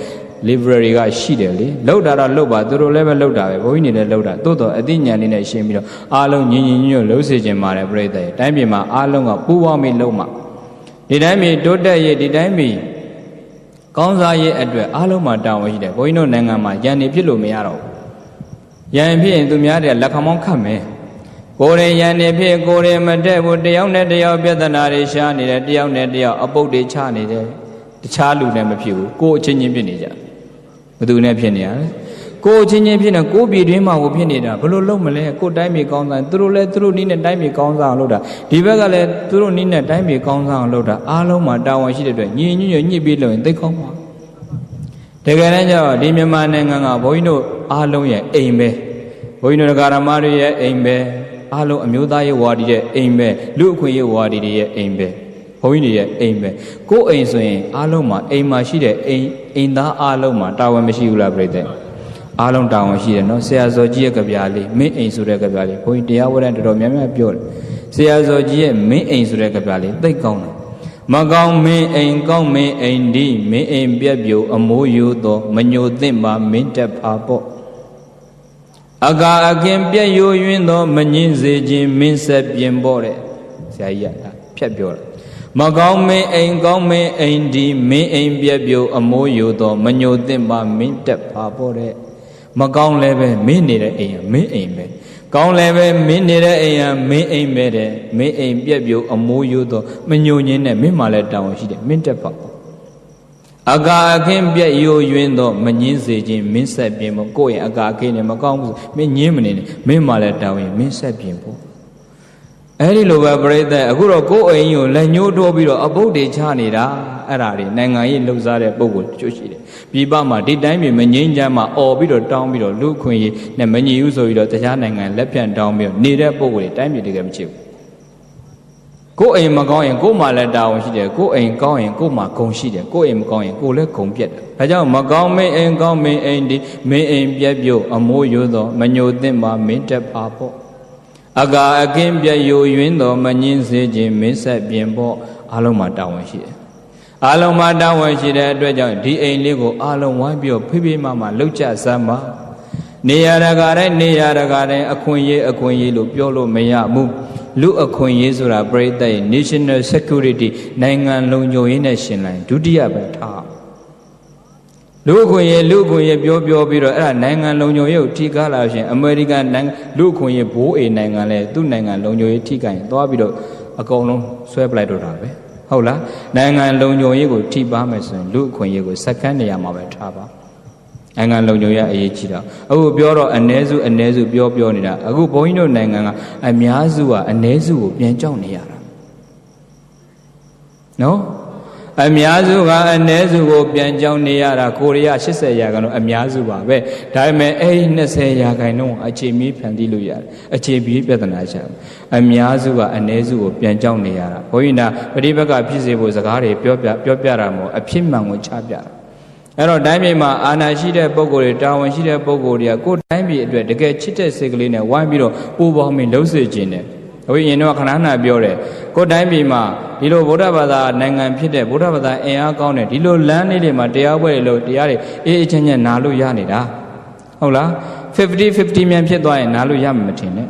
library ကရှိတယ်လေလောက်တာတော့လောက်ပါသူတို့လည်းပဲလောက်တာပဲဘုန်းကြီးတွေလည်းလောက်တာတိုးတော့အသိဉာဏ်လေးနဲ့ရှင်းပြီးတော့အားလုံးညီညွတ်လှုပ်စေခြင်းပါတယ်ပြိတ္တရဲ့တိုင်းပြည်မှာအားလုံးကပူးပေါင်းပြီးလုံးမှာဒီတိုင်းပြည်တိုးတက်ရေးဒီတိုင်းပြည်ကောင်းစားရေးအတွက်အားလုံးမှာတာဝန်ရှိတယ်ဘုန်းကြီးတို့နိုင်ငံမှာရန်နေဖြစ်လို့မရတော့ဘူးရန်ဖြစ်ရင်သူများတွေကလက်ခမောင်းခတ်မယ်ကိုယ်ရရန်နေဖြစ်ကိုယ်ရမတက်ဘူးတယောက်နဲ့တယောက်ပြဿနာတွေရှားနေတယ်တယောက်နဲ့တယောက်အပုတ်တွေချနေတယ်တခြားလူနဲ့မဖြစ်ဘူးကိုယ်အချင်းချင်းဖြစ်နေကြဘယ်သူနဲ့ဖြစ်နေရလဲကိုယ်အချင်းချင်းဖြစ်နေကိုယ်ပြည်တွင်းမှာကိုဖြစ်နေတာဘယ်လိုလုပ်မလဲကိုယ်တိုင်းပြည်ကောင်းစားသူတို့လည်းသူတို့နည်းနဲ့တိုင်းပြည်ကောင်းစားအောင်လုပ်တာဒီဘက်ကလည်းသူတို့နည်းနဲ့တိုင်းပြည်ကောင်းစားအောင်လုပ်တာအားလုံးမှာတာဝန်ရှိတဲ့အတွက်ညီညွတ်ညှိပြီးလုပ်ရင်သိကောင်းပါတကယ်တမ်းကျတော့ဒီမြန်မာနိုင်ငံကဘုန်းကြီးတို့အားလုံးရဲ့အိမ်ပဲဘုန်းကြီးတို့ဓမ္မတွေရဲ့အိမ်ပဲအားလုံးအမျိုးသားရေးဝါဒီရဲ့အိမ်ပဲလူအခွင့်ရေးဝါဒီတွေရဲ့အိမ်ပဲဘ ုန်းကြီးတွေရဲ့အိမ်ပဲကိုယ်အိမ်ဆိုရင်အားလုံးမှာအိမ်မှာရှိတဲ့အိမ်သားအားလုံးမှာတာဝန်မရှိဘူးလားပြိတ္တအားလုံးတာဝန်ရှိတယ်နော်ဆရာဇော်ကြီးရဲ့ကြပြလေးမင်းအိမ်ဆိုတဲ့ကြပြလေးဘုန်းကြီးတရားဝဲတဲ့တော်တော်များများပြောတယ်ဆရာဇော်ကြီးရဲ့မင်းအိမ်ဆိုတဲ့ကြပြလေးသိကောင်းတယ်မကောင်းမင်းအိမ်ကောင်းမင်းအိမ်ဒီမင်းအိမ်ပြက်ပြိုအမိုးယူသောမညိုသင့်ပါမင်းတက်ဖာပေါ့အကာအကင်ပြက်ယိုယွင်းသောမငင်းစေခြင်းမင်းဆက်ပြင်ပေါ့တဲ့ဆရာကြီးကဖြတ်ပြောတာမကောင်းမင်းအိမ်ကောင်းမင်းအိမ်ဒီမင်းအိမ်ပြက်ပြိုအမိုးယူသောမညိုသင့်ပါမင်းတက်ဖာပေါ့တဲ့မကောင်းလည်းပဲမင်းနေတဲ့အိမ်ကမင်းအိမ်ပဲကောင်းလည်းပဲမင်းနေတဲ့အိမ်ကမင်းအိမ်ပဲတဲ့မင်းအိမ်ပြက်ပြိုအမိုးယူသောမညိုညင်းနဲ့မင်းမှလည်းတောင်းရှိတယ်မင်းတက်ဖာပေါ့အကာအခင်းပြက်ယိုယွင်းသောမငင်းစေခြင်းမင်းဆက်ပြင်ဖို့ကိုယ့်ရဲ့အကာအခင်းနဲ့မကောင်းဘူးမင်းငင်းမနေနဲ့မင်းမှလည်းတောင်းရင်မင်းဆက်ပြင်ဖို့အဲ့ဒီလိုပဲပြိတ္တအခုတော့ကိုယ့်အိမ်ကိုလက်ညှိုးထိုးပြီးတော့အပုတ်တွေချနေတာအဲ့ဒါတွေနိုင်ငံရေးလှုပ်ရှားတဲ့ပုံကိုကျွတ်ရှိတယ်ပြည်ပမှာဒီတိုင်းပြည်မငင်းချမ်းမှာអော်ပြီးတော့တောင်းပြီးတော့လူခွင့်ရေးနဲ့မညီဘူးဆိုပြီးတော့တရားနိုင်ငံလက်ပြန်တောင်းပြီးတော့နေတဲ့ပုံကိုတိုင်းပြည်တကယ်မချစ်ဘူးကိုယ်အိမ်မကောင်းရင်ကိုယ်မှလည်းတာဝန်ရှိတယ်ကိုယ်အိမ်ကောင်းရင်ကိုယ်မှဂုဏ်ရှိတယ်ကိုယ်အိမ်မကောင်းရင်ကိုယ်လည်းဂုဏ်ပြတ်တယ်ဒါကြောင့်မကောင်းမင်းအိမ်ကောင်းမင်းအိမ်ဒီမင်းအိမ်ပြက်ပြို့အမိုးယိုသောမညိုသင့်ပါမင်းတက်ပါပေါ့အကာအကင်းပြက်ယိုယွင်းသောမငင်းစေခြင်းမင်းဆက်ပြင်ပေါ့အားလုံးမှာတာဝန်ရှိတယ်အားလုံးမှာတာဝန်ရှိတဲ့အတွက်ကြောင့်ဒီအိမ်လေးကိုအားလုံးဝိုင်းပြီးတော့ဖိဖိမမလှုပ်ကြစမ်းပါနေရတကာတိုင်းနေရတကာတိုင်းအခွင့်အရေးလို့ပြောလို့မရဘူးလူအခွင့်အရေးဆိုတာပြိတ္တရဲ့ national security နိုင်ငံလုံခြုံရေးနဲ့ရှင်လိုက်ဒုတိယပဲထားလူအခွင့်အရေးပြောပြီးတော့အဲ့ဒါနိုင်ငံလုံခြုံရေးကိုထိကားလာရှင်အမေရိကန်နိုင်ငံလူအခွင့်အရေးဘိုးအိမ်နိုင်ငံလဲသူ့နိုင်ငံလုံခြုံရေးထိကိုင်သွားပြီးတော့အကုန်လုံးဆွဲပလိုက်တော့တာပဲဟုတ်လားနိုင်ငံလုံခြုံရေးကိုထိပါမယ်ဆိုရင်လူအခွင့်အရေးကိုစက္ကန့်နေရာမှာပဲထားပါနိုင်ငံလုံခြုံရေးအရေးကြီးတော့အခုပြောတော့အ ਨੇ စုပြောနေတာအခုဘုန်းကြီးတို့နိုင်ငံကအများစုကအ ਨੇ စုကိုပြန်ကြောက်နေရတာနော်အများစုကအ ਨੇ စုကိုပြန်ကြောက်နေရတာကိုရီးယား80ရာခိုင်နှုန်းအများစုပါပဲဒါပေမဲ့အဲ့ဒီ20ရာခိုင်နှုန်းအခြေမီးဖန်တီးလို့ရတယ်အခြေပြေးပြဿနာရှာအများစုကအ ਨੇ စုကိုပြန်ကြောက်နေရတာဘုန်းကြီးနာပဋိပက္ခဖြစ်စေဖို့စကားတွေပြောပြတာမဟုတ်အဖြစ်မှန်ကိုချပြတာအဲ့တော့တိုင်းပြည်မှာအာဏာရှိတဲ့ပုဂ္ဂိုလ်တွေတာဝန်ရှိတဲ့ပုဂ္ဂိုလ်တွေကကိုယ်တိုင်းပြည်အတွက်တကယ်ချစ်တဲ့စိတ်ကလေးနဲ့ဝိုင်းပြီးတော့ပူပေါင်းပြီးလှုပ်စေခြင်းတယ်။အခုရင်တော့ခဏခဏပြောတယ်ကိုယ်တိုင်းပြည်မှာဒီလိုဗုဒ္ဓဘာသာနိုင်ငံဖြစ်တဲ့ဗုဒ္ဓဘာသာအင်အားကောင်းတဲ့ဒီလိုလမ်းလေးတွေမှာတရားပွဲတွေလို့တရားတွေအေးအေးချမ်းချမ်းနာလို့ရနေတာဟုတ်လား50-50မြန်ဖြစ်သွားရင်နာလို့ရမှာမထင်နဲ့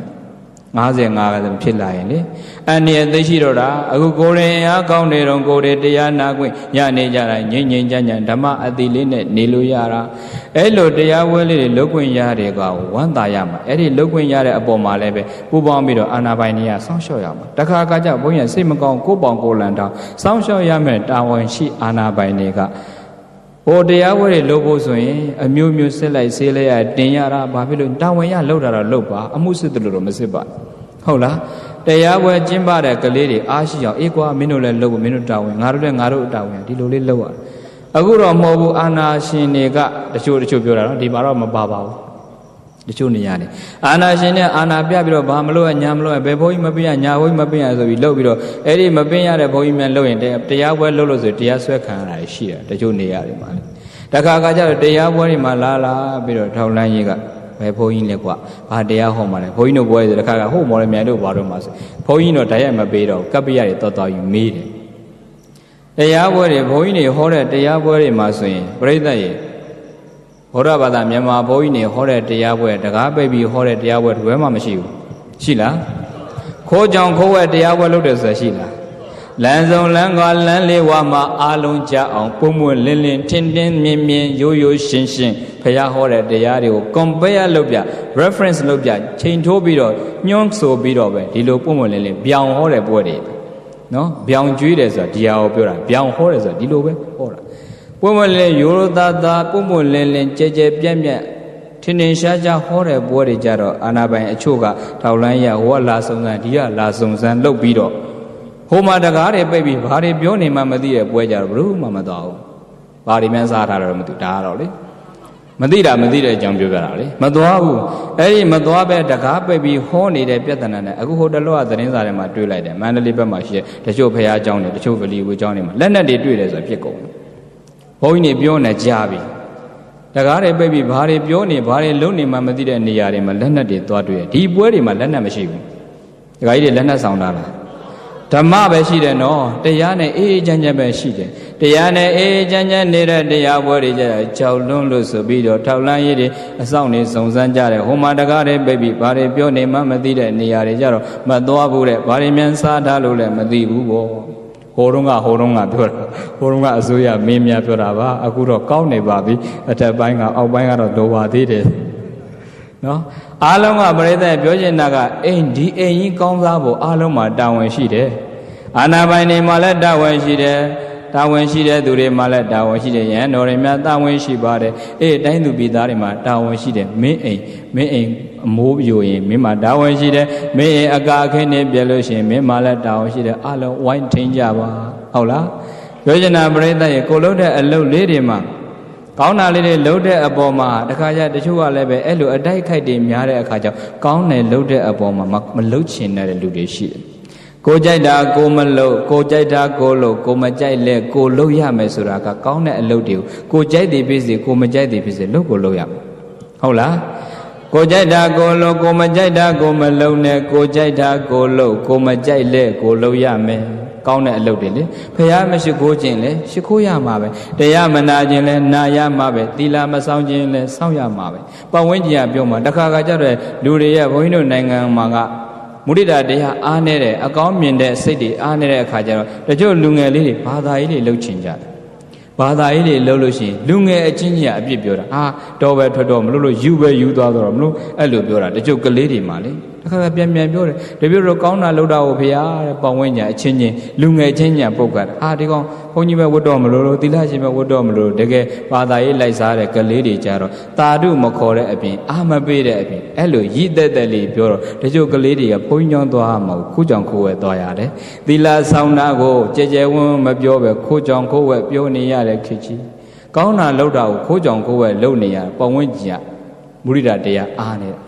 50-50ဖြစ်လာရင်လေအန္တရာယ်သိရှိတော့တာအခုကိုယ်ရင်အားကောင်းနေတော့ကိုယ်တွေတရားနာခွင့်ရနေကြတာငြိမ့်ငြိမ့်ချမ်းချမ်းဓမ္မအတိလေးနဲ့နေလို့ရတာအဲ့လိုတရားဝဲလေးတွေလုပ်ခွင့်ရတဲ့ကောင်ဝမ်းသာရမှာအဲ့ဒီလုပ်ခွင့်ရတဲ့အပေါ်မှာလည်းပဲပူပေါင်းပြီးတော့အာနာပိုင်နေရဆောင်းလျှော့ရမှာတခါကြဘုန်းကြီးစိတ်မကောင်းကိုယ်ပေါင်ကိုယ်လန်တောင်းဆောင်းလျှော့ရမယ်တာဝန်ရှိအာနာပိုင်တွေကဟိုတရားဝဲတွေလုပ်ဖို့ဆိုရင်အမျိုးမျိုးစစ်လိုက်ဆေးလိုက်ရတင်ရတာဘာဖြစ်လို့တာဝန်ရလုပ်တာတော့လုပ်ပါအမှုစစ်တယ်လို့တော့မစစ်ပါဟုတ်လားတရားပွဲကျင်းပတဲ့ကလေးတွေအားရှိအောင်အေးကွာမင်းတို့လည်းလုပ်ဖို့မင်းတို့တာဝန်ငါတို့လည်းငါတို့အတာဝန်ဒီလိုလေးလုပ်ရအခုတော့မဟုတ်ဘူးအာနာရှင်တွေကတချို့ပြောတာနော်ဒီမှာတော့မပါပါဘူးတချို့နေရတယ်အာနာရှင်နဲ့အာနာပြပြီးတော့ဘာမလုပ်ရညာမလုပ်ရဘယ်ဘုန်းကြီးမပင်ရညာဘုန်းကြီးမပင်ရဆိုပြီးလုပ်ပြီးတော့အဲ့ဒီမပင်ရတဲ့ဘုန်းကြီးများလုပ်ရင်တရားပွဲလုပ်လို့ဆိုတရားဆွဲခံရတာရှိတယ်တချို့နေရတယ်မှာတခါကျတော့တရားပွဲတွေမှာလာပြီးတော့ထောက်လန်းကြီးကဘယ်ဘုန်းကြီးလဲကွာဘာတရားဟောမှာလဲဘုန်းကြီးတို့ပွဲဆိုတခါကဟိုမော်ရမြိုင်တို့ဘာတို့မှာဆိုဘုန်းကြီးတို့တရားမပေးတော့ကပ္ပိယတွေတော်ယူမေးတယ်တရားပွဲတွေဘုန်းကြီးတွေဟောတဲ့တရားပွဲတွေမှာဆိုရင်ပြိဿရဲ့ဘုရားဘာသာမြန်မာဘုန်းကြီးတွေဟောတဲ့တရားပွဲတကားပိတ်ပြီးဟောတဲ့တရားပွဲတပွဲမှမရှိဘူးရှိလားခိုးကြောင်ခိုးဝဲတရားပွဲလုပ်တယ်ဆိုတာရှိလားလမ်းဆောင်လမ်းကလမ်းလေးဝါမှာအားလုံးကြအောင်ပုံမွင့်လင်းလင်းထင်းထင်းမြင်မြင်ရိုးရိုးရှင်းရှင်းဖရာဟောတဲ့တရားတွေကို compare လုပ်ပြ reference လုပ်ပြချိန်ထိုးပြီးတော့ညွှန်းဆိုပြီးတော့ပဲဒီလိုပုံမွင့်လင်းလင်းပြောင်ဟောတဲ့ပွဲတွေနော်ပြောင်ကျွေးတယ်ဆိုတာဒီဟာကိုပြောတာပြောင်ဟောတယ်ဆိုတာဒီလိုပဲဟောတာပုံမွင့်လင်းရိုးရိုးသားသားပုံမွင့်လင်းလင်းကြဲကြဲပြန့်ပြန့်ထင်ထင်ရှားရှားဟောတဲ့ပွဲတွေကြတော့အာနာပိုင်အချို့ကထောက်လန်းရဟောလာစုံစမ်းဒီကလာစုံစမ်းလုပ်ပြီးတော့ဟိုမှာတကားတွေပိတ်ပြီးဘာတွေပြောနေမှမသိတဲ့ပွဲကြတော့ဘယ်သူမှမတော်ဘူးဘာတွေမှစားထားတယ်တော့မသိဒါကတော့လေ မသိတဲ့အကြောင်းပြောပြတာလေမသွားဘူးအဲ့ဒီမသွားပဲတကားပိတ်ပြီးဟောနေတဲ့ပြဿနာနဲ့အခုဟိုတလောကသတင်းစာထဲမှာတွေ့လိုက်တယ်မန္တလေးဘက်မှာရှိတဲ့တချို့ဖရာအကြောင်းတွေတချို့ဗလီဝေအကြောင်းတွေမှာလက်နက်တွေတွေ့တယ်ဆိုဖြစ်ကုန်တယ်ဘုန်းကြီးတွေပြောနေကြပြီတကားတွေပိတ်ပြီးဘာတွေပြောနေဘာတွေလုပ်နေမှမသိတဲ့နေရာတွေမှာလက်နက်တွေသွားတွေ့တယ်ဒီပွဲတွေမှာလက်နက်မရှိဘူးတကားကြီးတွေလက်နက်ဆောင်တာလားဓမ္မပဲရှိတယ်နော်တရားနဲ့အေးအေးချမ်းချမ်းပဲရှိတယ်တရားနဲ့အေးအေးချမ်းချမ်းနေတဲ့တရားပွဲတွေကြကြောက်လွန်းလို့ဆိုပြီးတော့ထောက်လန်းရည်တွေအဆောင်နေစုံစမ်းကြတယ်ဟိုမှာတကားတွေပိတ်ပြီးဘာတွေပြောနေမှမသိတဲ့နေရာတွေကြတော့မသွားဘူးတဲ့ဘာတွေမြန်စားထားလို့လည်းမသိဘူးပေါ့ဟိုတုန်းကပြောတာဟိုတုန်းကအစိုးရမင်းများပြောတာပါအခုတော့ကောင်းနေပါပြီအထက်ပိုင်းကအောက်ပိုင်းကတော့လိုပါသေးတယ်နော်အားလုံးကပရိသတ်ပြောချင်တာကအိမ်ဒီအိမ်ကြီးကောင်းစားဖို့အားလုံးမှာတာဝန်ရှိတယ်အာနာပိုင်တွေမှာလည်းတာဝန်ရှိတယ်တာဝန်ရှိတဲ့သူတွေမှာလည်းတာဝန်ရှိတယ်ယဟန်တော်တွေများတာဝန်ရှိပါတယ်အေးတိုင်းသူပြည်သားတွေမှာတာဝန်ရှိတယ်မင်းအိမ်အမိုးပြိုရင်မင်းမှာတာဝန်ရှိတယ်မင်းအိမ်အကာအခင်းနေပြလို့ရှိရင်မင်းမှာလည်းတာဝန်ရှိတယ်အားလုံးဝိုင်းထင်းကြပါဟုတ်လားပြောချင်တာပရိသတ်ရေကိုလုပ်တဲ့အလုပ်လေးတွေမှာကောင်းတာလေးတွေလုပ်တဲ့အပေါ်မှာတခါကျတချို့ကလည်းပဲအဲ့လိုအတိုက်ခိုက်တွေများတဲ့အခါကျကောင်းတယ်လုပ်တဲ့အပေါ်မှာမလုပ်ချင်တဲ့လူတွေရှိတယ်ကိုကြိုက်တာကိုမလုပ်ကိုကြိုက်တာကိုလုပ်ကိုမကြိုက်လဲကိုလုပ်ရမယ်ဆိုတာကကောင်းတဲ့အလုပ်တွေကိုကြိုက်တယ်ဖြစ်စေကိုမကြိုက်တယ်ဖြစ်စေလုပ်ကိုလုပ်ရမယ်ဟုတ်လားကိုကြိုက်တာကိုလုပ်ကိုမကြိုက်တာကိုမလုပ်နဲ့ကိုကြိုက်တာကိုလုပ်ကိုမကြိုက်လဲကိုလုပ်ရမယ်ကောင်းတဲ့အလုပ်တွေလေဖះမရှိခိုးခြင်းလဲရှိခိုးရမှာပဲတရားမနာခြင်းလဲနာရမှာပဲသီလမဆောင်ခြင်းလဲစောင့်ရမှာပဲပတ်ဝန်းကျင်ကပြောမှာတခါခါကျတော့လူတွေရဲ့ဘုန်းကြီးတို့နိုင်ငံမှာကမုဒိတာတရားအားနေတဲ့အကောင်းမြင်တဲ့စိတ်တွေအားနေတဲ့အခါကျတော့တချို့လူငယ်လေးတွေဘာသာရေးတွေလှုပ်ချင်ကြတယ်ဘာသာရေးတွေလှုပ်လို့ရှိရင်လူငယ်အချင်းကြီးကအပြစ်ပြောတာတော်ပဲထွက်တော့မလို့ယူပဲယူသွားတော့မလို့အဲ့လိုပြောတာတချို့ကလေးတွေမှာလေတခါပြန်ပြောတယ်တပြည့်တော့ကောင်းတာလုပ်တာကိုဖေရတဲ့ပတ်ဝန်းကျင်အချင်းချင်းလူငယ်ချင်းညာပုတ်ကတာဒီကောင်ဘုန်းကြီးပဲဝတ်တော့မလို့သီလရှင်ပဲဝတ်တော့မလို့တကယ်ဘာသာရေးလိုက်စားတဲ့ကလေးတွေကြတော့တာဓုမခေါ်တဲ့အပြင်မပေးတဲ့အပြင်အဲ့လိုရည်သက်သက်လေးပြောတော့တချို့ကလေးတွေကဘုန်းကြီးကျောင်းသွားမှာခိုးကြောင်ခိုးဝဲသွားရတယ်သီလဆောင်တာကိုကြဲကြဲဝန်းမပြောပဲခိုးကြောင်ခိုးဝဲပြောနေရတဲ့ခေတ်ကြီးကောင်းတာလုပ်တာကိုခိုးကြောင်ခိုးဝဲလုပ်နေရပတ်ဝန်းကျင်ကမုဒိတာတရားအားနေ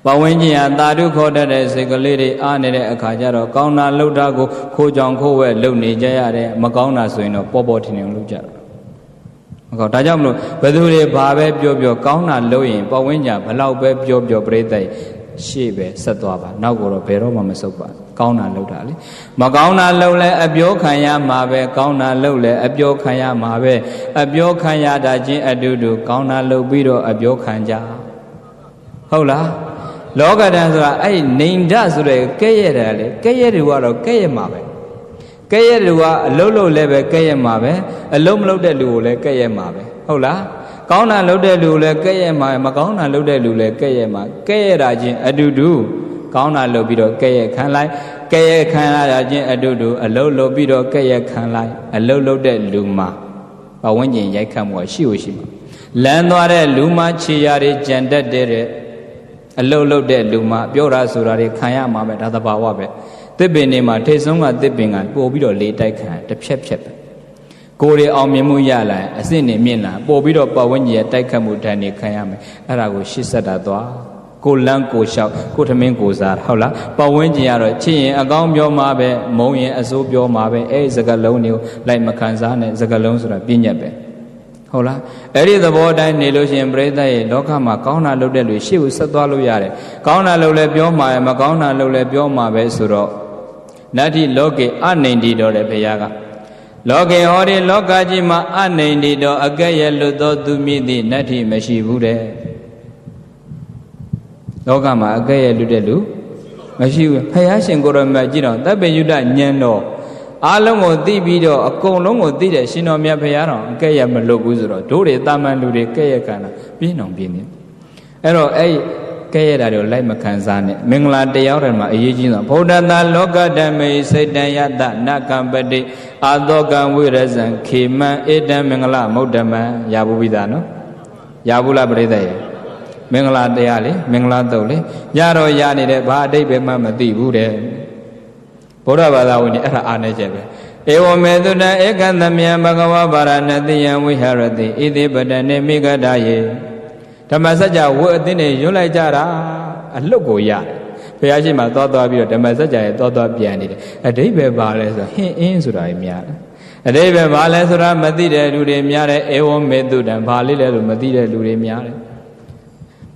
ပတ်ဝန်းကျင်ဟာသာဓုခေါ်တတ်တဲ့စိတ်ကလေးတွေအားနေတဲ့အခါကျတော့ကောင်းတာလှုပ်တာကိုခိုးကြောင်ခိုးဝဲလှုပ်နေကြရတယ်မကောင်းတာဆိုရင်တော့ပေါ်ထင်ထင်လှုပ်ကြတယ်မကောင်းဒါကြောင့်မလို့ဘယ်သူတွေဘာပဲပြောကောင်းတာလှုပ်ရင်ပတ်ဝန်းကျင်ဘလောက်ပဲပြောပြိဿတ်ရှေ့ပဲဆက်သွားပါနောက်ကတော့ဘယ်တော့မှမဆုတ်ပါကောင်းတာလှုပ်တာလေမကောင်းတာလှုပ်လဲအပြောခံရမှာပဲကောင်းတာလှုပ်လဲအပြောခံရမှာပဲအပြောခံရတာချင်းအတူတူကောင်းတာလှုပ်ပြီးတော့အပြောခံကြဟုတ်လားလောကဓာတ်ဆိုတာအဲ့နေဓာတ်ဆိုတဲ့ကဲ့ရဲ့တယ်လေကဲ့ရဲ့တွေကတော့ကဲ့ရဲ့မှာပဲကဲ့ရဲ့တွေကအလုံးလုံးလည်းပဲကဲ့ရဲ့မှာပဲအလုံးမလုံးတဲ့လူကိုလည်းကဲ့ရဲ့မှာပဲဟုတ်လားကောင်းတာလုပ်တဲ့လူကိုလည်းကဲ့ရဲ့မှာမကောင်းတာလုပ်တဲ့လူလည်းကဲ့ရဲ့မှာကဲ့ရဲ့တာချင်းအတူတူကောင်းတာလုပ်ပြီးတော့ကဲ့ရဲ့ခံလိုက်ကဲ့ရဲ့ခံရတာချင်းအတူတူအလုံးလုပ်ပြီးတော့ကဲ့ရဲ့ခံလိုက်အလုံးလုပ်တဲ့လူမှာပဝန်းကျင်ရိုက်ခတ်မှုရှိမှာလမ်းသွားတဲ့လူမှာခြေရာတွေကြံတတ်တဲ့အလုတ်လုတ်တဲ့လူမှပြောတာဆိုတာတွေခံရမှာပဲဒါသဘာဝပဲသစ်ပင်တွေမှာထိတ်ဆုံးကသစ်ပင်ကပို့ပြီးတော့လေးတိုက်ခံတစ်ဖြက်ပဲကိုယ်တွေအောင်မြင်မှုရလာအဆင့်နေမြင့်လာပို့ပြီးတော့ပတ်ဝန်းကျင်ရဲ့တိုက်ခတ်မှုတန်တွေခံရမယ်အဲ့ဒါကိုရှစ်ဆက်တာသွားကိုလန်းကိုလျှောက်ကိုထမင်းကိုစားဟုတ်လားပတ်ဝန်းကျင်ကတော့ချစ်ရင်အကောင်းပြောမှာပဲမုန်းရင်အဆိုးပြောမှာပဲအဲ့ဒီစကားလုံးတွေကိုလိုက်မခံစားနဲ့စကားလုံးဆိုတာပြည့်ညက်ပဲဟုတ်လားအဲ့ဒီသဘောတိုင်းနေလို့ရှိရင်ပရိသတ်ရဲ့လောကမှာကောင်းတာလုပ်တဲ့လူရှေ့ကိုဆက်သွားလို့ရတယ်ကောင်းတာလုပ်လဲပြောမှာမကောင်းတာလုပ်လဲပြောမှာပဲဆိုတော့နတ္ထိလောကေအနိန္တိတော်တယ်ဘုရားကလောကေဟောဒီလောကကြီးမှာအနိန္တိတော်အကဲ့ရဲ့လွတ်သောသူမြည်သည့်နတ္ထိမရှိဘူးတဲ့လောကမှာအကဲ့ရဲ့လွတ်တဲ့လူမရှိဘူးဘုရားရှင်ကိုရောမြတ်ကြည့်တော့သဗ္ဗညုတဉာဏ်တော်အားလုံးကိုသိပြီးတော့အကုန်လုံးကိုသိတဲ့ရှင်တော်မြတ်ဘုရားတော်အကဲ့ရဲ့မလွတ်ဘူးဆိုတော့တို့တွေတာမန်လူတွေကဲ့ရဲ့ခံတာပြင်းအောင်ပြင်းနေအဲ့တော့အဲ့ကဲ့ရဲ့တာတွေကိုလိုက်မခံစားနဲ့မင်္ဂလာတရားတော်မှာအရေးကြီးဆုံးဗုဒ္ဓတာလောကဓမ္မေစိတ်တံယတနကံပတိအာသောကံဝိရဇံခေမံဧတံမင်္ဂလမုဒ္ဓမံရဘူးပြီးသားနော်ရဘူးလားပရိသတ်ရဲ့မင်္ဂလာတရားလေမင်္ဂလာတုတ်လေရတော့ရနေတဲ့ဘာအတိတ်ပဲမှမသိဘူးတဲ့ဗုဒ္ဓဘာသာဝင်တွေအဲ့ဒါအားနေချက်ပဲ Ewa meduda ekandamya bhagava varanatiya viharati iti padane mikadaye Dhamasaja wadine yulai jara aloko ya Payashima thoda biro Dhamasaja thoda pianide Adebe bale so hin sura imyara Adebe bale sura matide lure myare ewa meduda balile matide lure myare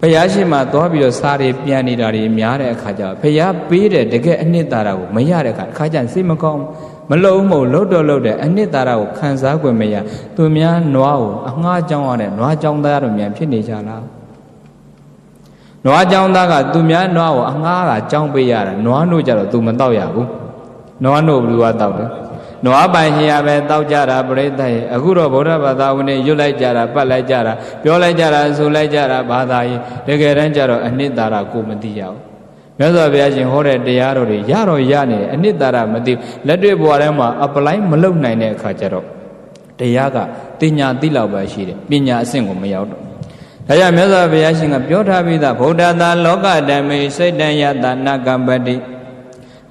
Payashima thoda biro sari pianida myare akhaja Paya pire dege anitara mayare khajan simakong မလုံးမလို့တော့လို့တဲ့အနှစ်သာရကိုခံစား권မရသူများနွားကိုအငှားကြောင်းရတဲ့နွားကြောင်းသားတို့မြန်ဖြစ်နေကြလားနွားကြောင်းသားကသူများနွားကိုအငှားကကြောင်းပေးရတာနွားတို့ကြတော့သူမတော့ရဘူးနွားတို့ဘယ်လိုတော့တယ်နွားပိုင်ရှင်ရပဲတောက်ကြတာပြိဿရဲ့အခုတော့ဗုဒ္ဓဘာသာဝင်တွေရွတ်လိုက်ကြတာပတ်လိုက်ကြတာပြောလိုက်ကြတာဆိုလိုက်ကြတာဘာသာရေးတကယ်တမ်းကျတော့အနှစ်သာရကိုမသိရဘူး မြတ်စွာဘုရားရှင်ဟောတဲ့တရားတော်တွေရတော့ရနေတယ်အနှစ်သာရမသိလက်တွေ့ဘဝထဲမှာ apply မလုပ်နိုင်တဲ့အခါကျတော့တရားကတင်ညာသိလောက်ပဲရှိတယ်ပညာအဆင့်ကိုမရောက်တော့ဒါကြောင့်မြတ်စွာဘုရားရှင်ကပြောထားပြီးသားဗုဒ္ဓသာလောကဓမ္မေစိတ်တံယတနာကံပတိ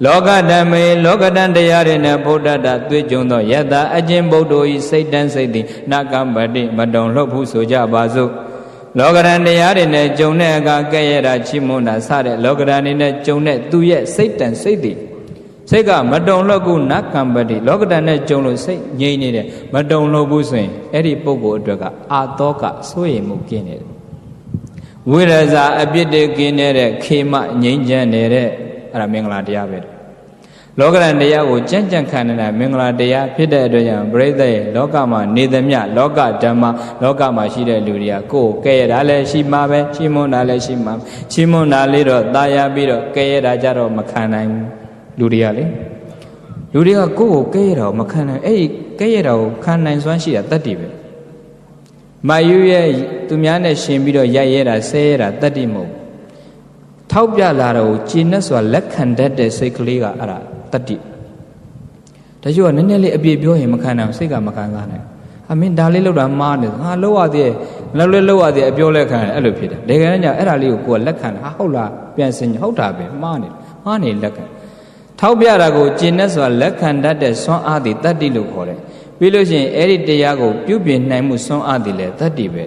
လောကဓမ္မေလောကတံတရားတွေနဲ့ဗုဒ္ဓတာတွေ့ကြုံသောယတအကျင့်ဗုဒ္ဓဤစိတ်တံစိတ်သည်နာကံပတိမတုံလှုပ်ဘူးဆိုကြပါစို့ လောကရန်တရားတွေနဲ့ကြုံတဲ့အခါကဲ့ရဲ့တာချီးမွမ်းတာစတဲ့လောကရန်တွေနဲ့ကြုံတဲ့သူရဲ့စိတ်တန်စိတ်တွေစိတ်ကမတုံလို့ကုနကံပတိလောကရန်နဲ့ကြုံလို့စိတ်ငြိမ့်နေတယ်မတုံလို့ဘူးဆိုရင်အဲ့ဒီပုဂ္ဂိုလ်အတွက်ကအာသောကစိုးရိမ်မှုကင်းနေတယ်ဝိရဇာအပြစ်တွေကင်းနေတဲ့ခေမငြိမ့်ချမ်းနေတဲ့အဲ့ဒါမင်္ဂလာတရားပဲလောကရန်တရားကိုကြံ့ကြံ့ခံနေတာမင်္ဂလာတရားဖြစ်တဲ့အတွက်ကြောင့်ပရိသတ်ရဲ့လောကမှာနေသမျှလောကဓမ္မလောကမှာရှိတဲ့လူတွေကကိုယ်ကဲရတာလည်းရှိမှာပဲချီးမွမ်းတာလည်းရှိမှာချီးမွမ်းတာလေးတော့တာယာပြီးတော့ကဲရတာကြတော့မခံနိုင်ဘူးလူတွေကလေလူတွေကကိုယ်ကိုကဲရတာကိုမခံနိုင်အဲ့ဒီကဲရတာကိုခံနိုင်စွမ်းရှိတာတတ္တိပဲမာယူရဲ့သူများနဲ့ရှင်ပြီးတော့ရိုက်ရဲတာဆဲရဲတာတတ္တိမဟုတ်ထောက်ပြလာတော့ကျင့်နဲ့ဆိုတာလက်ခံတတ်တဲ့စိတ်ကလေးကအဲ့ဒါ တတ္တိဒါကြောင့်နည်းနည်းလေးအပြည့်ပြောရင်မခံနိုင်စိတ်ကမခံစားနိုင်အမင်းဒါလေးလောက်တာမှားနေငါလောက်ရသေးလောက်ရသေးအပြောလက်ခံတယ်အဲ့လိုဖြစ်တယ်တကယ်တမ်းကျအဲ့ဒါလေးကိုကိုယ်ကလက်ခံတာဟုတ်လားပြန်စင်ဟုတ်တာပဲမှားနေလက်ခံထောက်ပြတာကိုကျင့်နဲ့ဆိုတာလက်ခံတတ်တဲ့စွမ်းအားတွေတတ္တိလို့ခေါ်တယ်ပြီးလို့ရှိရင်အဲ့ဒီတရားကိုပြုပြင်နိုင်မှုစွမ်းအားတွေလည်းတတ္တိပဲ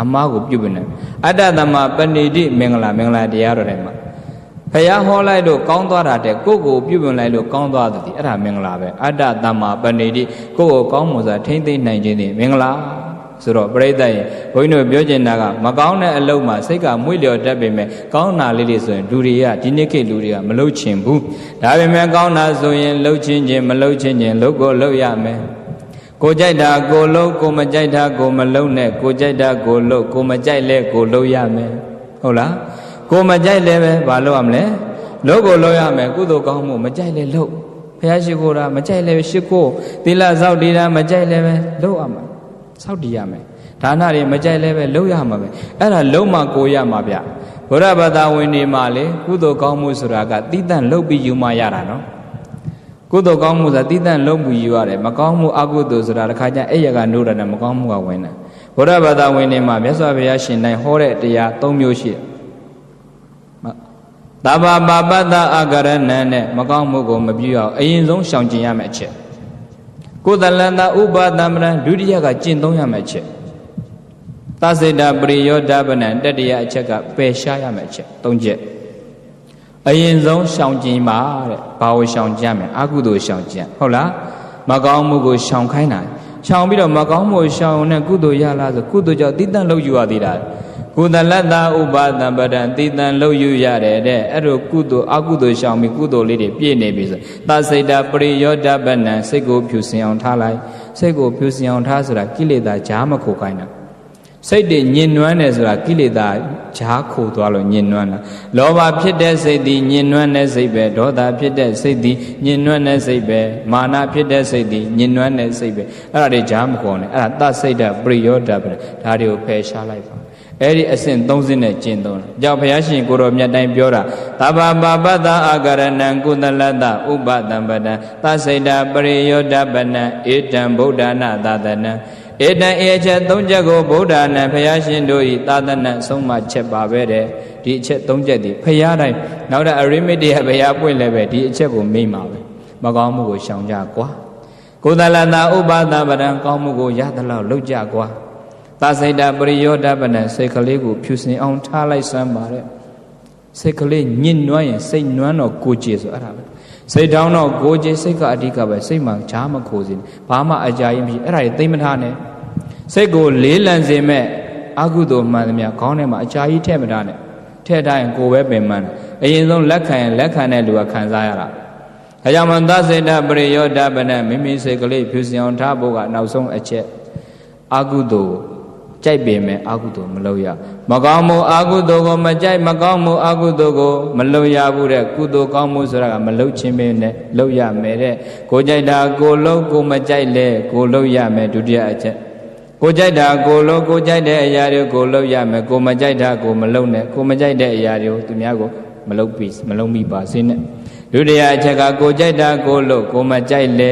အမှားကိုပြုပြင်နိုင်အတ္တသမပဏိတိမင်္ဂလာတရားတော်တွေမှာ ဖယားဟောလိုက်လို့ကောင်းသွားတာတဲ့ကိုယ့်ကိုပြုပြင်လိုက်လို့ကောင်းသွားသည်အဲ့ဒါမင်္ဂလာပဲအတ္တသမ္မာပဏိတိကိုယ့်ကိုကောင်းမှုစွာထိမ့်သိမ့်နိုင်ခြင်းသည်မင်္ဂလာဆိုတော့ပရိသတ်ရင်ဘုန်းကြီးတို့ပြောချင်တာကမကောင်းတဲ့အလုပ်မှာစိတ်ကမွေ့လျော်တတ်ပေမဲ့ကောင်းတာလေးတွေဆိုရင်လူတွေကဒီနေ့ခေတ်လူတွေကမလုပ်ချင်ဘူးဒါပေမဲ့ကောင်းတာဆိုရင်လုပ်ချင်းချင်းမလုပ်ချင်းချင်းလုပ်ကိုလုပ်ရမယ်ကိုကြိုက်တာကိုလုပ်ကိုမကြိုက်တာကိုမလုပ်နဲ့ကိုကြိုက်တာကိုလုပ်ကိုမကြိုက်လဲကိုလုပ်ရမယ်ဟုတ်လားကိုမကြိုက်လဲပဲဘာလုပ်ရမလဲလုပ်ကိုလုပ်ရမယ်ကုသိုလ်ကောင်းမှုမကြိုက်လဲလုပ်ဘုရားရှိခိုးတာမကြိုက်လဲရှိခိုးသီလစောင့်တည်တာမကြိုက်လဲပဲလုပ်ရမှာစောင့်တည်ရမယ်ဒါနတွေမကြိုက်လဲပဲလုပ်ရမှာပဲအဲ့ဒါလုံးမကိုရမှာဗျဘုရားဘာသာဝင်တွေမှာလေကုသိုလ်ကောင်းမှုဆိုတာကတိတန့်လုပ်ပြီးယူမှရတာနော်ကုသိုလ်ကောင်းမှုဆိုတာတိတန့်လုပ်ပြီးယူရတယ်မကောင်းမှုအကုသိုလ်ဆိုတာတစ်ခါကျအဲ့ရကနိုးတာနဲ့မကောင်းမှုကဝင်တယ်ဘုရားဘာသာဝင်တွေမှာမြတ်စွာဘုရားရှင်တိုင်းဟောတဲ့တရား၃မျိုးရှိတယ်တဘာပါပတ္တအာဂရဏံနဲ့မကောင်းမှုကိုမပြုရအောင်အရင်ဆုံးရှောင်ကျင်ရမယ့်အချက်ကိုယ်တလန္တဥပါဒမရံဒုတိယကကျင့်သုံးရမယ့်အချက်သစေတပရိယောဒပနံတတိယအချက်ကပယ်ရှားရမယ့်အချက်၃ချက်အရင်ဆုံးရှောင်ကျင်ပါတဲ့ဘာကိုရှောင်ကျင်ရမလဲအကုသိုလ်ရှောင်ကျင်ဟုတ်လားမကောင်းမှုကိုရှောင်ခိုင်းတာရှောင်ပြီးတော့မကောင်းမှုကိုရှောင်နဲ့ကုသိုလ်ရလားဆိုကုသိုလ်ကြောင့်တိတ္တန်လုပ်ယူရသေးတာကုသလတ္တဥပါဒံပဒံတိတံလို့ယူရတယ်တဲ့အဲ့လိုကုသိုလ်အကုသိုလ်ရှောင်ပြီးကုသိုလ်လေးတွေပြည့်နေပြီဆိုသစိတ်တပရိယောဒပနံစိတ်ကိုဖြူစင်အောင်ထားလိုက်စိတ်ကိုဖြူစင်အောင်ထားဆိုတာကိလေသာဂျားမခိုခိုင်းတာစိတ်တွေညင်နွမ်းတယ်ဆိုတာကိလေသာဂျားခိုသွားလို့ညင်နွမ်းတာလောဘဖြစ်တဲ့စိတ်သည်ညင်နွမ်းတဲ့စိတ်ပဲဒေါသဖြစ်တဲ့စိတ်သည်ညင်နွမ်းတဲ့စိတ်ပဲမာနဖြစ်တဲ့စိတ်သည်ညင်နွမ်းတဲ့စိတ်ပဲအဲ့ဒါတွေဂျားမခိုနဲ့အဲ့ဒါသစိတ်တပရိယောဒပနံဒါတွေကိုဖယ်ရှားလိုက်ပါအဲ့ဒီအဆင့်30နဲ့ကျင့်သုံးတယ်ကြောင့်ဘုရားရှင်ကိုတော်မြတ်တိုင်းပြောတာသဗ္ဗပါပတ္တအာဂရဏံကုသလတ္တဥပတံပတံသစိတပရိယောဒပနံဧတံဗုဒ္ဓနာသာသနံဧတံအချက်၃ချက်ကိုဗုဒ္ဓနာဘုရားရှင်တို့ဤသာသနာဆုံးမချက်ပါပဲတဲ့ဒီအချက်၃ချက်ဒီဘုရားတိုင်းနောက်တဲ့အရိမတိယဘုရားပွင့်လည်းပဲဒီအချက်ကိုမိမ့်ပါပဲမကောင်းမှုကိုရှောင်ကြကွာ ကိုယ်တလတာဥပါဒပဒံကောင်းမှုကိုရသလောက်လုပ်ကြကွာသာစိတ်တပရိယောဒပနံစိတ်ကလေးကိုဖြူစင်အောင်ထားလိုက်စမ်းပါတဲ့စိတ်ကလေးညစ်နွမ်းရင်စိတ်နွမ်းတော့ကိုကြည်ဆိုအဲ့ဒါပဲစိတ်တောင်းတော့ကိုကြည်စိတ်ကအဓိကပဲစိတ်မှဂျားမခိုးစေဘာမှအကြာရင်မရှိအဲ့ဒါတွေသိမထားနဲ့စိတ်ကိုလေးလံစေမဲ့အကုသိုလ်မှန်သမျှခေါင်းထဲမှာအကြာကြီးထည့်မထားနဲ့ထည့်ထားရင်ကိုယ်ပဲပင်ပန်းတယ်အရင်ဆုံးလက်ခံရင်လက်ခံတဲ့လူကခံစားရတာဒါကြောင့်မသစေတပရိယောဒပနံမိမိစိတ်ကလေးဖြူစင်အောင်ထားဖို့ကနောက်ဆုံးအချက်အကုသိုလ်ကြိုက်ပေမဲ့အကုသိုလ်မလုပ်ရမကောင်းမှုအကုသိုလ်ကိုမကြိုက်မကောင်းမှုအကုသိုလ်ကိုမလုပ်ရဘူးတဲ့ကုသိုလ်ကောင်းမှုဆိုတာကမလုပ်ခြင်းပဲနဲ့လုပ်ရမယ်တဲ့ကိုကြိုက်တာကိုလုပ်ကိုမကြိုက်လဲကိုလုပ်ရမယ်ဒုတိယအချက်ကိုကြိုက်တာကိုလုပ်ကိုကြိုက်တဲ့အရာတွေကိုလုပ်ရမယ်ကိုမကြိုက်တာကိုမလုပ်နဲ့ကိုမကြိုက်တဲ့အရာတွေကိုသူများကိုမလုပ်မိပါစေနဲ့ဒုတိယအချက်ကကိုကြိုက်တာကိုလုပ်ကိုမကြိုက်လဲ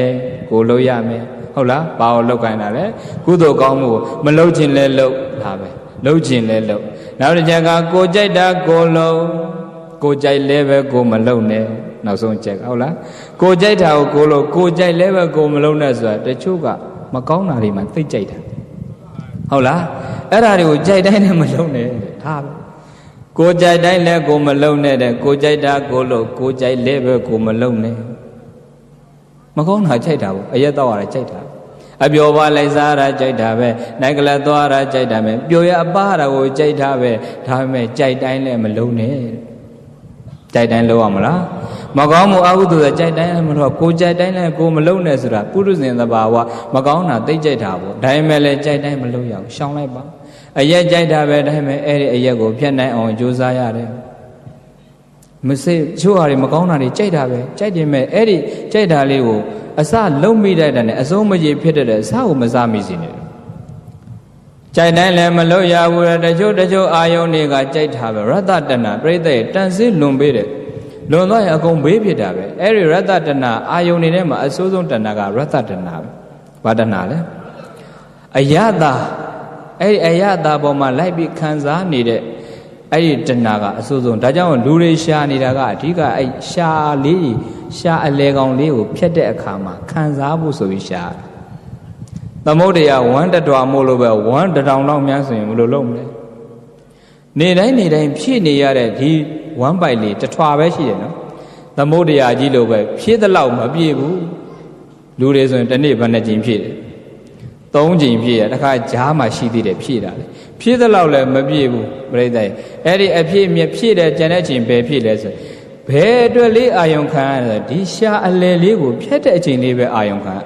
ကိုလုပ်ရမယ်ဟုတ်လားဘာလို့လုပ်ခိုင်းတာလဲကုသိုလ်ကောင်းမှုကိုမလုပ်ခြင်းလဲလုပ်ဒါပဲလုပ်ခြင်းလဲလုပ်နောက်တစ်ချက်ကကိုကြိုက်တာကိုလုပ်ကိုကြိုက်လဲပဲကိုမလုပ်နဲ့နောက်ဆုံးချက်ဟုတ်လားကိုကြိုက်တာကိုလုပ်ကိုကြိုက်လဲပဲကိုမလုပ်နဲ့ဆိုတာတချို့ကမကောင်းတာတွေမှသိကြိုက်တာဟုတ်လားအဲ့ဒါတွေကိုကြိုက်တိုင်းနဲ့မလုပ်နဲ့ဒါပဲကိုကြိုက်တိုင်းလည်းကိုမလုံနဲ့တဲ့ကိုကြိုက်တာကိုလို့ကိုကြိုက်လဲပဲကိုမလုံနဲ့မကောင်းတာကြိုက်တာပေါ့အရက်တော့ရတာကြိုက်တာအပျော်ပါလိုက်စားရကြိုက်တာပဲနိုင်ကလသွားရကြိုက်တာပဲပျော်ရအပါရကိုကြိုက်တာပဲဒါပေမဲ့ကြိုက်တိုင်းလည်းမလုံနဲ့ကြိုက်တိုင်းလုံရမလားမကောင်းမှုအကုသိုလ်ကြိုက်တိုင်းလည်းမလို့ကိုကြိုက်တိုင်းလည်းကိုမလုံနဲ့ဆိုတာပုရုဇဉ်သဘာဝမကောင်းတာသိကြိုက်တာပေါ့ဒါပေမဲ့လည်းကြိုက်တိုင်းမလုံရအောင်ရှောင်လိုက်ပါအရက်ကြိုက်တာပဲဒါပေမဲ့အဲ့ဒီအရက်ကိုဖျက်နိုင်အောင်ကြိုးစားရတယ်မစိချို့ဟာတွေမကောင်းတာတွေကြိုက်တာပဲကြိုက်တယ်မဲ့အဲ့ဒီကြိုက်တာလေးကိုအစလုံးမိတတ်တယ်နဲ့အဆုံးမကြီးဖြစ်တဲ့အစကိုမစားမိစေနဲ့ကြိုက်တိုင်းလည်းမလို့ရဘူးတချို့အာယုန်တွေကကြိုက်တာပဲရတ္တတဏပြိဿရဲ့တန်စစ်လွန်ပေးတယ်လွန်သွားရင်အကုန်ဘေးဖြစ်တာပဲအဲ့ဒီရတ္တတဏအာယုန်တွေထဲမှာအဆိုးဆုံးတဏကရတ္တတဏပဲဘာတဏလဲအယတာအဲ့ဒီအယတာပေါ်မှာလိုက်ပြီးခံစားနေတဲ့အဲ့ဒီတဏကအဆိုးဆုံးဒါကြောင့်လူတွေရှာနေတာကအဓိကအဲ့ရှာလေးရှာအလဲကောင်လေးကိုဖြတ်တဲ့အခါမှာခံစားဖို့ဆိုပြီးရှာသမုဒ္ဒရာဝမ်းတတော်မို့လို့ပဲဝမ်းတထောင်လောက်များဆိုရင်ဘယ်လိုလုပ်မလဲနေတိုင်းဖြည့်နေရတဲ့ဒီဝမ်းပိုက်လေးတထွာပဲရှိတယ်နော်သမုဒ္ဒရာကြီးလိုပဲဖြည့်သလောက်မပြည့်ဘူးလူတွေဆိုရင်တစ်နေ့ဘယ်နှကြိမ်ဖြည့်တယ်3ကြိမ်ဖြည့်ရတခါကြားမှာရှိသေးတယ်ဖြည့်တာလေဖြည့်သလောက်လည်းမပြည့်ဘူးပြိဿရဲ့အဲ့ဒီအဖြည့်မြဖြည့်တဲ့ကြံတဲ့ချိန်ပဲဖြည့်လဲဆိုဘယ်အတွက်လေးအာယုံခံရလဲဒီရှာအလယ်လေးကိုဖြတ်တဲ့အချိန်လေးပဲအာယုံခံ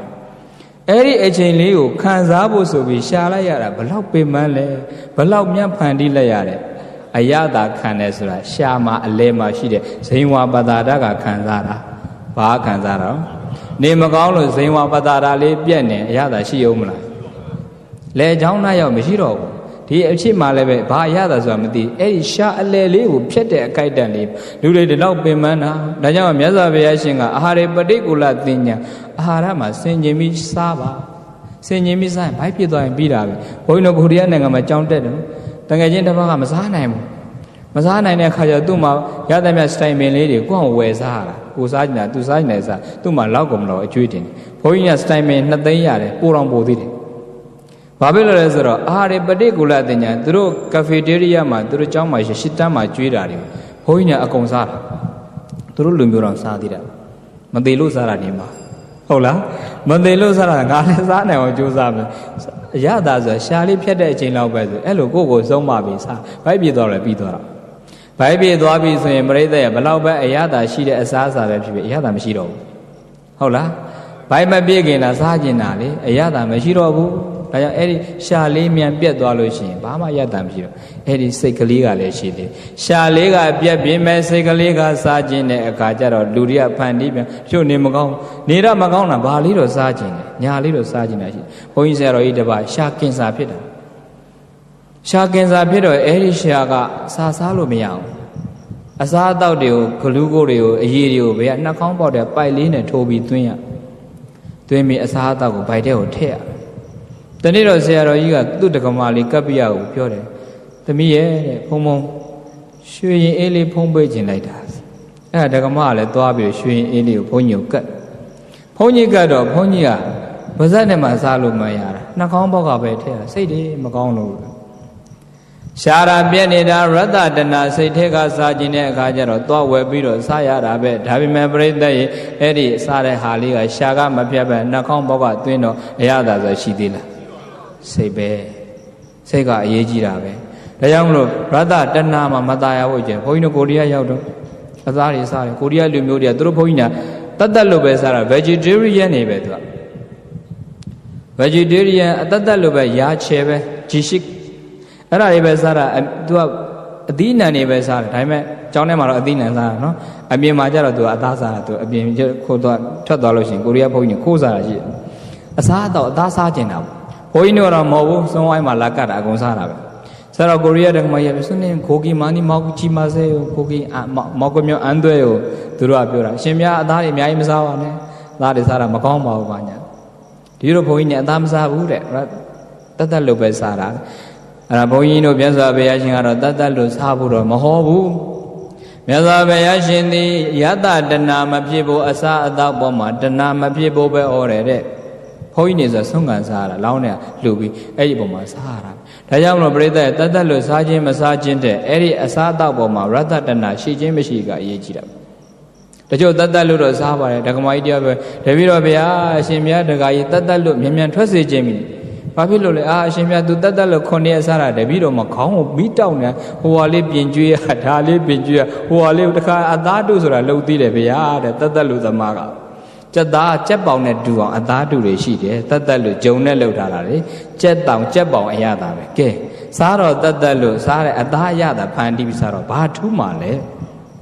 အဲ့ဒီအချိန်လေးကိုခံစားဖို့ဆိုပြီးရှာလိုက်ရတာဘလောက်ပင်ပန်းလဲဘလောက်မြတ်ဖန်တီးလိုက်ရတဲ့အယတာခံတယ်ဆိုတာရှာမှာအလဲမှာရှိတဲ့ဇိန်ဝါပတာဒကခံစားတာဘာခံစားတော့နေမကောင်းလို့ဇိန်ဝါပတာဒလေးပြက်နေအယတာရှိအောင်မလားလဲချောင်းသားရောက်မရှိတော့ဘူးဒီအဖြစ်မှလည်းပဲဘာအရသာဆိုတာမသိအဲ့ဒီရှာအလယ်လေးကိုဖြတ်တဲ့အခိုက်အတန့်လေးလူတွေဒီလောက်ပင်ပန်းတာဒါကြောင့်မြတ်စွာဘုရားရှင်ကအာဟာရပဋိကူလသင်ညာအာဟာရမှာဆင်ခြင်ပြီးစားပါဆင်ခြင်ပြီးစားရင်ဘိုက်ပြစ်သွားရင်ပြီးတာပဲဘုန်းကြီးတို့ကိုရီးယားနိုင်ငံမှာကြောင်းတက်တယ်တကယ်ချင်းတစ်ပတ်ကမစားနိုင်ဘူးမစားနိုင်တဲ့အခါကျသူ့မှာရသမျှစတိုင်ပင်လေးတွေကိုယ်ဝယ်စားရတာကိုစားနေတာသူစားနေစားသူ့မှာလောက်ကုန်မလို့အကျွေးတင်ဘုန်းကြီးကစတိုင်ပင်2သိန်းရတယ်ပိုတော်ပိုသေးတယ်ဘာဖြစ်လို့လဲဆိုတော့အာဟာရပဋိကူလတင်ညာသူတို့ကဖေတေရီးယားမှာသူတို့ကျောင်းမှာရှစ်တန်းမှာကျွေးတာတွေဘုန်းကြီးကအကုန်စားတာသူတို့လူမျိုးတော်စားသေးတာမသေးလို့စားတာနေမှာဟုတ်လားမသေးလို့စားတာငါလည်းစားနိုင်အောင်ကြိုးစားမယ်အရသာဆိုရှာလေးဖြတ်တဲ့အချိန်လောက်ပဲဆိုအဲ့လိုကိုယ့်ကိုဆုံးမပြီးစားဘိုက်ပြေသွားတယ်ပြီးသွားတာဘိုက်ပြေသွားပြီဆိုရင်ပရိသတ်ရဘလောက်ပဲအရသာရှိတဲ့အစားအစာပဲဖြစ်ဖြစ်အရသာမရှိတော့ဘူးဟုတ်လားဘိုက်မပြေခင်လားစားကျင်တာလေအရသာမရှိတော့ဘူးဒါကြောင့်အဲ့ဒီရှာလေးမြန်ပြတ်သွားလို့ရှိရင်ဘာမှရတမ်းမရှိတော့အဲ့ဒီစိတ်ကလေးကလည်းရှိသေးရှာလေးကပြတ်ပြီးမဲ့စိတ်ကလေးကစားခြင်းတဲ့အခါကျတော့လူတွေကဖန်တီးပြန်ဖြုတ်နေမကောင်းနေတော့မကောင်းတာဘာလေးတော့စားခြင်းတယ်ညာလေးတော့စားခြင်းတာရှိဘုန်းကြီးဆရာတော်ကြီးတပါရှာကင်စာဖြစ်တာရှာကင်စာဖြစ်တော့အဲ့ဒီရှာကစားလို့မရအောင်အစားအသောက်တွေကိုဂလူးကိုတွေကိုအရည်တွေကိုဘယ်ကနှာခေါင်းပေါက်တဲ့ပိုက်လေးနဲ့ထိုးပြီးသွင်းပြီးအစားအသောက်ကိုဗိုက်ထဲကိုထည့်ရတနေ့တော့ဆရာတော်ကြီးကသူ့တက္ကမလေးကပ္ပိယကိုပြောတယ်သမီးရဲ့တဲ့ဖုံဖုံရွှေရင်အေးလေးဖုံးပေးခြင်းလိုက်တာအဲ့ဒါတက္ကမကလည်းသွားပြီးရွှေရင်အေးလေးကိုဘုန်းကြီးကိုကတ်ဘုန်းကြီးကတော့ဘုန်းကြီးက ပါဇက်နဲ့မှစားလို့မရတာနှာခေါင်းဘောက်ကပဲထဲတာစိတ်တွေမကောင်းလို့ရှားတာပြက်နေတာရတ္တတဏစိတ်ထဲကစားခြင်းတဲ့အခါကျတော့သွားဝယ်ပြီးတော့စားရတာပဲဒါပေမဲ့ပြိဿရဲ့အဲ့ဒီစားတဲ့ဟာလေးကရှားကမပြတ်ပဲနှာခေါင်းဘောက်ကသွင်းတော့အရသာဆိုရှိသေးလားစိတ်ပဲစိတ်ကအရေးကြီးတာပဲဒါကြောင့်မလို့ရတ္တတဏမှာမตายရဖို့ကျင်ဘုန်းကြီးတို့ကိုရီးယားရောက်တော့အသားတွေစားတယ်ကိုရီးယားလူမျိုးတွေကသူတို့ဘုန်းကြီးကတတ်လို့ပဲစားတာ vegetarian နေပဲသူက vegetarian အတတ်လို့ပဲရာချဲပဲဂျီရှိအဲ့ဒါတွေပဲစားတာသူကအသီးအနှံတွေပဲစားတယ်ဒါပေမဲ့ကျောင်းထဲမှာတော့အသီးအနှံစားတာနော်အပြင်မှာကျတော့သူကအသားစားတာသူအပြင်ခိုးသွားထွက်သွားလို့ရှိရင်ကိုရီးယားဘုန်းကြီးခိုးစားတာရှိတယ်အစားတော့အသားစားကျင်တာဘုန်းကြီးတို့တော့မဟုတ်ဘူးစွန်ဝိုင်းမှာလာကတ်တာအကုန်စားတာပဲဆိုတော့ကိုရီးယားတက္ကမကြီးပဲစွန်းနေခိုကီမာနီမောက်ချီမာဆဲကိုခိုကီမောက်ကမျိုးအန်သွဲကိုသူတို့ကပြောတာအရှင်မြတ်အသားတွေအများကြီးမစားပါနဲ့အသားတွေစားတာမကောင်းပါဘူးပါညာဒီလိုဘုန်းကြီးနဲ့အသားမစားဘူးတဲ့တတ်လို့ပဲစားတာအဲ့ဒါဘုန်းကြီးတို့မြတ်စွာဘုရားရှင်ကတော့တတ်လို့စားဖို့တော့မဟောဘူးမြတ်စွာဘုရားရှင်သည်ယတတဏမဖြစ်ဖို့အစားအသောက်ပေါ်မှာတဏမဖြစ်ဖို့ပဲဩတယ်တဲ့ဘုန်းကြီးနေဆိုဆုံးခံစားရတာလောင်းနဲ့လှူပြီးအဲ့ဒီပုံမှာစားရတာဒါကြောင့်မလို့ပြိဿရဲ့တတ်လို့စားခြင်းမစားခြင်းတဲ့အဲ့ဒီအစားအသောက်ပေါ်မှာရတ္တတဏရှိခြင်းမရှိကအရေးကြီးတာတချို့တတ်လို့တော့စားပါတယ်ဒကမာကြီးတရားပဲတပည့်တော်ဗျာအရှင်မြတ်ဒကာကြီးတတ်လို့မြန်မြန်ထွက်စေခြင်းမိဘာဖြစ်လို့လဲအရှင်မြတ် तू တတ်လို့9ရက်စားတာတပည့်တော်မခေါင်းကိုမိတောက်နေဟိုဟာလေးပြင်ကျွေးရဒါလေးပြင်ကျွေးရဟိုဟာလေးတခါအသားတုဆိုတာလှုပ်သေးတယ်ဗျာတဲ့တတ်လို့သမားကကြက်သားကြက်ပေါင်နဲ့တူအောင်အသားတူတွေရှိတယ်တတ်လို့ဂျုံနဲ့လှုပ်ထားတာလေကြက်တောင်ကြက်ပေါင်အရသာပဲကဲစားတော့တတ်လို့စားတဲ့အသားအရသာဖန်တီးပြီးစားတော့ဘာထူးမှလဲ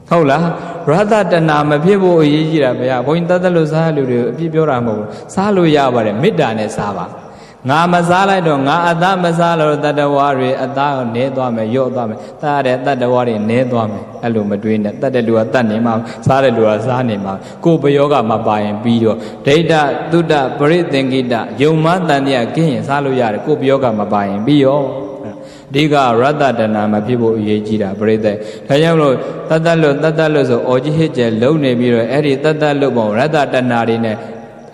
ဟုတ်လားရတ္တတဏမဖြစ်ဖို့အရေးကြီးတာဗျာဘုန်းကြီးတတ်လို့စားရလူတွေကိုအပြစ်ပြောတာမဟုတ်ဘူးစားလို့ရပါတယ်မေတ္တာနဲ့စားပါငါမစားလိုက်တော့ငါအသားမစားလို့တတ္တဝါတွေအသားကိုနဲသွားမယ်ရော့သွားမယ်တားတဲ့တတ္တဝါတွေနဲသွားမယ်အဲ့လိုမတွေးနဲ့တတ်တဲ့လူကတတ်နေမှာစားတဲ့လူကစားနေမှာကိုယ်ဘယောကမပါရင်ပြီးတော့ဒိဋ္ဌသုတ္တပရိသင်္ကိတယုံမတန်တရားကင်းရင်စားလို့ရတယ်ကိုယ်ဘယောကမပါရင်ပြီးရောအဓိကရတ္တတဏမဖြစ်ဖို့အရေးကြီးတာပရိသတ်ဒါကြောင့်လို့တတ်လို့ဆိုအော်ကြီးဟစ်ကျဲလုံနေပြီးတော့အဲ့ဒီတတ်လို့ပေါ့ရတ္တတဏတွေနဲ့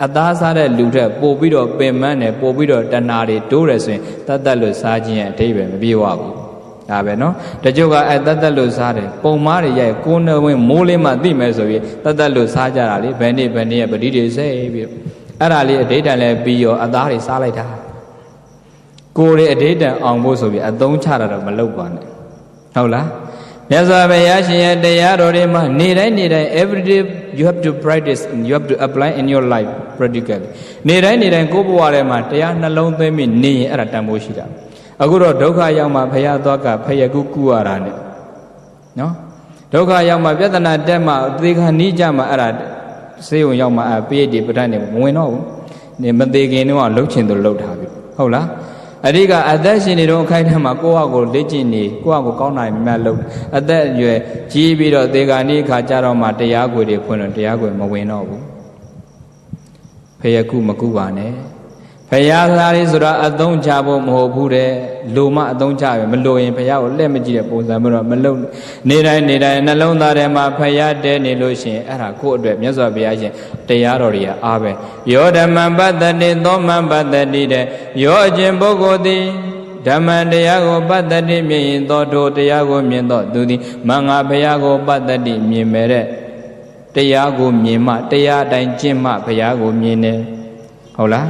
အသားစားတဲ့လူထက်ပို့ပြီးတော့ပင်မနဲ့ပို့ပြီးတော့တဏှာတွေတိုးတယ်ဆိုရင်တတ်လို့စားခြင်းရဲ့အဓိပ္ပာယ်မပြေဝဘူးဒါပဲနော်တချို့ကတတ်လို့စားတယ်ပုံမားတွေရိုက်ကိုယ်နဲ့ဝင်မိုးလေးမှသိမယ်ဆိုပြီးတတ်လို့စားကြတာလေဘယ်နေ့ရဲ့ပတိတွေဆဲပြီးအဲ့ဒါလေးအဓိဋ္ဌာန်လည်းပြီးရောအသားတွေစားလိုက်တာကိုယ်ရဲ့အဓိဋ္ဌာန်အောင်ဖို့ဆိုပြီးအသုံးချတာတော့မလုပ်ပါနဲ့ဟုတ်လားမြတ်စွာဘုရားရှင်ရဲ့တရားတော်တွေမှာနေတိုင်း every day you have to practice and you have to apply in your life practically နေတိုင်းကိုယ်ဘဝထဲမှာတရားနှလုံးသွင်းပြီးနေရင်အဲ့ဒါတန်ဖိုးရှိတာအခုတော့ဒုက္ခရောက်မှဘုရားသွားကဖယကုကူရတာနဲ့နော်ဒုက္ခရောက်မှပြဿနာတက်မှသေခါနီးကြမှအဲ့ဒါစေုံရောက်မှပိဋိပဋ္ဌာန်းနေမဝင်တော့ဘူးနေမသေးခင်တော့လှုပ်ချင်သူလှုပ်ထားပြီဟုတ်လားအဓိကအသက်ရှင်နေတော့အခိုက်အတန့်မှာကိုယ့်အကိုလေ့ကျင့်နေကိုယ့်အကိုကောင်းတာမြတ်လို့အသက်အရွယ်ကြီးပြီးတော့သေခါနီးခါကြတော့မှတရားကိုယ်တွေဖွင့်တော့တရားကိုယ်မဝင်တော့ဘူးဖယကုမကုပါနဲ့ဖယားသားလေးဆိုတော့အသုံးချဖို့မဟုတ်ဘူးတဲ့လူမအသုံးချပဲမလို့ရင်ဖယားကိုလက်မကြည့်တဲ့ပုံစံမျိုးတော့မလုံနေတိုင်းနှလုံးသားထဲမှာဖယားတဲနေလို့ရှိရင်အဲ့ဒါကိုယ့်အတွက်မြတ်စွာဘုရားရှင်တရားတော်တွေကအားပဲယောဓမ္မံပတ္တတိသောမံပတ္တတိတဲ့ယောအခြင်းပုဂ္ဂိုလ်သည်ဓမ္မတရားကိုပတ္တတိမြင်ရင်သောထိုတရားကိုမြင်တော့သူသည်မင်္ဂဘုရားကိုပတ္တတိမြင်မဲ့တဲ့တရားကိုမြင်မှတရားအတိုင်းကျင့်မှဘုရားကိုမြင်တယ်ဟုတ်လား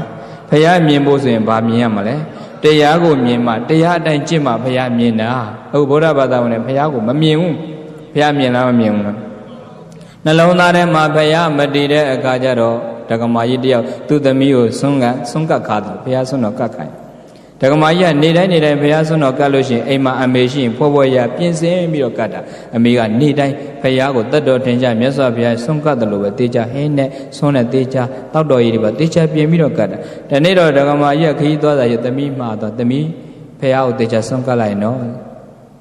ဘုရားမြင်ဖို့ဆိုရင်ဘာမြင်ရမလဲတရားကိုမြင်မှတရားအတိုင်းကျင့်မှဘုရားမြင်တာအခုဗုဒ္ဓဘာသာဝင်ဘုရားကိုမမြင်ဘူးဘုရားမြင်လားမမြင်ဘူးလားနှလုံးသားထဲမှာဘုရားမတည်တဲ့အခါကျတော့ဒကမာကြီးတယောက်သူ့သမီးကိုဆွန့်ကပ်ခါတယ်ဘုရားဆွန့်တော်ကပ်ခိုင်းဒကမာကြီးကနေတိုင်းဘုရားဆွန့်တော်ကပ်လို့ရှိရင်အိမ်မှာအမေရှိရင်ဖွဲ့ရပြင်ဆင်ပြီးတော့ကပ်တာအမေကနေတိုင်းဘုရားကိုတတ်တော်ထင်ကြမြတ်စွာဘုရားဆွန့်ကပ်တယ်လို့ပဲတေချာဟင်းနဲ့ဆွန့်နဲ့တေချာတောက်တော်ကြီးတွေပါတေချာပြင်ပြီးတော့ကပ်တာဒီနေ့တော့ဒကမာကြီးခရီးသွားတာရသမီးမှာတော့သမီးဘုရားကိုတေချာဆွန့်ကပ်လိုက်နော်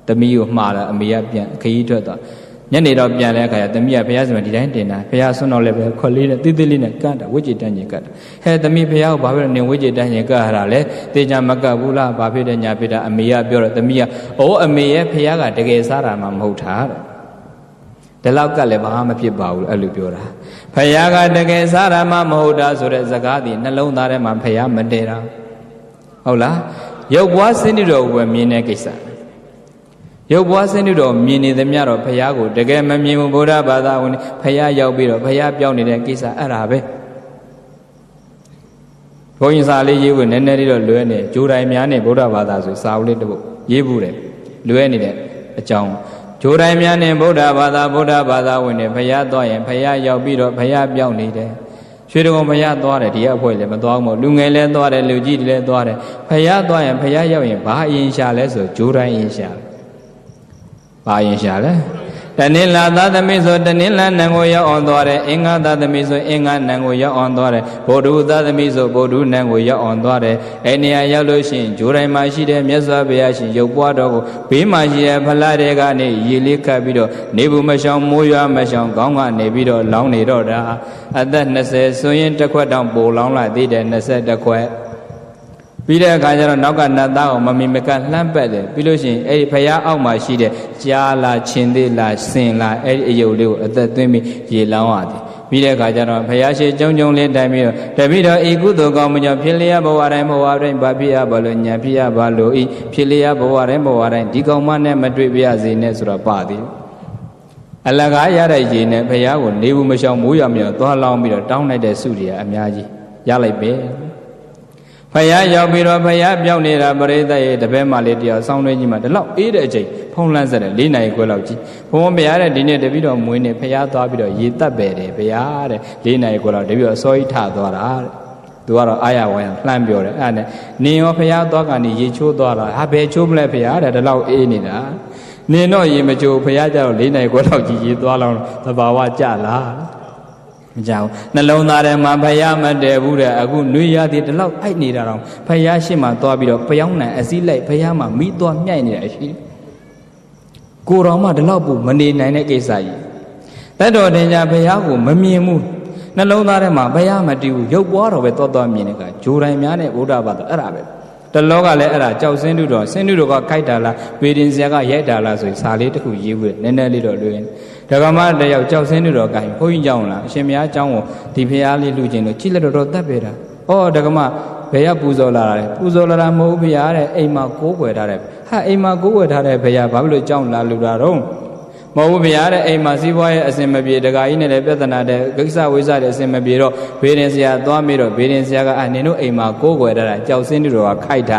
သမီးကိုမှားတာအမေကပြန်ခရီးထွက်သွားညနေတော့ပြန်လဲအခါကျသမီးကဘုရားစီမံဒီတိုင်းတင်တာဘုရားဆွန့်တော်လည်းပဲခွက်လေးနဲ့တိတိလေးနဲ့ကတ်တာဝိจิတန်းကြီးကတ်တာဟဲ့သမီးဘုရားကိုဘာဖြစ်လို့နင်ဝိจิတန်းကြီးကတ်ရတာလဲတေချာမကတ်ဘူးလားဘာဖြစ်တဲ့ညာဖြစ်တာအမေကပြောတော့သမီးကအိုးအမေရဲ့ဘုရားကတကယ်စားတာမှမဟုတ်တာတဲ့ ဒီလောက်ကလည်းဘာမှမဖြစ်ပါဘူးအဲ့လိုပြောတာဖယားကတကယ်စားရမမဟုတ်တာဆိုတဲ့စကားဒီနှလုံးသားထဲမှာဖယားမတည်တာဟုတ်လားရုပ်ဘွားစင်းတော်ကိုပဲမြင်တဲ့ကိစ္စရုပ်ဘွားစင်းတော်မြင်နေသမျှတော့ဖယားကိုတကယ်မမြင်ဘူးဗုဒ္ဓဘာသာဝင်ဖယားရောက်ပြီးတော့ဖယားပြောင်းနေတဲ့ကိစ္စအဲ့ဒါပဲဘုန်းကြီးစာလေးရေးဖို့နည်းနည်းလေးတော့လွဲနေဂျိုးတိုင်းများနဲ့ဗုဒ္ဓဘာသာဆိုစာအုပ်လေးတစ်ပုဒ်ရေးဘူးတယ်လွဲနေတဲ့အကြောင်းဂျိုးတိုင်းများနဲ့ဗုဒ္ဓဘာသာဝင်နေဖယားသွားရင်ဖယားရောက်ပြီးတော့ဖယားပြောင်းနေတယ်ရွှေတုံဖယားသွားတယ်ဒီအဖွဲ့လည်းမသွားဘူးလူငယ်လည်းသွားတယ်လူကြီးလည်းသွားတယ်ဖယားသွားရင်ဖယားရောက်ရင်ဘာအရင်ရှာလဲဆိုဂျိုးတိုင်းအရင်ရှာဘာအရင်ရှာလဲတနင်္လာသာသမီဆိုတနင်္လာနံကိုရောက်အောင်သွားတယ်အင်္ဂါသာသမီဆိုအင်္ဂါနံကိုရောက်အောင်သွားတယ်ဗုဒ္ဓသာသမီဆိုဗုဒ္ဓနံကိုရောက်အောင်သွားတယ်အဲ့နေရာရောက်လို့ရှိရင်ဂျိုးတိုင်းမှာရှိတဲ့မြတ်စွာဘုရားရှင်ရုပ်ပွားတော်ကိုဘေးမှာရှိတဲ့ဖလားတွေကနေရေလေးခတ်ပြီးတော့နေဘူးမရှောင်မိုးရွာမရှောင်ခေါင်းကနေပြီးတော့လောင်းနေတော့တာအသက်20ဆိုရင်တစ်ခွက်တောင်ပိုလောင်းလိုက်သေးတယ်21ခွက်ပြီးတဲ့အခါကျတော့နောက်ကနတ်သားကိုမမီမကလှမ်းပက်တယ်ပြီးလို့ရှိရင်အဲ့ဒီဖယားအောက်မှာရှိတဲ့ကြားလားချင်းသေးလားစင်လားအဲ့ဒီအယုတ်လေးကိုအသက်သွင်းပြီးရေလောင်းရတယ်ပြီးတဲ့အခါကျတော့ဖယားရှိကျုံလေးတိုင်ပြီးတော့တပိတော့ဤကုသိုလ်ကောင်းမှုကြောင့်ဖြစ်လျက်ဘဝတိုင်းဘဝတိုင်းဘာဖြစ်ရပါလို့ညာဖြစ်ရပါလို့ဤဖြစ်လျက်ဘဝတိုင်းဒီကောင်မနဲ့မတွေ့ပြရစေနဲ့ဆိုတော့ပါသည်အလကားရတဲ့ရေနဲ့ဖယားကိုနေဘူးမရှောင်မိုးရမြော်သွားလောင်းပြီးတော့တောင်းလိုက်တဲ့စုတွေအများကြီးရလိုက်ပဲဖယားရောက်ပြီးတော့ဖယားပြောင်းနေတာပရိသတ်ရဲ့တပည့်မလေးတယောက်ဆောင်းတွင်းကြီးမှာဒီလောက်အေးတဲ့အချိန်ဖုံးလန်းဆက်တယ်4 နာရီခွဲလောက်ကြီးဘုံဘုရားတဲ့ဒီနေ့တပည့်တော်မွေးနေဖယားသွားပြီးတော့ရေတက်ပဲတယ်ဘုရားတဲ့4 နာရီခွဲလောက်တပည့်တော်အစောကြီးထသွားတာတဲ့သူကတော့အာရဝမ်းလှမ်းပြောတယ်အဲ့ဒါနဲ့နင်ရောဖယားသွားကနေရေချိုးသွားတာဟာဘယ်ချိုးမလဲဖယားတဲ့ဒီလောက်အေးနေတာနင်တော့ရေမချိုးဖယားကြတော့4 နာရီခွဲလောက်ကြီးရေသွားလောင်းသဘာဝကြလားမကြောက်နှလုံးသားထဲမှာဖယားမတည်ဘူးတဲ့အခုနှွေးရသည်ဒီလောက်အိုက်နေတာတော့ဖယားရှိမှသွားပြီးတော့ဖျောင်းနံအစည်းလိုက်ဖယားမှမိသွားမြိုက်နေတာရှိကိုတော်မှဒီလောက်ပို့မနေနိုင်တဲ့ကိစ္စကြီးတတ်တော်တင်ကြဖယားကိုမမြင်ဘူးနှလုံးသားထဲမှာဖယားမတည်ဘူးရုပ်ပွားတော်ပဲသွားမြင်တဲ့ကဂျိုးတိုင်းများနဲ့ဗုဒ္ဓဘာသာအဲ့ဒါပဲတလောကလည်းအဲ့ဒါကြောက်စင်းတုတော်စင်းတုတော်ကခိုက်တာလားပေတင်ဆရာကရိုက်တာလားဆိုရင်စာလေးတစ်ခုရေးဘူးနည်းနည်းလေးတော့လွယ်ဒကမတယောက်ကြောက်စင်းတုတော်ကင်ဘုန်းကြီးเจ้าလားအရှင်မယားเจ้าကိုဒီဖရားလေးလှူခြင်းလို့ကြည့်လက်တော်တတ်ပေတာဩဒကမဘယ်ရပူဇော်လာတယ်ပူဇော်လာတာမဟုတ်ဖရားတဲ့အိမ်မှာကိုးကွယ်ထားတယ်ဟာအိမ်မှာကိုးကွယ်ထားတဲ့ဖရားဘာဖြစ်လို့เจ้าလာလှူတာတော့မဟုတ်ဘူးဗျာတဲ့အိမ်မှာစီးပွားရေးအစင်မပြေတခါကြီးနဲ့လည်းပြဿနာတဲ့ကိစ္စဝိစ္စတွေအစင်မပြေတော့ဘေးရင်ဆရာသွားပြီးတော့ဘေးရင်ဆရာကနင်တို့အိမ်မှာကိုးကွယ်ထားတာကြောက်စင်းတူတော်ကခိုက်တာ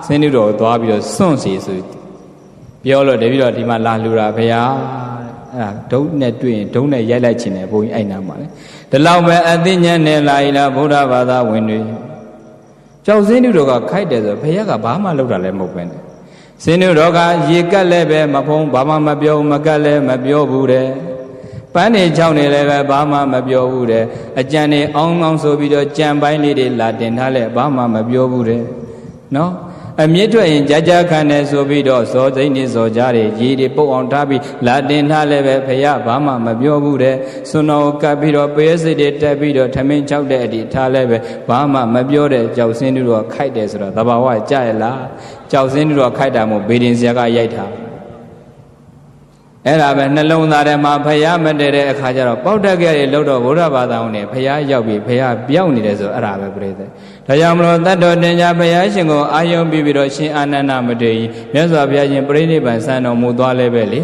စင်းတူတော်ကိုသွားပြီးတော့စွန့်စီဆိုပြောလို့တပည့်တော်ဒီမှာလာလှူတာဗျာအဲ့ဒါဒုံနဲ့တွေ့ရင်ဒုံနဲ့ရိုက်လိုက်ချင်တယ်ဘုန်းကြီးအဲ့နာမှာလေဒီလောက်ပဲအသိဉာဏ်နဲ့လာရလားဗုဒ္ဓဘာသာဝင်တွေကြောက်စင်းတူတော်ကခိုက်တယ်ဆိုဘုရားကဘာမှလုပ်တာလည်းမဟုတ်ပဲနဲ့စင်းတို့ကရေကက်လည်းပဲမဖုံးဘာမှမပြောမကက်လည်းမပြောဘူးတဲ့ပန်းနေချောင်းနေလည်းပဲဘာမှမပြောဘူးတဲ့အကြံနေအောင်းအောင်းဆိုပြီးတော့ကြံပိုင်းလေးတွေလာတင်ထားလဲဘာမှမပြောဘူးတဲ့နော်အမြင့်ထွက်ရင်ကြာကြာခံတယ်ဆိုပြီးတော့ဇောသိမ့်နေဇောကြားတွေရေတွေပုတ်အောင်ထားပြီးလာတင်ထားလဲပဲဖယားဘာမှမပြောဘူးတဲ့စွန်းတော်ကပ်ပြီးတော့ပေးစိတ်တွေတက်ပြီးတော့ထမင်းချောက်တဲ့အထိထားလဲပဲဘာမှမပြောတဲ့ကြောက်စင်းတို့ကခိုက်တယ်ဆိုတော့သဘာဝကြရလားကြောက်စင်းတို့ကခိုက်တာမို့ဘေဒင်ဆရာကရိုက်တာအဲ့ဒါပဲနှလုံးသားထဲမှာဖယားမတည်တဲ့အခါကျတော့ပေါက်တက်ခဲ့ရလို့တော့ဗုဒ္ဓဘာသာဝင်တွေဖယားရောက်ပြီးဖယားပြောင်းနေတယ်ဆိုအဲ့ဒါပဲပြိတ္တဒါကြောင့်မလို့တတ်တော်တင်ကြဘုရားရှင်ကိုအာယုံပြီးတော့ရှင်အာနန္ဒမထေရမြတ်စွာဘုရားရှင်ပြိဋိဘံစံတော်မူသွားလဲပဲလေ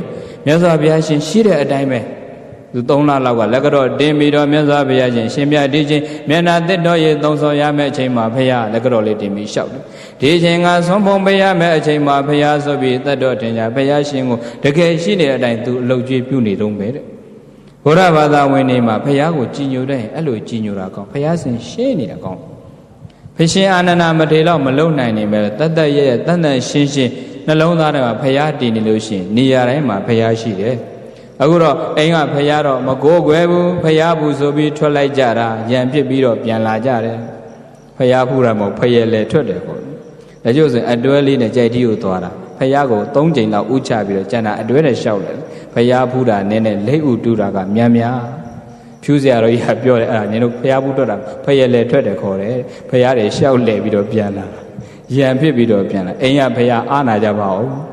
မြတ်စွာဘုရားရှင်ရှိတဲ့အတိုင်းပဲသူ3လလောက်ကလက်ကတော့တင်ပြီးတော့မြတ်စွာဘုရားရှင်ရှင်မြတ်ဒီချင်းမျက်နာသစ်တော်ရေသုံးဆောင်ရမယ့်အချိန်မှာဘုရားလက်ကတော့လေးတင်ပြီးလျှောက်တယ်ဒီချိန်ကဆုံးဖုံပေးရမယ့်အချိန်မှာဘုရားဆိုပြီးတတ်တော်တင်ကြဘုရားရှင်ကိုတကယ်ရှိနေတဲ့အတိုင်းသူအလုပ်ကျွေးပြုနေတော့ပဲတဲ့ဘုရားဘာသာဝင်တွေမှာဘုရားကိုကြည်ညိုတဲ့အဲ့လိုကြည်ညိုတာကောင်းဘုရားရှင်ရှင်းနေတာကောင်းဖရှင်အာနန္ဒမထေရလောက်မလုံနိုင်နေမဲ့တတ်တတ်ရဲ့တန်တန်ရှင်းရှင်းနှလုံးသားထဲမှာဖရားတည်နေလို့ရှိရင်နေရာတိုင်းမှာဖရားရှိတယ်အခုတော့အိမ်ကဖရားတော့မကိုးကွယ်ဘူးဖရားဘူးဆိုပြီးထွက်လိုက်ကြတာရံဖြစ်ပြီးတော့ပြန်လာကြတယ်ဖရားဖူးတာမဟုတ်ဖရဲလေထွက်တယ်ပေါ့ဒါကျို့ဆိုအတွဲလေးနဲ့ကြိုက်တီးကိုသွားတာဖရားကို3ချိန်လောက်ဥချပြီးတော့ကျန်တာအတွဲနဲ့ရှောက်တယ်ဖရားဖူးတာနည်းနည်းလက်ဥတူတာကများများဖြူစရာတော့ကြီးပြောတယ်အဲ့ဒါနင်တို့ဖျားဘူးထွက်တာဖျက်လေထွက်တယ်ခေါ်တယ်ဖျားတွေရှောက်လဲပြီးတော့ပြန်လာရံဖြစ်ပြီးတော့ပြန်လာအိမ်ကဖျားအားနာကြပါဦး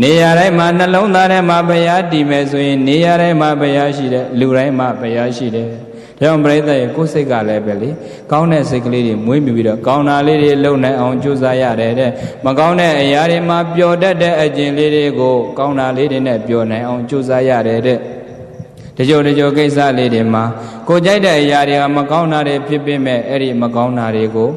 နေရာတိုင်းမှာနှလုံးသားထဲမှာဘုရားတည်မယ်ဆိုရင်နေရာတိုင်းမှာဘုရားရှိတယ်လူတိုင်းမှာဘုရားရှိတယ်ဒါကြောင့်ပြိဿရဲ့ကိုယ်စိတ်ကလည်းပဲလေကောင်းတဲ့စိတ်ကလေးတွေမွေးမြူပြီးတော့ကောင်းတာလေးတွေလုံနိုင်အောင်ကြိုးစားရတယ်တဲ့မကောင်းတဲ့အရာတွေမှာပျော်တတ်တဲ့အကျင့်လေးတွေကိုကောင်းတာလေးတွေနဲ့ပျော်နိုင်အောင်ကြိုးစားရတယ်တဲ့တချို့ကိစ္စလေးတွေမှာကိုကြိုက်တဲ့အရာတွေကမကောင်းတာတွေဖြစ်ပေမဲ့အဲ့ဒီမကောင်းတာတွေကို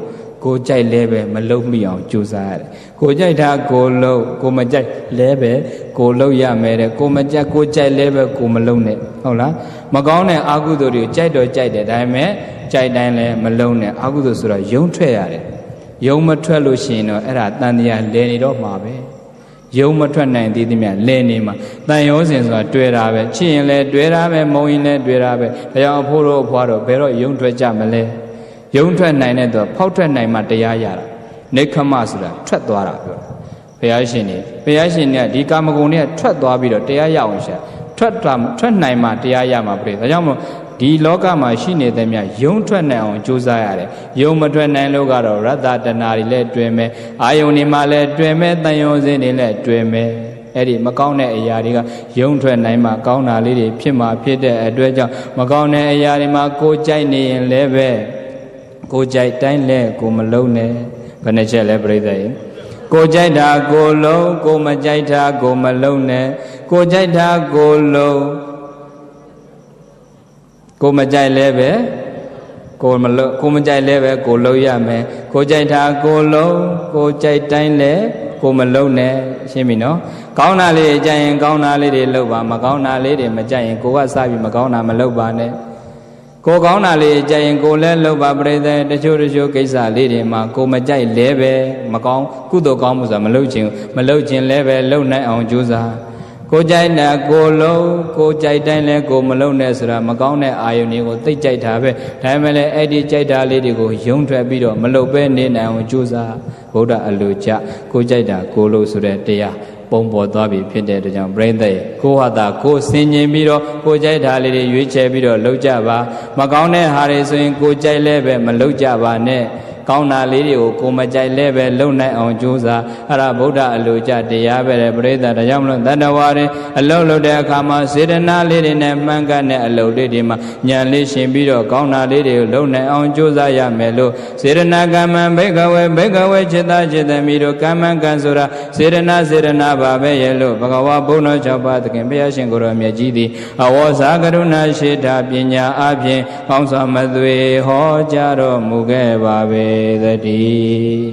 ကိုကြိုက်လဲပဲမလုံမိအောင်ကြိုးစားရတယ်ကိုကြိုက်တာကိုလုံကိုမကြိုက်လဲပဲကိုလုံရမယ်တဲ့ကိုမကြိုက်ကိုကြိုက်လဲပဲကိုမလုံနဲ့ဟုတ်လားမကောင်းတဲ့အကုသိုလ်တွေကိုကြိုက်တော့ကြိုက်တယ်ဒါပေမဲ့ကြိုက်တိုင်းလဲမလုံနဲ့အကုသိုလ်ဆိုတော့ယုံထွက်ရတယ်ယုံမထွက်လို့ရှိရင်တော့အဲ့ဒါတန်တရားလဲနေတော့မှာပဲယုံမထွက်နိုင်သေးသည်မြတ်လဲနေမှာတန်ရောစဉ်ဆိုတာတွေ့တာပဲချစ်ရင်လဲတွေ့တာပဲမုံရင်လဲတွေ့တာပဲဒါကြောင့်အဖိုးတို့အဖွားတို့ဘယ်တော့ယုံထွက်ကြမလဲယုံထွက်နိုင်တဲ့တော့ဖောက်ထွက်နိုင်မှတရားရတာနေခမဆိုတာထွက်သွားတာပြောဘုရားရှင်ကဒီကာမဂုဏ်တွေကထွက်သွားပြီးတော့တရားရအောင်ရှာထွက်နိုင်မှတရားရမှာပြည့်ဒါကြောင့်မို့ဒီလောကမှာရှိနေတဲ့မြတ်ယုံထွက်နိုင်အောင်ကြိုးစားရတယ်ယုံမထွက်နိုင်လို့ကတော့ရတ္တတဏှာတွေလည်းတွေ့မယ်အာယုန်တွေမှာလည်းတွေ့မယ်တန်ရုံစင်းတွေလည်းတွေ့မယ်အဲ့ဒီမကောင်းတဲ့အရာတွေကယုံထွက်နိုင်မှကောင်းတာလေးတွေဖြစ်မှာဖြစ်တဲ့အတွက်ကြောင့်မကောင်းတဲ့အရာတွေမှာကိုယ်ကြိုက်နေရင်လည်းပဲကိုကြိုက်တိုင်းလဲကိုမလုံးနဲ့ဘယ်နှချက်လဲပြိဿရေကိုကြိုက်တာကိုလုံးကိုမကြိုက်တာကိုမလုံးနဲ့ကိုကြိုက်တာကိုလုံးကိုမကြိုက်လဲပဲကိုမလုံးကိုမကြိုက်လဲပဲကိုလုံးရမယ်ကိုကြိုက်တာကိုလုံးကိုကြိုက်တိုင်းလဲကိုမလုံးနဲ့ရှင်းပြီနော်ကောင်းတာလေးကြိုက်ရင်ကောင်းတာလေးတွေလုပ်ပါမကောင်းတာလေးတွေမကြိုက်ရင်ကိုကစပြီးမကောင်းတာမလုပ်ပါနဲ့ကိုကောင်းတာလေးကြိုက်ရင်ကိုလည်းလုပ်ပါပြိဿတချို့ကိစ္စလေးတွေမှာကိုမကြိုက်လဲပဲမကောင်းကုသိုလ်ကောင်းမှုဆိုတာမလုပ်ခြင်းလဲပဲလုပ်နိုင်အောင်ကြိုးစားကိုကြိုက်တာကိုလုံးကိုကြိုက်တိုင်းလဲကိုမလုံးနဲ့ဆိုတာမကောင်းတဲ့အာယုန်တွေကိုသိကြိုက်တာပဲဒါပေမဲ့လည်းအဲ့ဒီကြိုက်တာလေးတွေကိုယုံထွက်ပြီးတော့မလုပ်ပဲနေနိုင်အောင်ကြိုးစားဗုဒ္ဓအလိုကြကိုကြိုက်တာကိုလို့ဆိုတဲ့တရားပုံပေါ်သွားပြီဖြစ်တဲ့အတွက်ကြောင့်ပြိဿရဲ့ကိုဟာတာကိုဆင်ញင်ပြီးတော့ကိုကြိုက်တာလေးတွေရွေးချယ်ပြီးတော့လုပ်ကြပါမကောင်းတဲ့ဟာတွေဆိုရင်ကိုကြိုက်လဲပဲမလုပ်ကြပါနဲ့ကောင်းတာလေးတွေကိုကိုမကြိုက်လဲပဲလုံနိုင်အောင်ကြိုးစားအဲ့ဒါဗုဒ္ဓအလိုကြတရားပဲလေပြိဿဒါကြောင့်မလို့တတ္တဝါတွေအလုံးလုပ်တဲ့အခါမှာစေတနာလေးတွေနဲ့မှန်ကန်တဲ့အလုပ်လေးတွေမှာဉာဏ်လေးရှင်ပြီးတော့ကောင်းတာလေးတွေကိုလုံနိုင်အောင်ကြိုးစားရမယ်လို့စေတနာကမ္မံဘိကဝေจิตจิตသမီးတို့ကမ္မံကံဆိုတာစေတနာပါပဲရဲ့လို့ဘဂဝါဘုန်းတော်၆ပါးသခင်ဘုရားရှင်ကိုရောမြတ်ကြီးသည်အဝေါစာကရုဏာရှိတာပညာအပြင်ကောင်းစွာမသွေဟောကြားတော်မူခဲ့ပါပဲသတည်း